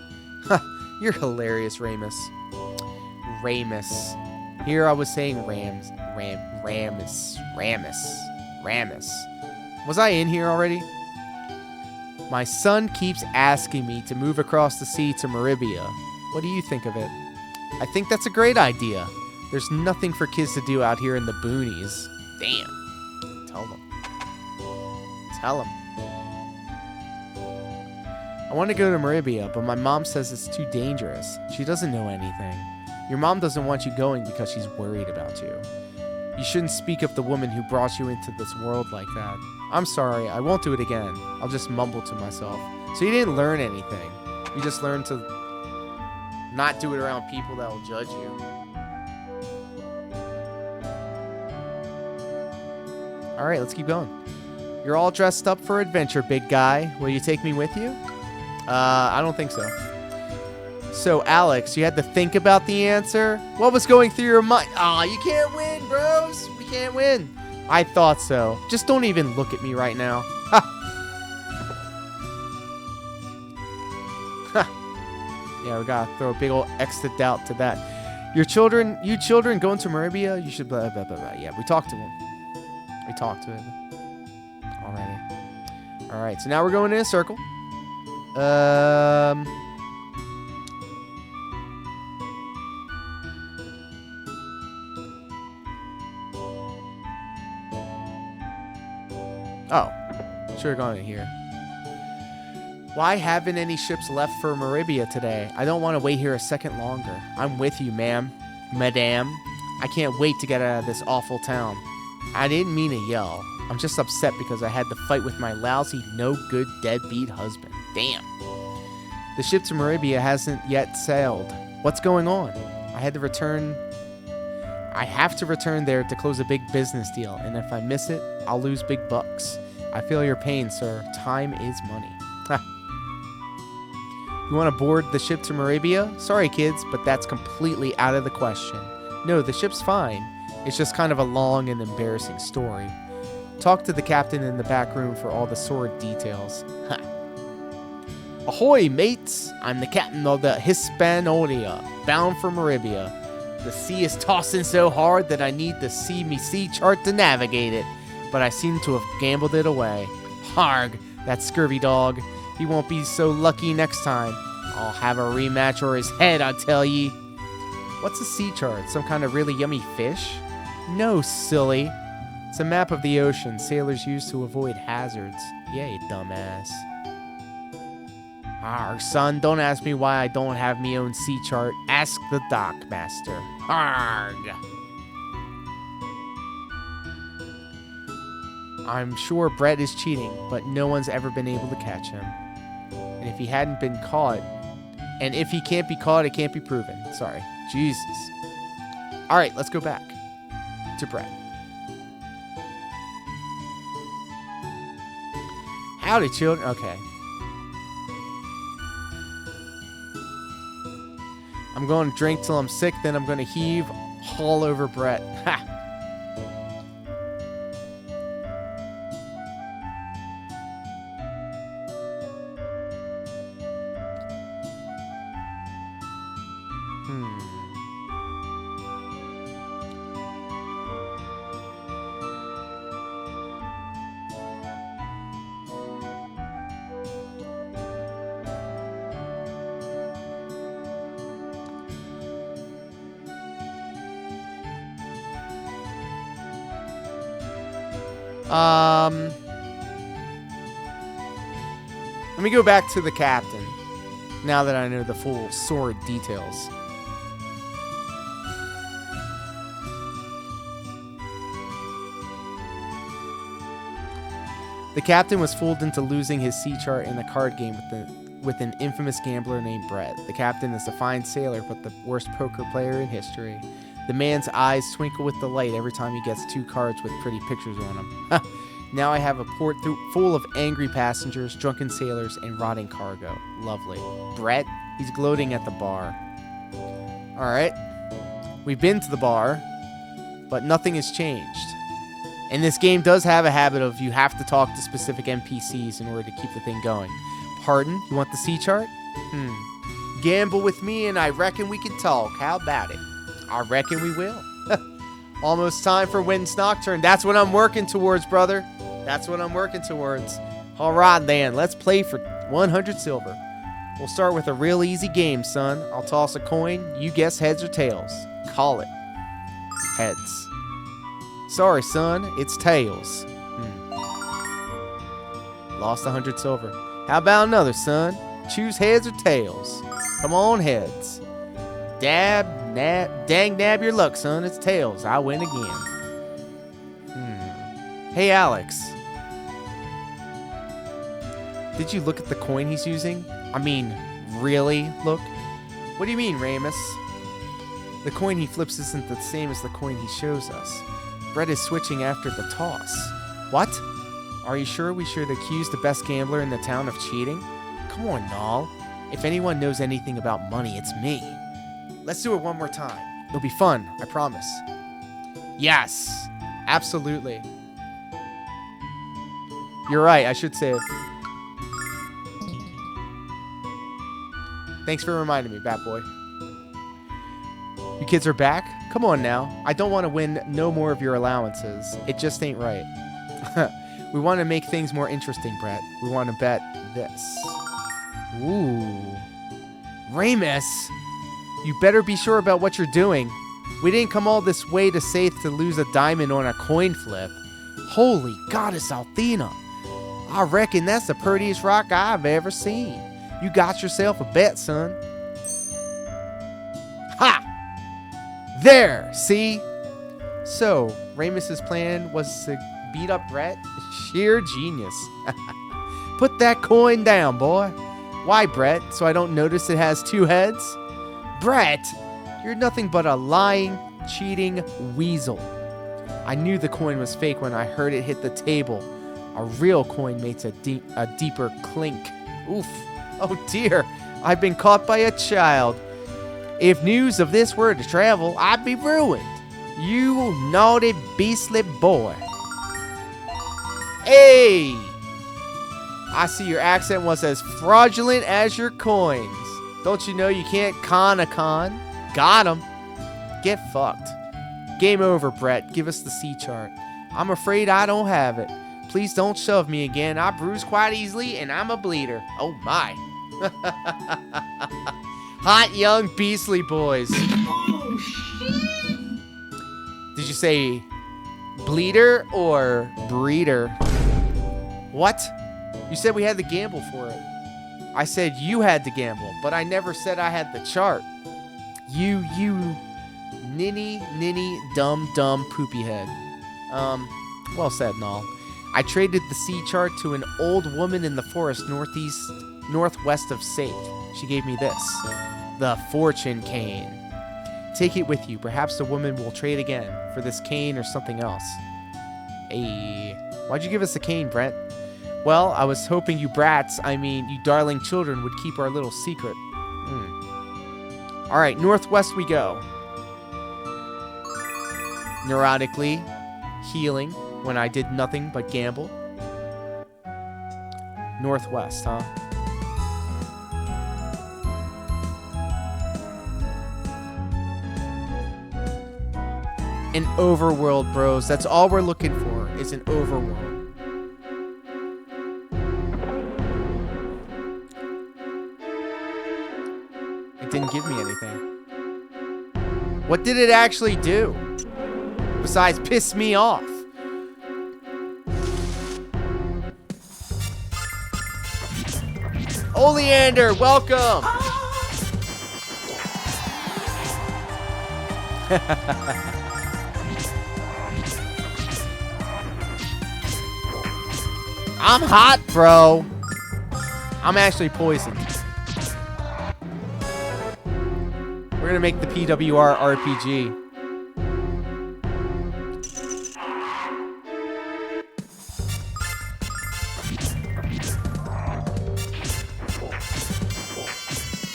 You're hilarious, Ramus. Ramus. Here I was saying Ramus. Was I in here already? My son keeps asking me to move across the sea to Meribia. What do you think of it? I think that's a great idea. There's nothing for kids to do out here in the boonies. Damn. Tell them. Tell them. I want to go to Meribia, but my mom says it's too dangerous. She doesn't know anything. Your mom doesn't want you going because she's worried about you. You shouldn't speak of the woman who brought you into this world like that. I'm sorry, I won't do it again. I'll just mumble to myself. So you didn't learn anything. You just learned to not do it around people that will judge you. Alright, let's keep going. You're all dressed up for adventure, big guy. Will you take me with you? I don't think so. So, Alex, you had to think about the answer? What was going through your mind? Aw, you can't win, bros. We can't win. I thought so. Just don't even look at me right now. Ha! Ha! Yeah, we gotta throw a big old extra doubt to that. You children going to Meribia, you should blah, blah, blah, blah. Yeah, we talked to him. We talked to him. Alrighty. Alright, so now we're going in a circle. Oh, should have gone in here. Why haven't any ships left for Meribia today? I don't want to wait here a second longer. I'm with you, ma'am. Madame. I can't wait to get out of this awful town. I didn't mean to yell. I'm just upset because I had to fight with my lousy, no-good, deadbeat husband. Damn. The ship to Meribia hasn't yet sailed. What's going on? I had to return I have to return there to close a big business deal, and if I miss it, I'll lose big bucks. I feel your pain, sir. Time is money. You want to board the ship to Meribia? Sorry, kids, but that's completely out of the question. No, the ship's fine. It's just kind of a long and embarrassing story. Talk to the captain in the back room for all the sordid details. Ahoy, mates! I'm the captain of the Hispaniola, bound for Meribia. The sea is tossing so hard that I need to see me sea chart to navigate it, but I seem to have gambled it away. Harg, that scurvy dog. He won't be so lucky next time. I'll have a rematch or his head, I tell ye. What's a sea chart? Some kind of really yummy fish? No, silly. It's a map of the ocean sailors use to avoid hazards. Yeah, you dumbass. Arg, son, don't ask me why I don't have me own sea chart. Ask the dock master. Arg! I'm sure Brett is cheating, but no one's ever been able to catch him. And if he hadn't been caught, and if he can't be caught, it can't be proven. Sorry. Jesus. Alright, let's go back to Brett. Howdy, children. Okay. I'm going to drink till I'm sick, then I'm going to heave all over Brett. Ha! Let me go back to the captain, now that I know the full sword details. The captain was fooled into losing his sea chart in the card game with an infamous gambler named Brett. The captain is a fine sailor, but the worst poker player in history. The man's eyes twinkle with delight every time he gets 2 cards with pretty pictures on them. Now I have a port full of angry passengers, drunken sailors, and rotting cargo. Lovely. Brett, he's gloating at the bar. Alright. We've been to the bar, but nothing has changed. And this game does have a habit of you have to talk to specific NPCs in order to keep the thing going. Pardon? You want the sea chart? Gamble with me and I reckon we can talk. How about it? I reckon we will. Almost time for Wind's Nocturne. That's what I'm working towards, brother. That's what I'm working towards. All right, then. Let's play for 100 silver. We'll start with a real easy game, son. I'll toss a coin. You guess heads or tails. Call it. Heads. Sorry, son. It's tails. Lost 100 silver. How about another, son? Choose heads or tails. Come on, heads. Dang nab your luck, son. It's tails. I win again. Hey, Alex. Did you look at the coin he's using? I mean, really look? What do you mean, Ramus? The coin he flips isn't the same as the coin he shows us. Brett is switching after the toss. What? Are you sure we should accuse the best gambler in the town of cheating? Come on, Nall. If anyone knows anything about money, it's me. Let's do it one more time. It'll be fun, I promise. Yes, absolutely. You're right, I should save. Thanks for reminding me, Bat Boy. You kids are back? Come on now. I don't want to win no more of your allowances. It just ain't right. We want to make things more interesting, Brett. We want to bet this. Ooh. Ramus! You better be sure about what you're doing. We didn't come all this way to Saith to lose a diamond on a coin flip. Holy goddess Althena! I reckon that's the prettiest rock I've ever seen. You got yourself a bet, son. Ha! There, see? So, Ramus's plan was to beat up Brett? Sheer genius. Put that coin down, boy. Why, Brett? So I don't notice it has 2 heads? Brett, you're nothing but a lying, cheating weasel. I knew the coin was fake when I heard it hit the table. A real coin makes a deeper clink. Oof. Oh dear, I've been caught by a child. If news of this were to travel, I'd be ruined. You naughty, beastly boy. Hey! I see your accent was as fraudulent as your coins. Don't you know you can't con a con? Got him. Get fucked. Game over, Brett. Give us the C chart. I'm afraid I don't have it. Please don't shove me again. I bruise quite easily, and I'm a bleeder. Oh, my. Hot, young, beastly boys. Oh, shit. Did you say bleeder or breeder? What? You said we had to gamble for it. I said you had to gamble, but I never said I had the chart. You ninny, dumb, poopy head. Well said and all. I traded the C chart to an old woman in the forest northwest of Safe. She gave me this. The fortune cane. Take it with you. Perhaps the woman will trade again for this cane or something else. Hey, why'd you give us the cane, Brett? Well, I was hoping you you darling children would keep our little secret. All right, northwest we go. Neurotically healing when I did nothing but gamble. Northwest, huh? An overworld, bros. That's all we're looking for is an overworld. It didn't give me anything. What did it actually do? Besides piss me off. Oleander, welcome! I'm hot, bro. I'm actually poisoned. We're gonna make the PWR RPG.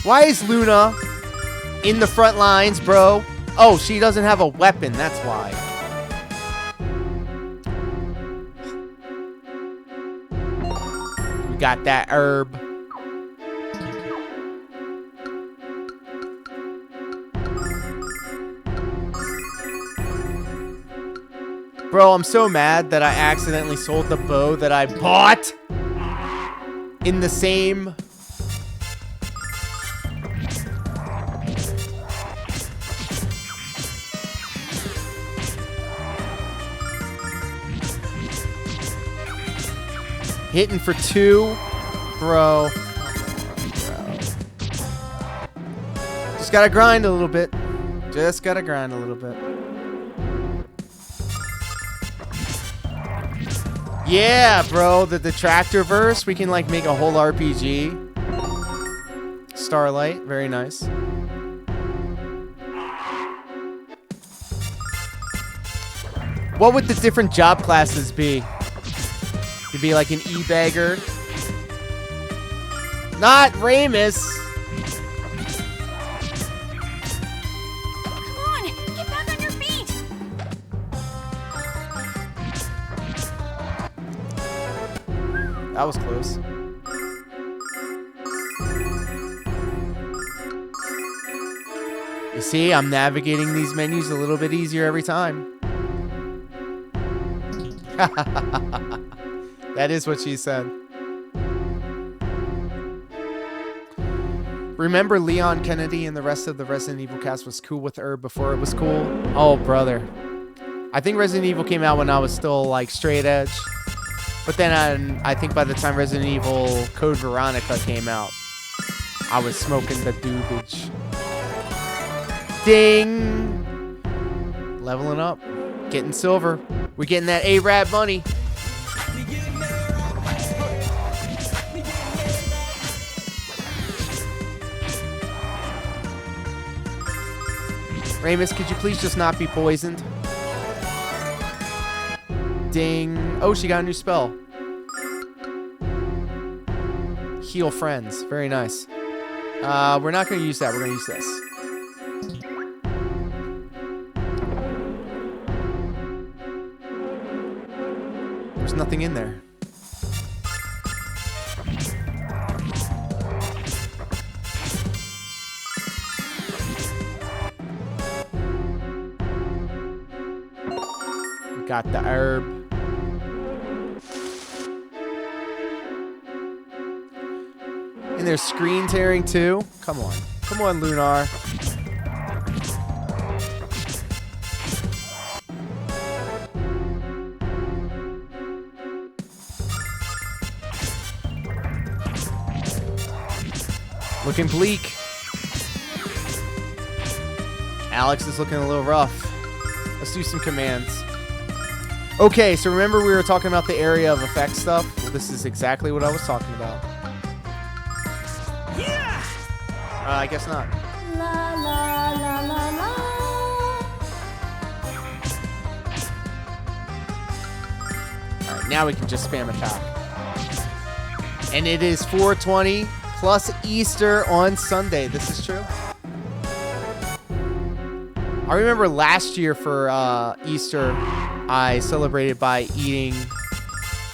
Why is Luna in the front lines, bro? Oh, she doesn't have a weapon, that's why. We got that herb. Bro, I'm so mad that I accidentally sold the bow that I bought in the same... Hitting for 2, bro. Just gotta grind a little bit. Just gotta grind a little bit. Yeah, bro, the Detractor verse. We can like make a whole RPG. Starlight, very nice. What would the different job classes be? Could be like an e-bagger. Not Ramus. Come on, get back on your feet. That was close. You see, I'm navigating these menus a little bit easier every time. That is what she said. Remember Leon Kennedy and the rest of the Resident Evil cast was cool with Herb before it was cool? Oh, brother. I think Resident Evil came out when I was still, like, straight edge. But then I think by the time Resident Evil Code Veronica came out, I was smoking the doobage. Ding! Leveling up. Getting silver. We're getting that A-Rab money. Ramus, could you please just not be poisoned? Ding. Oh, she got a new spell. Heal friends. Very nice. We're not going to use that. We're going to use this. There's nothing in there. We got the herb. And there's screen tearing too. Come on. Come on, Lunar. Looking bleak. Alex is looking a little rough. Let's do some commands. Okay, so remember we were talking about the area of effect stuff? Well, this is exactly what I was talking about. Yeah! I guess not. La la la la la. Alright, now we can just spam attack. And it is 420 plus Easter on Sunday. This is true. I remember last year for Easter, I celebrated by eating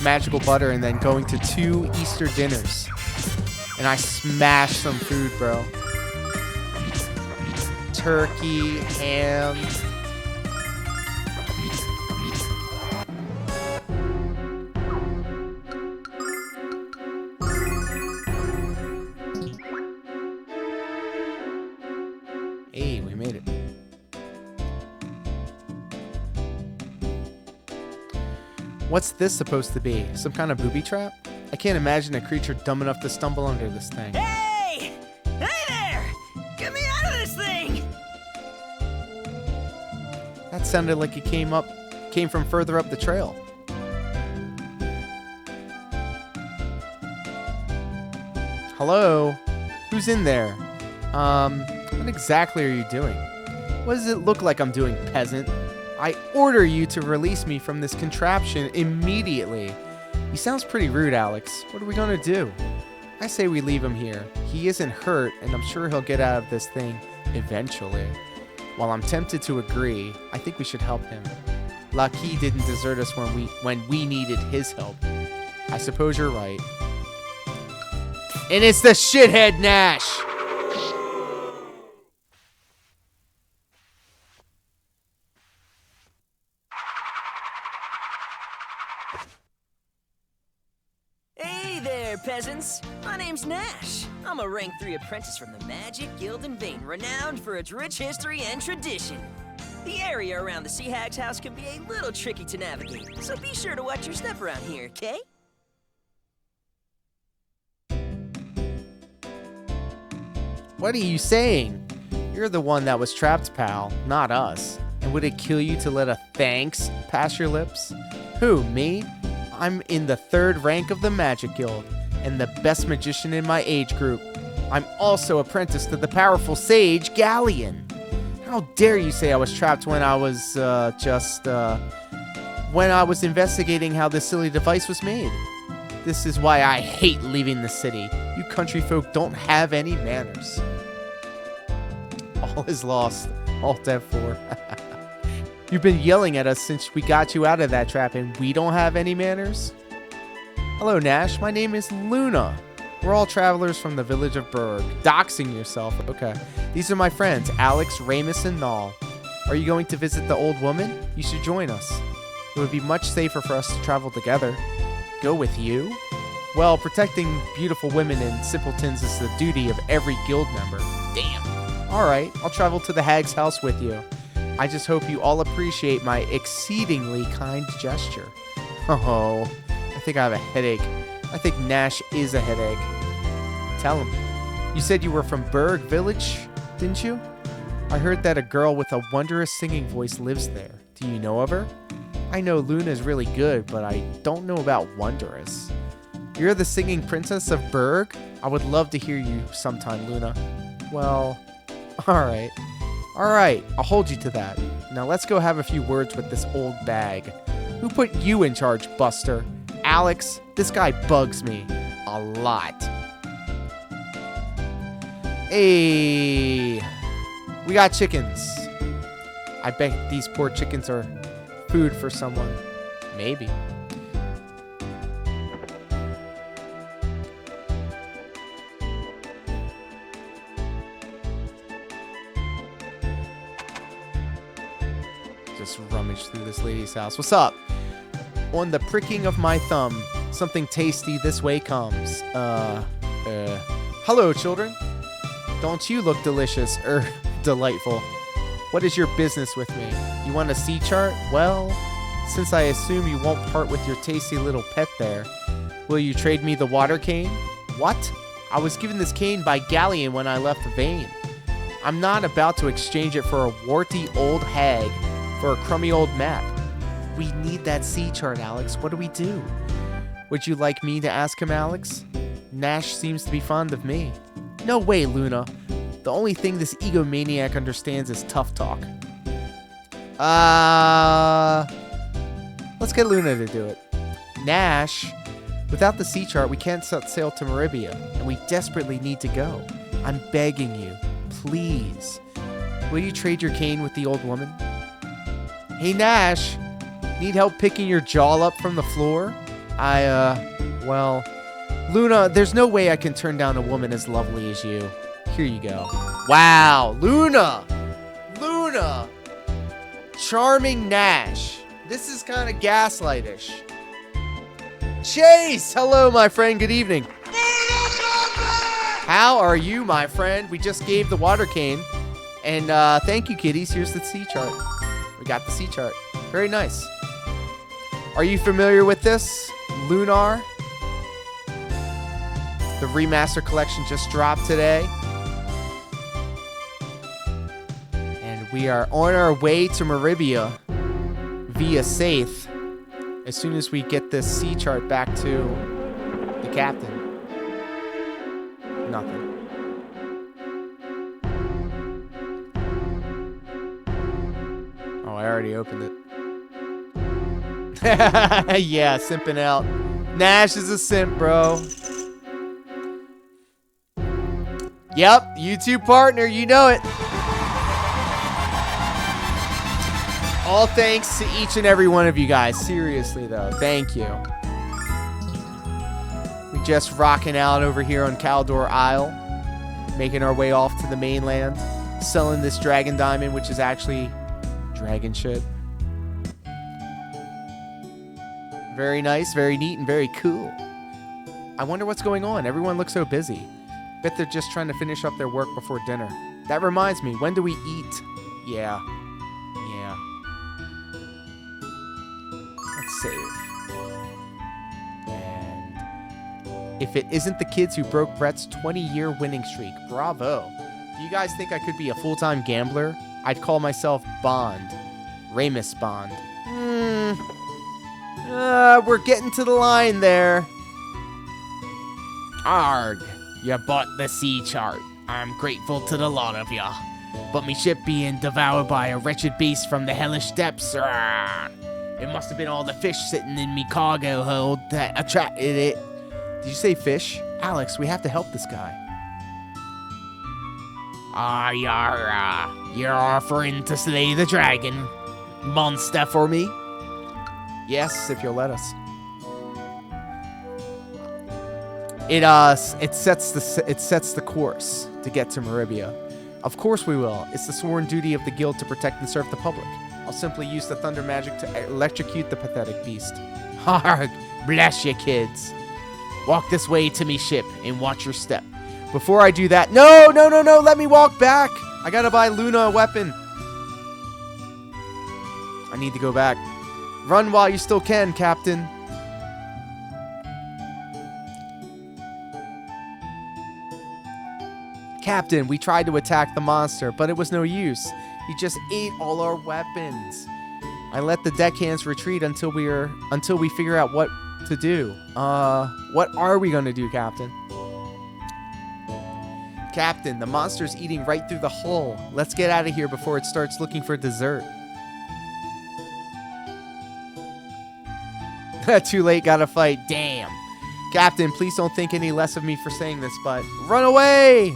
magical butter and then going to 2 Easter dinners. And I smashed some food, bro. Turkey, ham. Hey, we made it. What's this supposed to be? Some kind of booby trap? I can't imagine a creature dumb enough to stumble under this thing. Hey! Hey there! Get me out of this thing! That sounded like it came from further up the trail. Hello? Who's in there? What exactly are you doing? What does it look like I'm doing, peasant? I order you to release me from this contraption immediately. He sounds pretty rude, Alex. What are we gonna do? I say we leave him here. He isn't hurt, and I'm sure he'll get out of this thing eventually. While I'm tempted to agree, I think we should help him. Lucky didn't desert us when we needed his help. I suppose you're right. And it's the shithead Nash! Hey there, peasants. My name's Nash. I'm a rank 3 apprentice from the Magic Guild in Vane, renowned for its rich history and tradition. The area around the Sea Hag's house can be a little tricky to navigate, so be sure to watch your step around here, okay? What are you saying? You're the one that was trapped, pal, not us. And would it kill you to let a thanks pass your lips? Who, me? I'm in the 3rd rank of the Magic Guild, and the best magician in my age group. I'm also apprentice to the powerful sage Galleon. How dare you say I was trapped when I was, when I was investigating how this silly device was made. This is why I hate leaving the city. You country folk don't have any manners. All is lost. Alt F4. You've been yelling at us since we got you out of that trap and we don't have any manners? Hello, Nash. My name is Luna. We're all travelers from the village of Berg. Doxing yourself. Okay. These are my friends, Alex, Ramus, and Nall. Are you going to visit the old woman? You should join us. It would be much safer for us to travel together. Go with you? Well, protecting beautiful women and simpletons is the duty of every guild member. Damn. Alright, I'll travel to the hag's house with you. I just hope you all appreciate my exceedingly kind gesture. Oh, I think I have a headache. I think Nash is a headache. Tell him. You said you were from Berg Village, didn't you? I heard that a girl with a wondrous singing voice lives there. Do you know of her? I know Luna is really good, but I don't know about wondrous. You're the singing princess of Berg? I would love to hear you sometime, Luna. Well, alright. Alright, I'll hold you to that. Now let's go have a few words with this old bag. Who put you in charge, Buster? Alex, this guy bugs me a lot. Hey, we got chickens. I bet these poor chickens are food for someone. Maybe. Just rummage through this lady's house. What's up? On the pricking of my thumb, something tasty this way comes. Hello, children. Don't you look delicious or delightful? What is your business with me? You want a sea chart? Well, since I assume you won't part with your tasty little pet there, will you trade me the water cane? What? I was given this cane by Galleon when I left Vane. I'm not about to exchange it for a warty old hag for a crummy old map. We need that sea chart, Alex. What do we do? Would you like me to ask him, Alex? Nash seems to be fond of me. No way, Luna. The only thing this egomaniac understands is tough talk. Let's get Luna to do it. Nash, without the sea chart, we can't set sail to Meribia, and we desperately need to go. I'm begging you, please. Will you trade your cane with the old woman? Hey, Nash, need help picking your jaw up from the floor? Well, Luna, there's no way I can turn down a woman as lovely as you. Here you go. Wow, Luna! Luna! Charming Nash. This is kind of gaslightish. Chase! Hello, my friend. Good evening. How are you, my friend? We just gave the water cane. And thank you, kitties. Here's the sea chart. We got the sea chart. Very nice. Are you familiar with this? Lunar? The Remaster collection just dropped today. And we are on our way to Meribia via Saith as soon as we get this sea chart back to the captain. Nothing. Oh, I already opened it. Yeah, simping out. Nash is a simp, bro. Yep, YouTube partner, you know it. All thanks to each and every one of you guys. Seriously, though, thank you. We just rocking out over here on Caldor Isle, making our way off to the mainland, selling this dragon diamond, which is actually dragon shit. Very nice, very neat, and very cool. I wonder what's going on. Everyone looks so busy. Bet they're just trying to finish up their work before dinner. That reminds me, when do we eat? Yeah. Let's save. And if it isn't the kids who broke Brett's 20-year winning streak, bravo. Do you guys think I could be a full-time gambler? I'd call myself Bond. Ramus Bond. We're getting to the line there. Arg, you bought the sea chart. I'm grateful to the lot of ya. But me ship being devoured by a wretched beast from the hellish depths. It must have been all the fish sitting in me cargo hold that attracted it. Did you say fish? Alex, we have to help this guy. You're offering to slay the dragon monster for me? Yes, if you'll let us. It sets the course to get to Meribia. Of course we will. It's the sworn duty of the guild to protect and serve the public. I'll simply use the thunder magic to electrocute the pathetic beast. Harg, bless you, kids. Walk this way to me ship and watch your step. Before I do that, no, let me walk back. I gotta buy Luna a weapon. I need to go back. Run while you still can, Captain. Captain, we tried to attack the monster, but it was no use. He just ate all our weapons. I let the deckhands retreat until we figure out what to do. What are we gonna do, Captain? Captain, the monster's eating right through the hull. Let's get out of here before it starts looking for dessert. Too late, gotta fight. Damn. Captain, please don't think any less of me for saying this, but run away!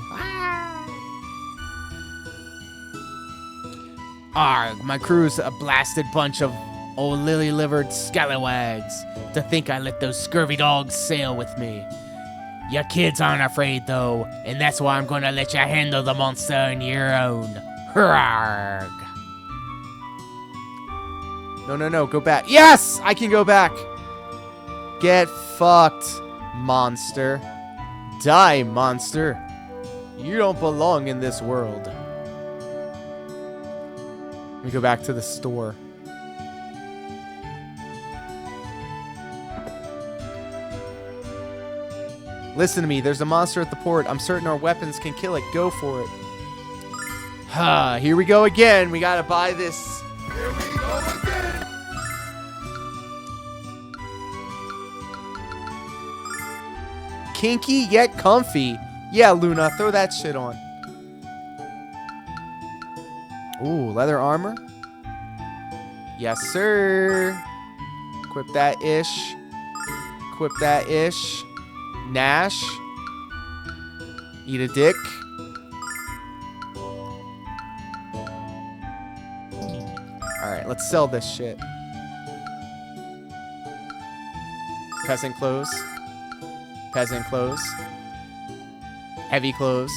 Arg, my crew's a blasted bunch of old lily-livered scallywags. To think I let those scurvy dogs sail with me. Your kids aren't afraid, though, and that's why I'm gonna let you handle the monster on your own. Arg. No, go back. Yes! I can go back! Get fucked, monster. Die, monster. You don't belong in this world. Let me go back to the store. Listen to me, there's a monster at the port. I'm certain our weapons can kill it. Go for it. Here we go again. We gotta buy this. Here we go again. Kinky yet comfy. Yeah, Luna, throw that shit on. Ooh, leather armor. Yes, sir. Equip that ish. Equip that ish. Nash. Eat a dick. Alright, let's sell this shit. Peasant clothes. Peasant clothes. Heavy clothes.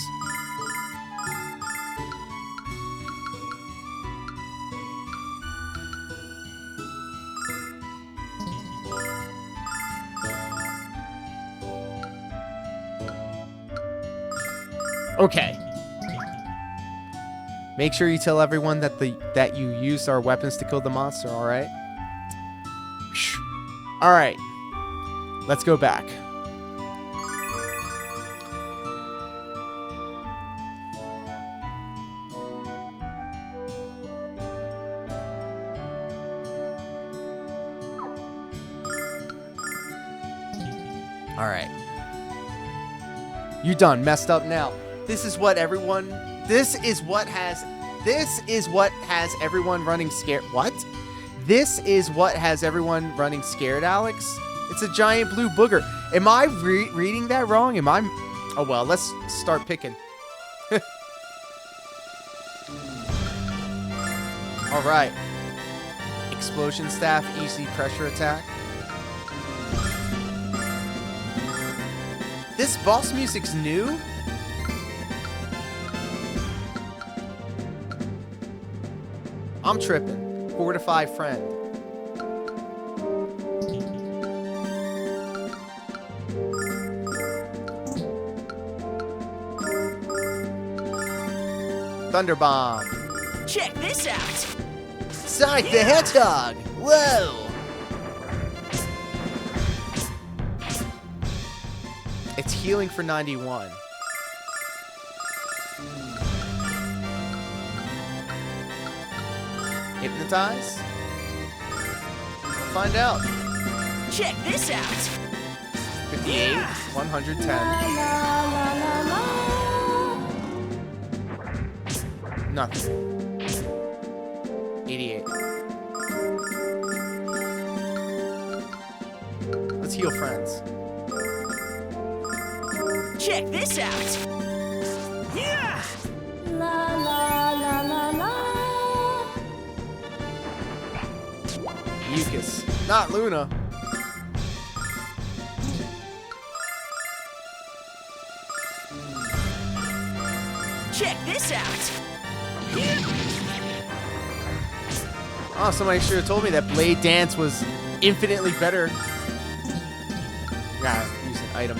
Okay. Make sure you tell everyone that you used our weapons to kill the monster, alright? Alright. Let's go back. Alright. You done messed up now. This is what has everyone running scared. What? This is what has everyone running scared, Alex? It's a giant blue booger. Am I reading that wrong? Am I? Oh well, let's start picking. All right. Explosion staff, easy pressure attack. This boss music's new? I'm tripping. Fortify friend. Thunder Bomb. Check this out. Sonic the Hedgehog. Whoa. It's healing for 91. Hypnotize? Find out. Check this out. 58, 110. Nothing. 88. Let's heal friends. Check this out. Yeah. Mucus. Not Luna. Check this out. Oh, somebody should have told me that Blade Dance was infinitely better. Gotta use an item.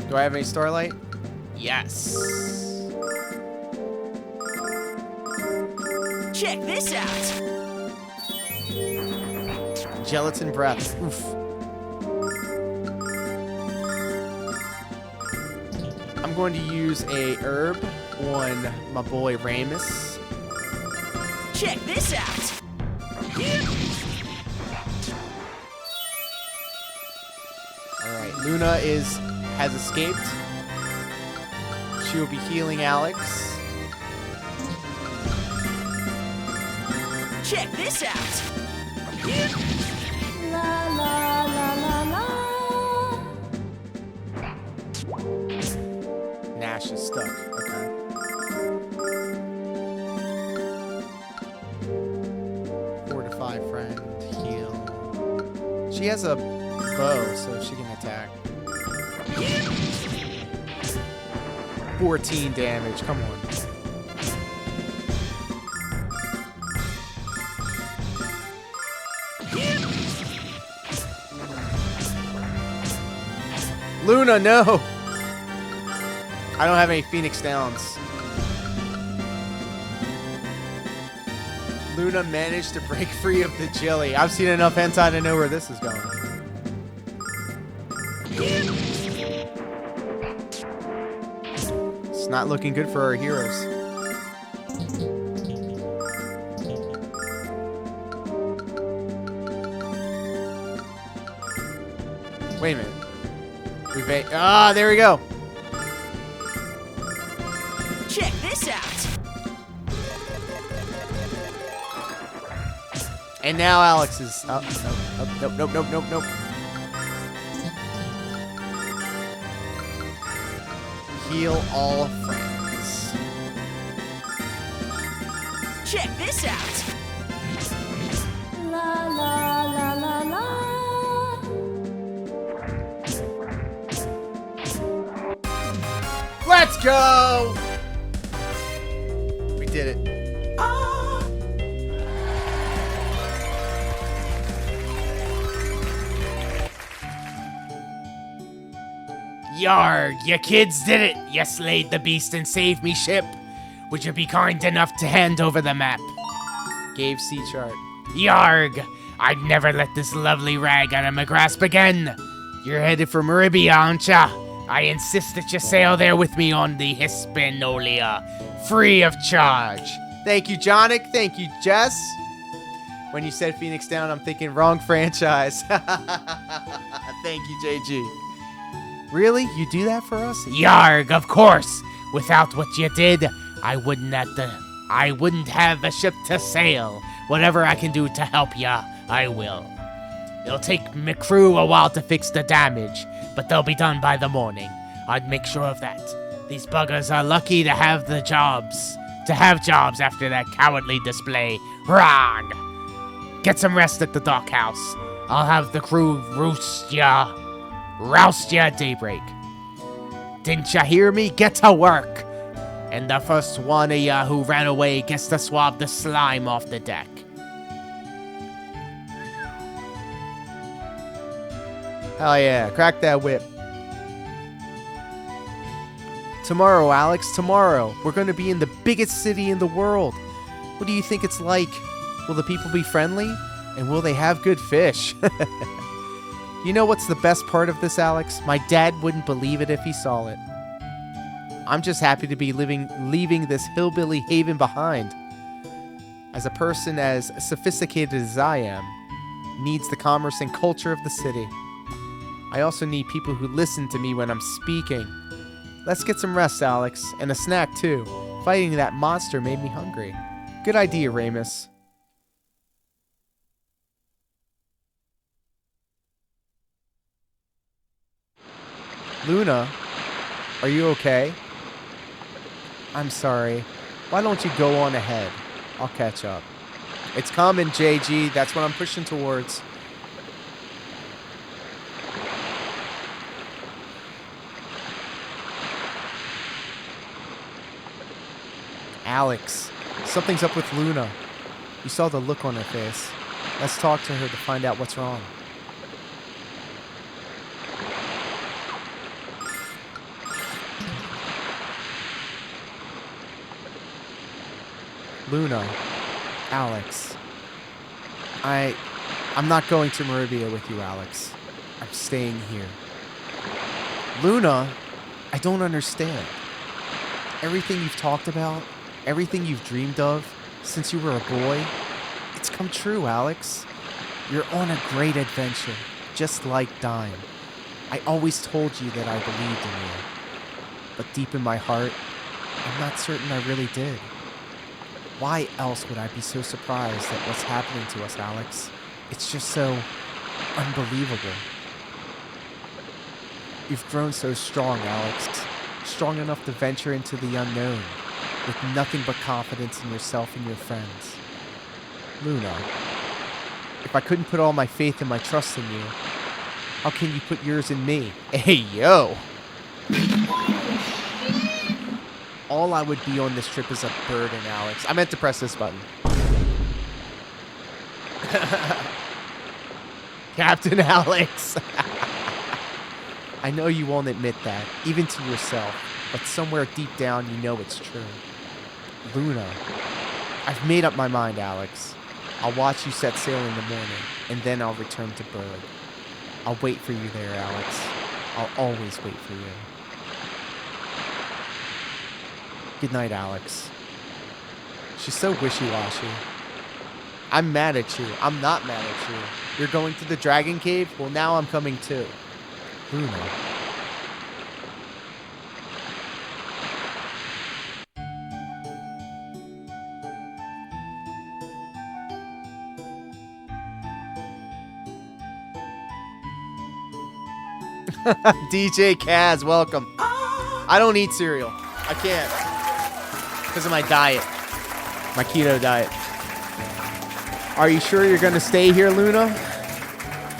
Do I have any Starlight? Yes. Check this out. Gelatin Breath. Oof. I'm going to use a herb on my boy Ramus. Check this out. Alright, Luna has escaped. She will be healing Alex. Check this out. La la la la la. Nash is stuck. Okay. Fortify friend. Heal. She has a bow, so she can attack. 14 damage. Come on. Luna, no! I don't have any Phoenix Downs. Luna managed to break free of the jelly. I've seen enough hentai to know where this is going. It's not looking good for our heroes. Wait a minute. There we go. Check this out. And now Alex is nope. Heal all friends. Check this out. La la la la la. Let's go! We did it. Yarg, you kids did it! You slayed the beast and saved me ship. Would you be kind enough to hand over the map? Gave C chart. Yarg! I'd never let this lovely rag out of my grasp again. You're headed for Meribia, aren't ya? I insist that you sail there with me on the Hispaniola, free of charge. Thank you, Jonic. Thank you, Jess. When you said Phoenix Down, I'm thinking wrong franchise. Thank you, JG. Really? You do that for us? Yarg, of course. Without what you did, I wouldn't have a ship to sail. Whatever I can do to help ya, I will. It'll take my crew a while to fix the damage, but they'll be done by the morning. I'd make sure of that. These buggers are lucky to have jobs after that cowardly display. Rag! Get some rest at the dockhouse. I'll have the crew roust ya at daybreak. Didn't ya hear me? Get to work. And the first one of ya who ran away gets to swab the slime off the deck. Hell yeah, crack that whip. Tomorrow, Alex, tomorrow. We're going to be in the biggest city in the world. What do you think it's like? Will the people be friendly? And will they have good fish? You know what's the best part of this, Alex? My dad wouldn't believe it if he saw it. I'm just happy to be leaving this hillbilly haven behind. As a person as sophisticated as I am, needs the commerce and culture of the city. I also need people who listen to me when I'm speaking. Let's get some rest, Alex, and a snack too. Fighting that monster made me hungry. Good idea, Ramus. Luna, are you okay? I'm sorry. Why don't you go on ahead? I'll catch up. It's coming, JG. That's what I'm pushing towards. Alex, something's up with Luna. You saw the look on her face. Let's talk to her to find out what's wrong. Luna, Alex, I'm not going to Meribia with you, Alex. I'm staying here. Luna, I don't understand. Everything you've talked about, everything you've dreamed of since you were a boy, it's come true, Alex. You're on a great adventure, just like Dime. I always told you that I believed in you. But deep in my heart, I'm not certain I really did. Why else would I be so surprised at what's happening to us, Alex? It's just so unbelievable. You've grown so strong, Alex. Strong enough to venture into the unknown, with nothing but confidence in yourself and your friends. Luna, if I couldn't put all my faith and my trust in you, how can you put yours in me? Hey, yo! All I would be on this trip is a burden, Alex. I meant to press this button. Captain Alex! I know you won't admit that, even to yourself, but somewhere deep down you know it's true. Luna, I've made up my mind, Alex. I'll watch you set sail in the morning, and then I'll return to Berg. I'll wait for you there, Alex. I'll always wait for you. Good night, Alex. She's so wishy-washy. I'm mad at you. I'm not mad at you. You're going to the Dragon Cave? Well, now I'm coming too. Luna. DJ Kaz, welcome. I don't eat cereal. I can't. Because of my diet. My keto diet. Are you sure you're going to stay here, Luna?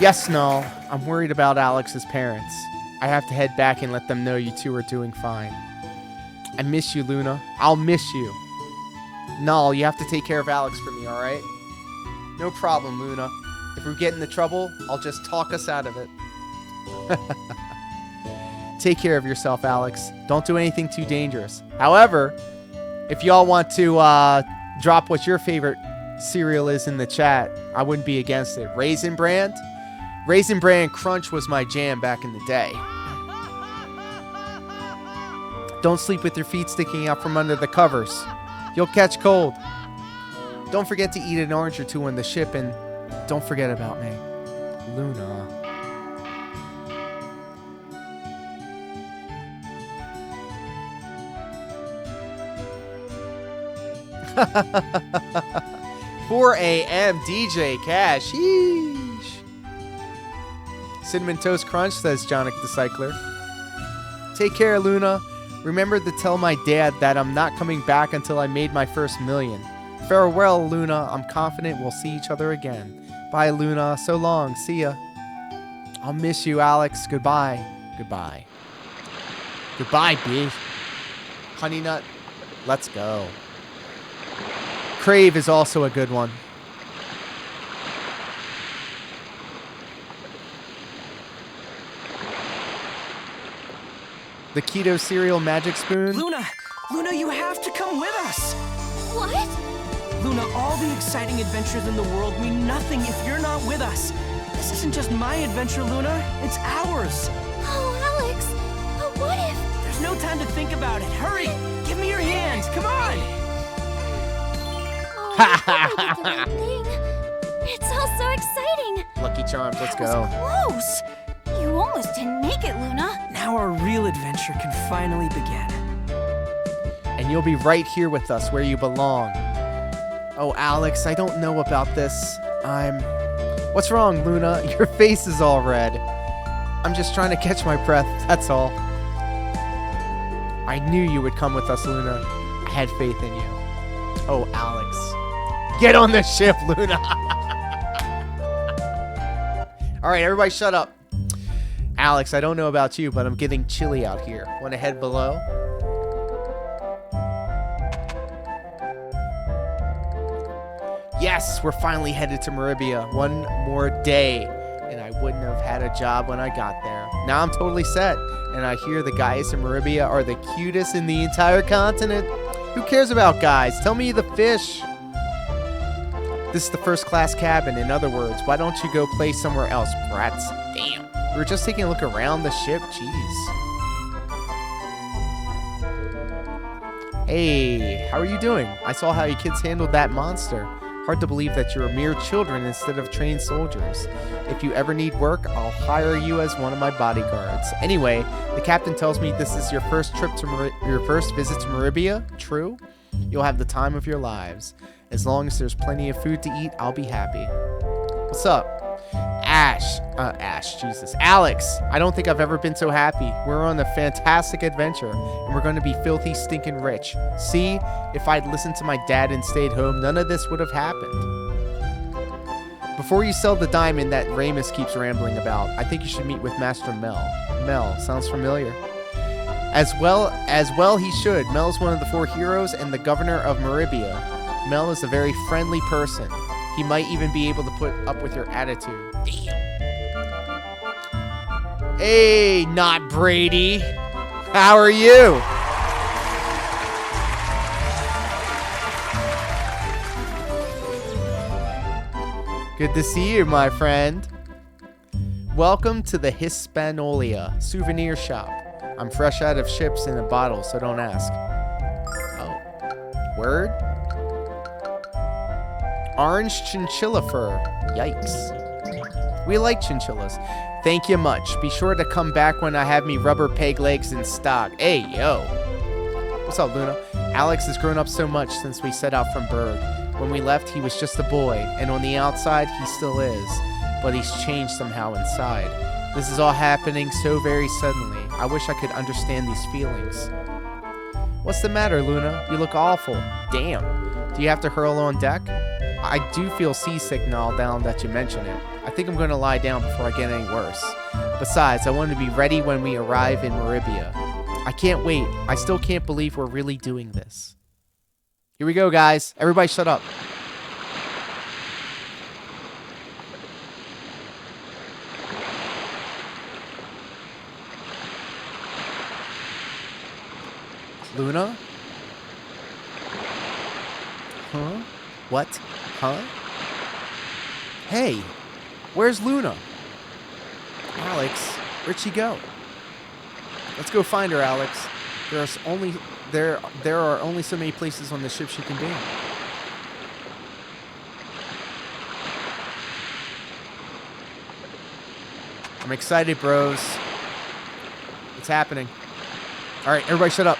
Yes, Null. I'm worried about Alex's parents. I have to head back and let them know you two are doing fine. I miss you, Luna. I'll miss you. Null, you have to take care of Alex for me, alright? No problem, Luna. If we get into trouble, I'll just talk us out of it. Take care of yourself, Alex. Don't do anything too dangerous. However, if y'all want to drop what your favorite cereal is in the chat, I wouldn't be against it. Raisin Bran? Raisin Bran Crunch was my jam back in the day. Don't sleep with your feet sticking out from under the covers. You'll catch cold. Don't forget to eat an orange or two on the ship, and don't forget about me. Luna. $4 a.m. DJ Cash. Yeesh. Cinnamon Toast Crunch, says Jonic the Cycler. Take care, Luna. Remember to tell my dad that I'm not coming back until I made my first million. Farewell, Luna. I'm confident we'll see each other again. Bye, Luna. So long. See ya. I'll miss you, Alex. Goodbye. Goodbye. Goodbye, B. Honey Nut. Let's go. Crave is also a good one. The keto cereal magic spoon. Luna, you have to come with us. What? Luna, all the exciting adventures in the world mean nothing if you're not with us. This isn't just my adventure, Luna. It's ours. Oh, Alex. What if... There's no time to think about it. Hurry. Give me your hand. Come on. Oh, I hope I did the right thing. It's all so exciting. Lucky Charms, let's That go. was close. You almost didn't make it, Luna. Now our real adventure can finally begin. And you'll be right here with us where you belong. Oh, Alex, I don't know about this. What's wrong, Luna? Your face is all red. I'm just trying to catch my breath, that's all. I knew you would come with us, Luna. I had faith in you. Oh, Alex. Get on the ship, Luna! Alright, everybody shut up. Alex, I don't know about you, but I'm getting chilly out here. Want to head below? Yes, we're finally headed to Meribia. One more day, and I wouldn't have had a job when I got there. Now I'm totally set, and I hear the guys in Meribia are the cutest in the entire continent. Who cares about guys? Tell me the fish. This is the first class cabin. In other words, why don't you go play somewhere else, brats? Damn. We were just taking a look around the ship. Jeez. Hey, how are you doing? I saw how you kids handled that monster. Hard to believe that you're mere children instead of trained soldiers. If you ever need work, I'll hire you as one of my bodyguards. Anyway, the captain tells me this is your first trip to your first visit to Meribia. True? You'll have the time of your lives. As long as there's plenty of food to eat, I'll be happy. What's up? Alex, I don't think I've ever been so happy. We're on a fantastic adventure, and we're going to be filthy stinking rich. See, if I'd listened to my dad and stayed home, none of this would have happened. Before you sell the diamond that Ramus keeps rambling about, I think you should meet with Master Mel. Mel, sounds familiar. As well he should. Mel's one of the 4 heroes and the governor of Meribia. Mel is a very friendly person. He might even be able to put up with your attitude. Damn. Hey, not Brady. How are you? Good to see you, my friend. Welcome to the Hispaniola souvenir shop. I'm fresh out of ships in a bottle, so don't ask. Oh. Word? Orange chinchilla fur. Yikes. We like chinchillas. Thank you much. Be sure to come back when I have me rubber peg legs in stock. Hey, yo. What's up, Luna? Alex has grown up so much since we set out from Berg. When we left, he was just a boy, and on the outside, he still is. But he's changed somehow inside. This is all happening so very suddenly. I wish I could understand these feelings. What's the matter, Luna? You look awful. Damn. Do you have to hurl on deck? I do feel seasick now that you mention it. I think I'm going to lie down before I get any worse. Besides, I want to be ready when we arrive in Meribia. I can't wait. I still can't believe we're really doing this. Here we go, guys. Everybody shut up. Luna? Huh? What? Huh? Hey, where's Luna? Alex, where'd she go? Let's go find her, Alex. There are only so many places on the ship she can be. I'm excited, bros. It's happening. All right, everybody shut up.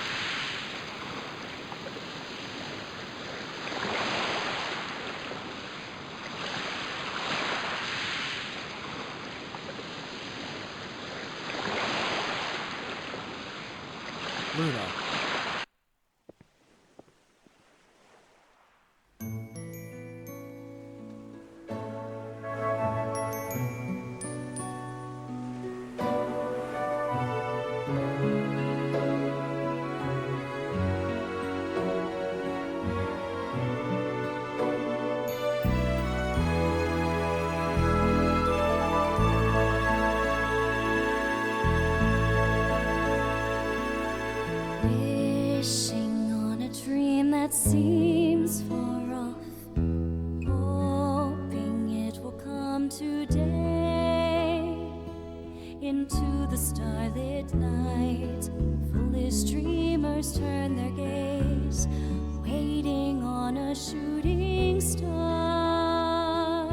Luna. Wishing on a dream that seems far off, hoping it will come today. Into the starlit night, foolish dreamers turn their gaze, waiting on a shooting star.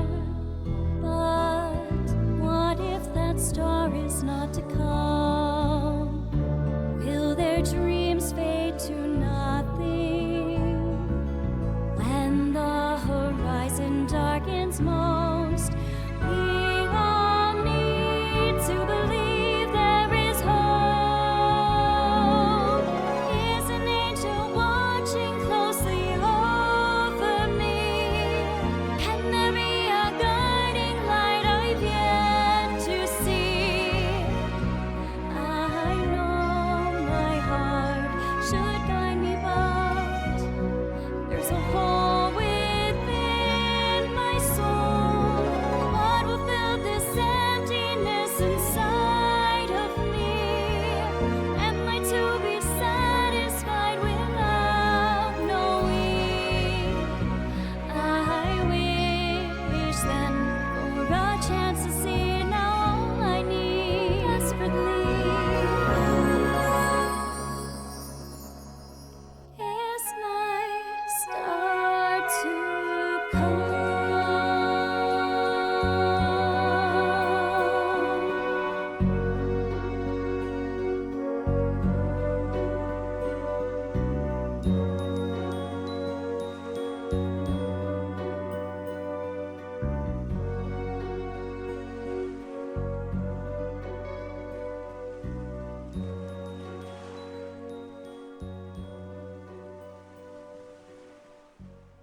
But what if that star is not to come? Will their dreams fade to nothing when the horizon darkens most? We all need to believe there is hope. Is an angel watching closely over me?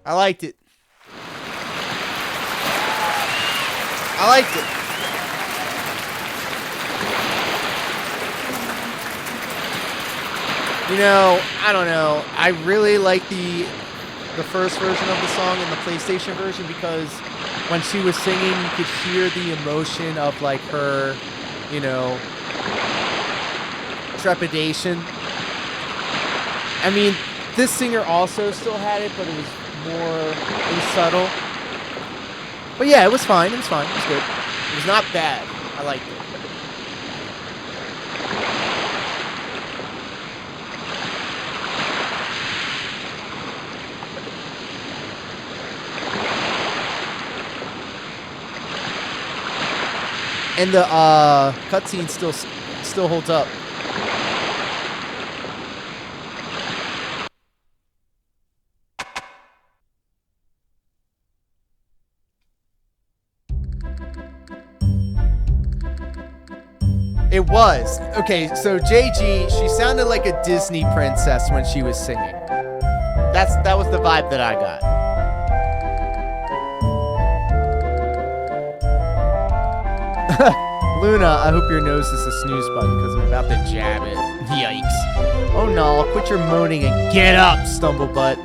I liked it. I liked it. You know, I don't know. I really like the first version of the song and the PlayStation version because when she was singing, you could hear the emotion of like her, you know, trepidation. I mean, this singer also still had it, but it was subtle. But yeah, it was fine. It was fine. It was good. It was not bad. I liked it. And the cutscene still holds up. It was. Okay, so JG, she sounded like a Disney princess when she was singing. That was the vibe that I got. Luna, I hope your nose is a snooze button because I'm about to jab it. Yikes. Oh no, quit your moaning and get up, Stumblebutt.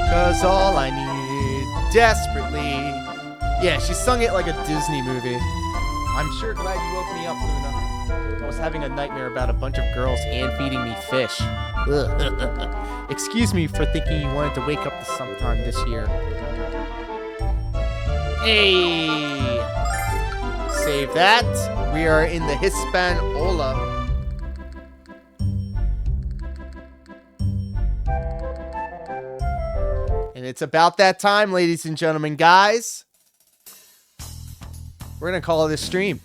Cause all I need desperately. Yeah, she sung it like a Disney movie. I'm sure glad you woke me up, Luna. I was having a nightmare about a bunch of girls hand-feeding me fish. Excuse me for thinking you wanted to wake up sometime this year. Hey! Save that. We are in the Hispaniola. And it's about that time, ladies and gentlemen, guys. We're going to call it a stream.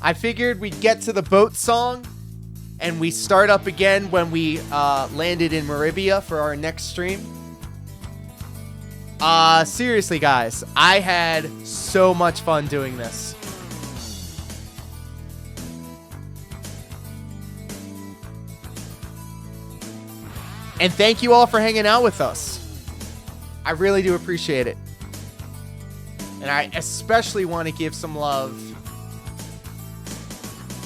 I figured we'd get to the boat song, and we start up again when we landed in Meribia for our next stream. Seriously, guys, I had so much fun doing this. And thank you all for hanging out with us. I really do appreciate it. And I especially want to give some love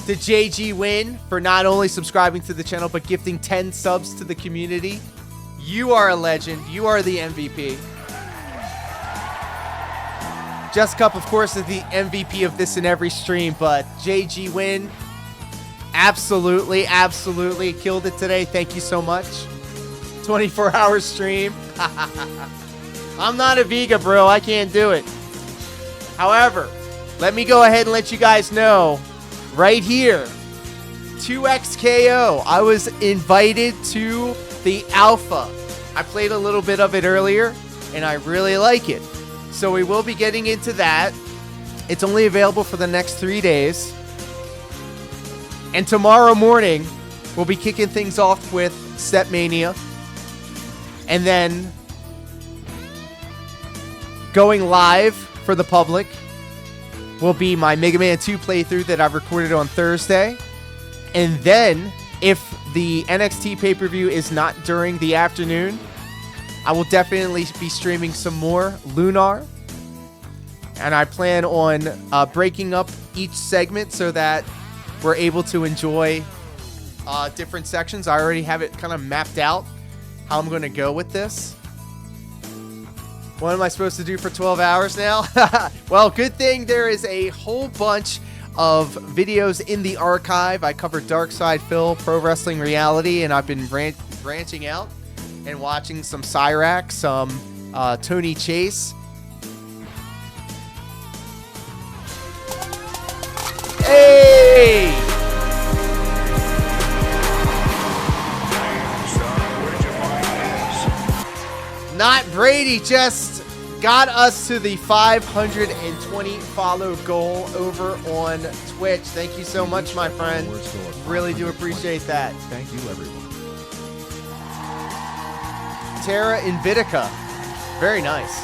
to JG Win for not only subscribing to the channel, but gifting 10 subs to the community. You are a legend. You are the MVP. Jess Cup, of course, is the MVP of this and every stream, but JG Win absolutely, absolutely killed it today. Thank you so much. 24-hour stream. I'm not a Vega, bro. I can't do it. However, let me go ahead and let you guys know right here, 2XKO. I was invited to the alpha. I played a little bit of it earlier, and I really like it. So we will be getting into that. It's only available for the next 3 days. And tomorrow morning, we'll be kicking things off with Stepmania. And then going live for the public will be my Mega Man 2 playthrough that I've recorded on Thursday. And then, if the NXT pay-per-view is not during the afternoon, I will definitely be streaming some more Lunar. And I plan on breaking up each segment so that we're able to enjoy different sections. I already have it kind of mapped out how I'm going to go with this. What am I supposed to do for 12 hours now? Well, good thing there is a whole bunch of videos in the archive. I covered Dark Side Phil, Pro Wrestling Reality, and I've been branching out and watching some Cyrax, some Tony Chase. Hey! Not Brady, just got us to the 520 follow goal over on Twitch. Thank you so much, my friend. Really do appreciate that. Thank you, everyone. Terra Invitica. Very nice.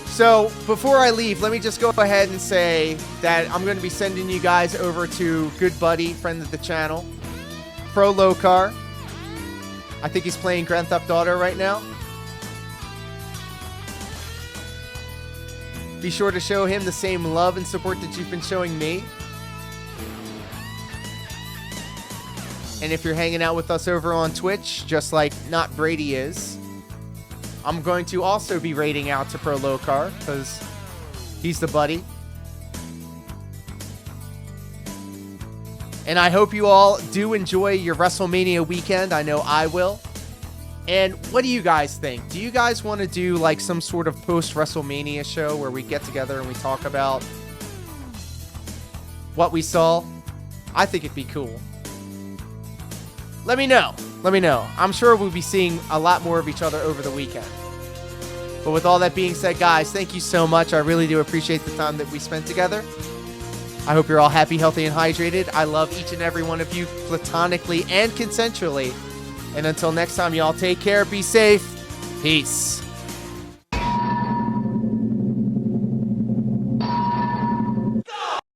So, before I leave, let me just go ahead and say that I'm going to be sending you guys over to good buddy, friend of the channel, Pro Locar. I think he's playing Grand Theft Auto right now. Be sure to show him the same love and support that you've been showing me. And if you're hanging out with us over on Twitch, just like Not Brady is, I'm going to also be raiding out to Pro Lokar because he's the buddy. And I hope you all do enjoy your WrestleMania weekend. I know I will. And what do you guys think? Do you guys want to do like some sort of post-WrestleMania show where we get together and we talk about what we saw? I think it'd be cool. Let me know. Let me know. I'm sure we'll be seeing a lot more of each other over the weekend. But with all that being said, guys, thank you so much. I really do appreciate the time that we spent together. I hope you're all happy, healthy, and hydrated. I love each and every one of you platonically and consensually. And until next time, y'all take care, be safe. Peace.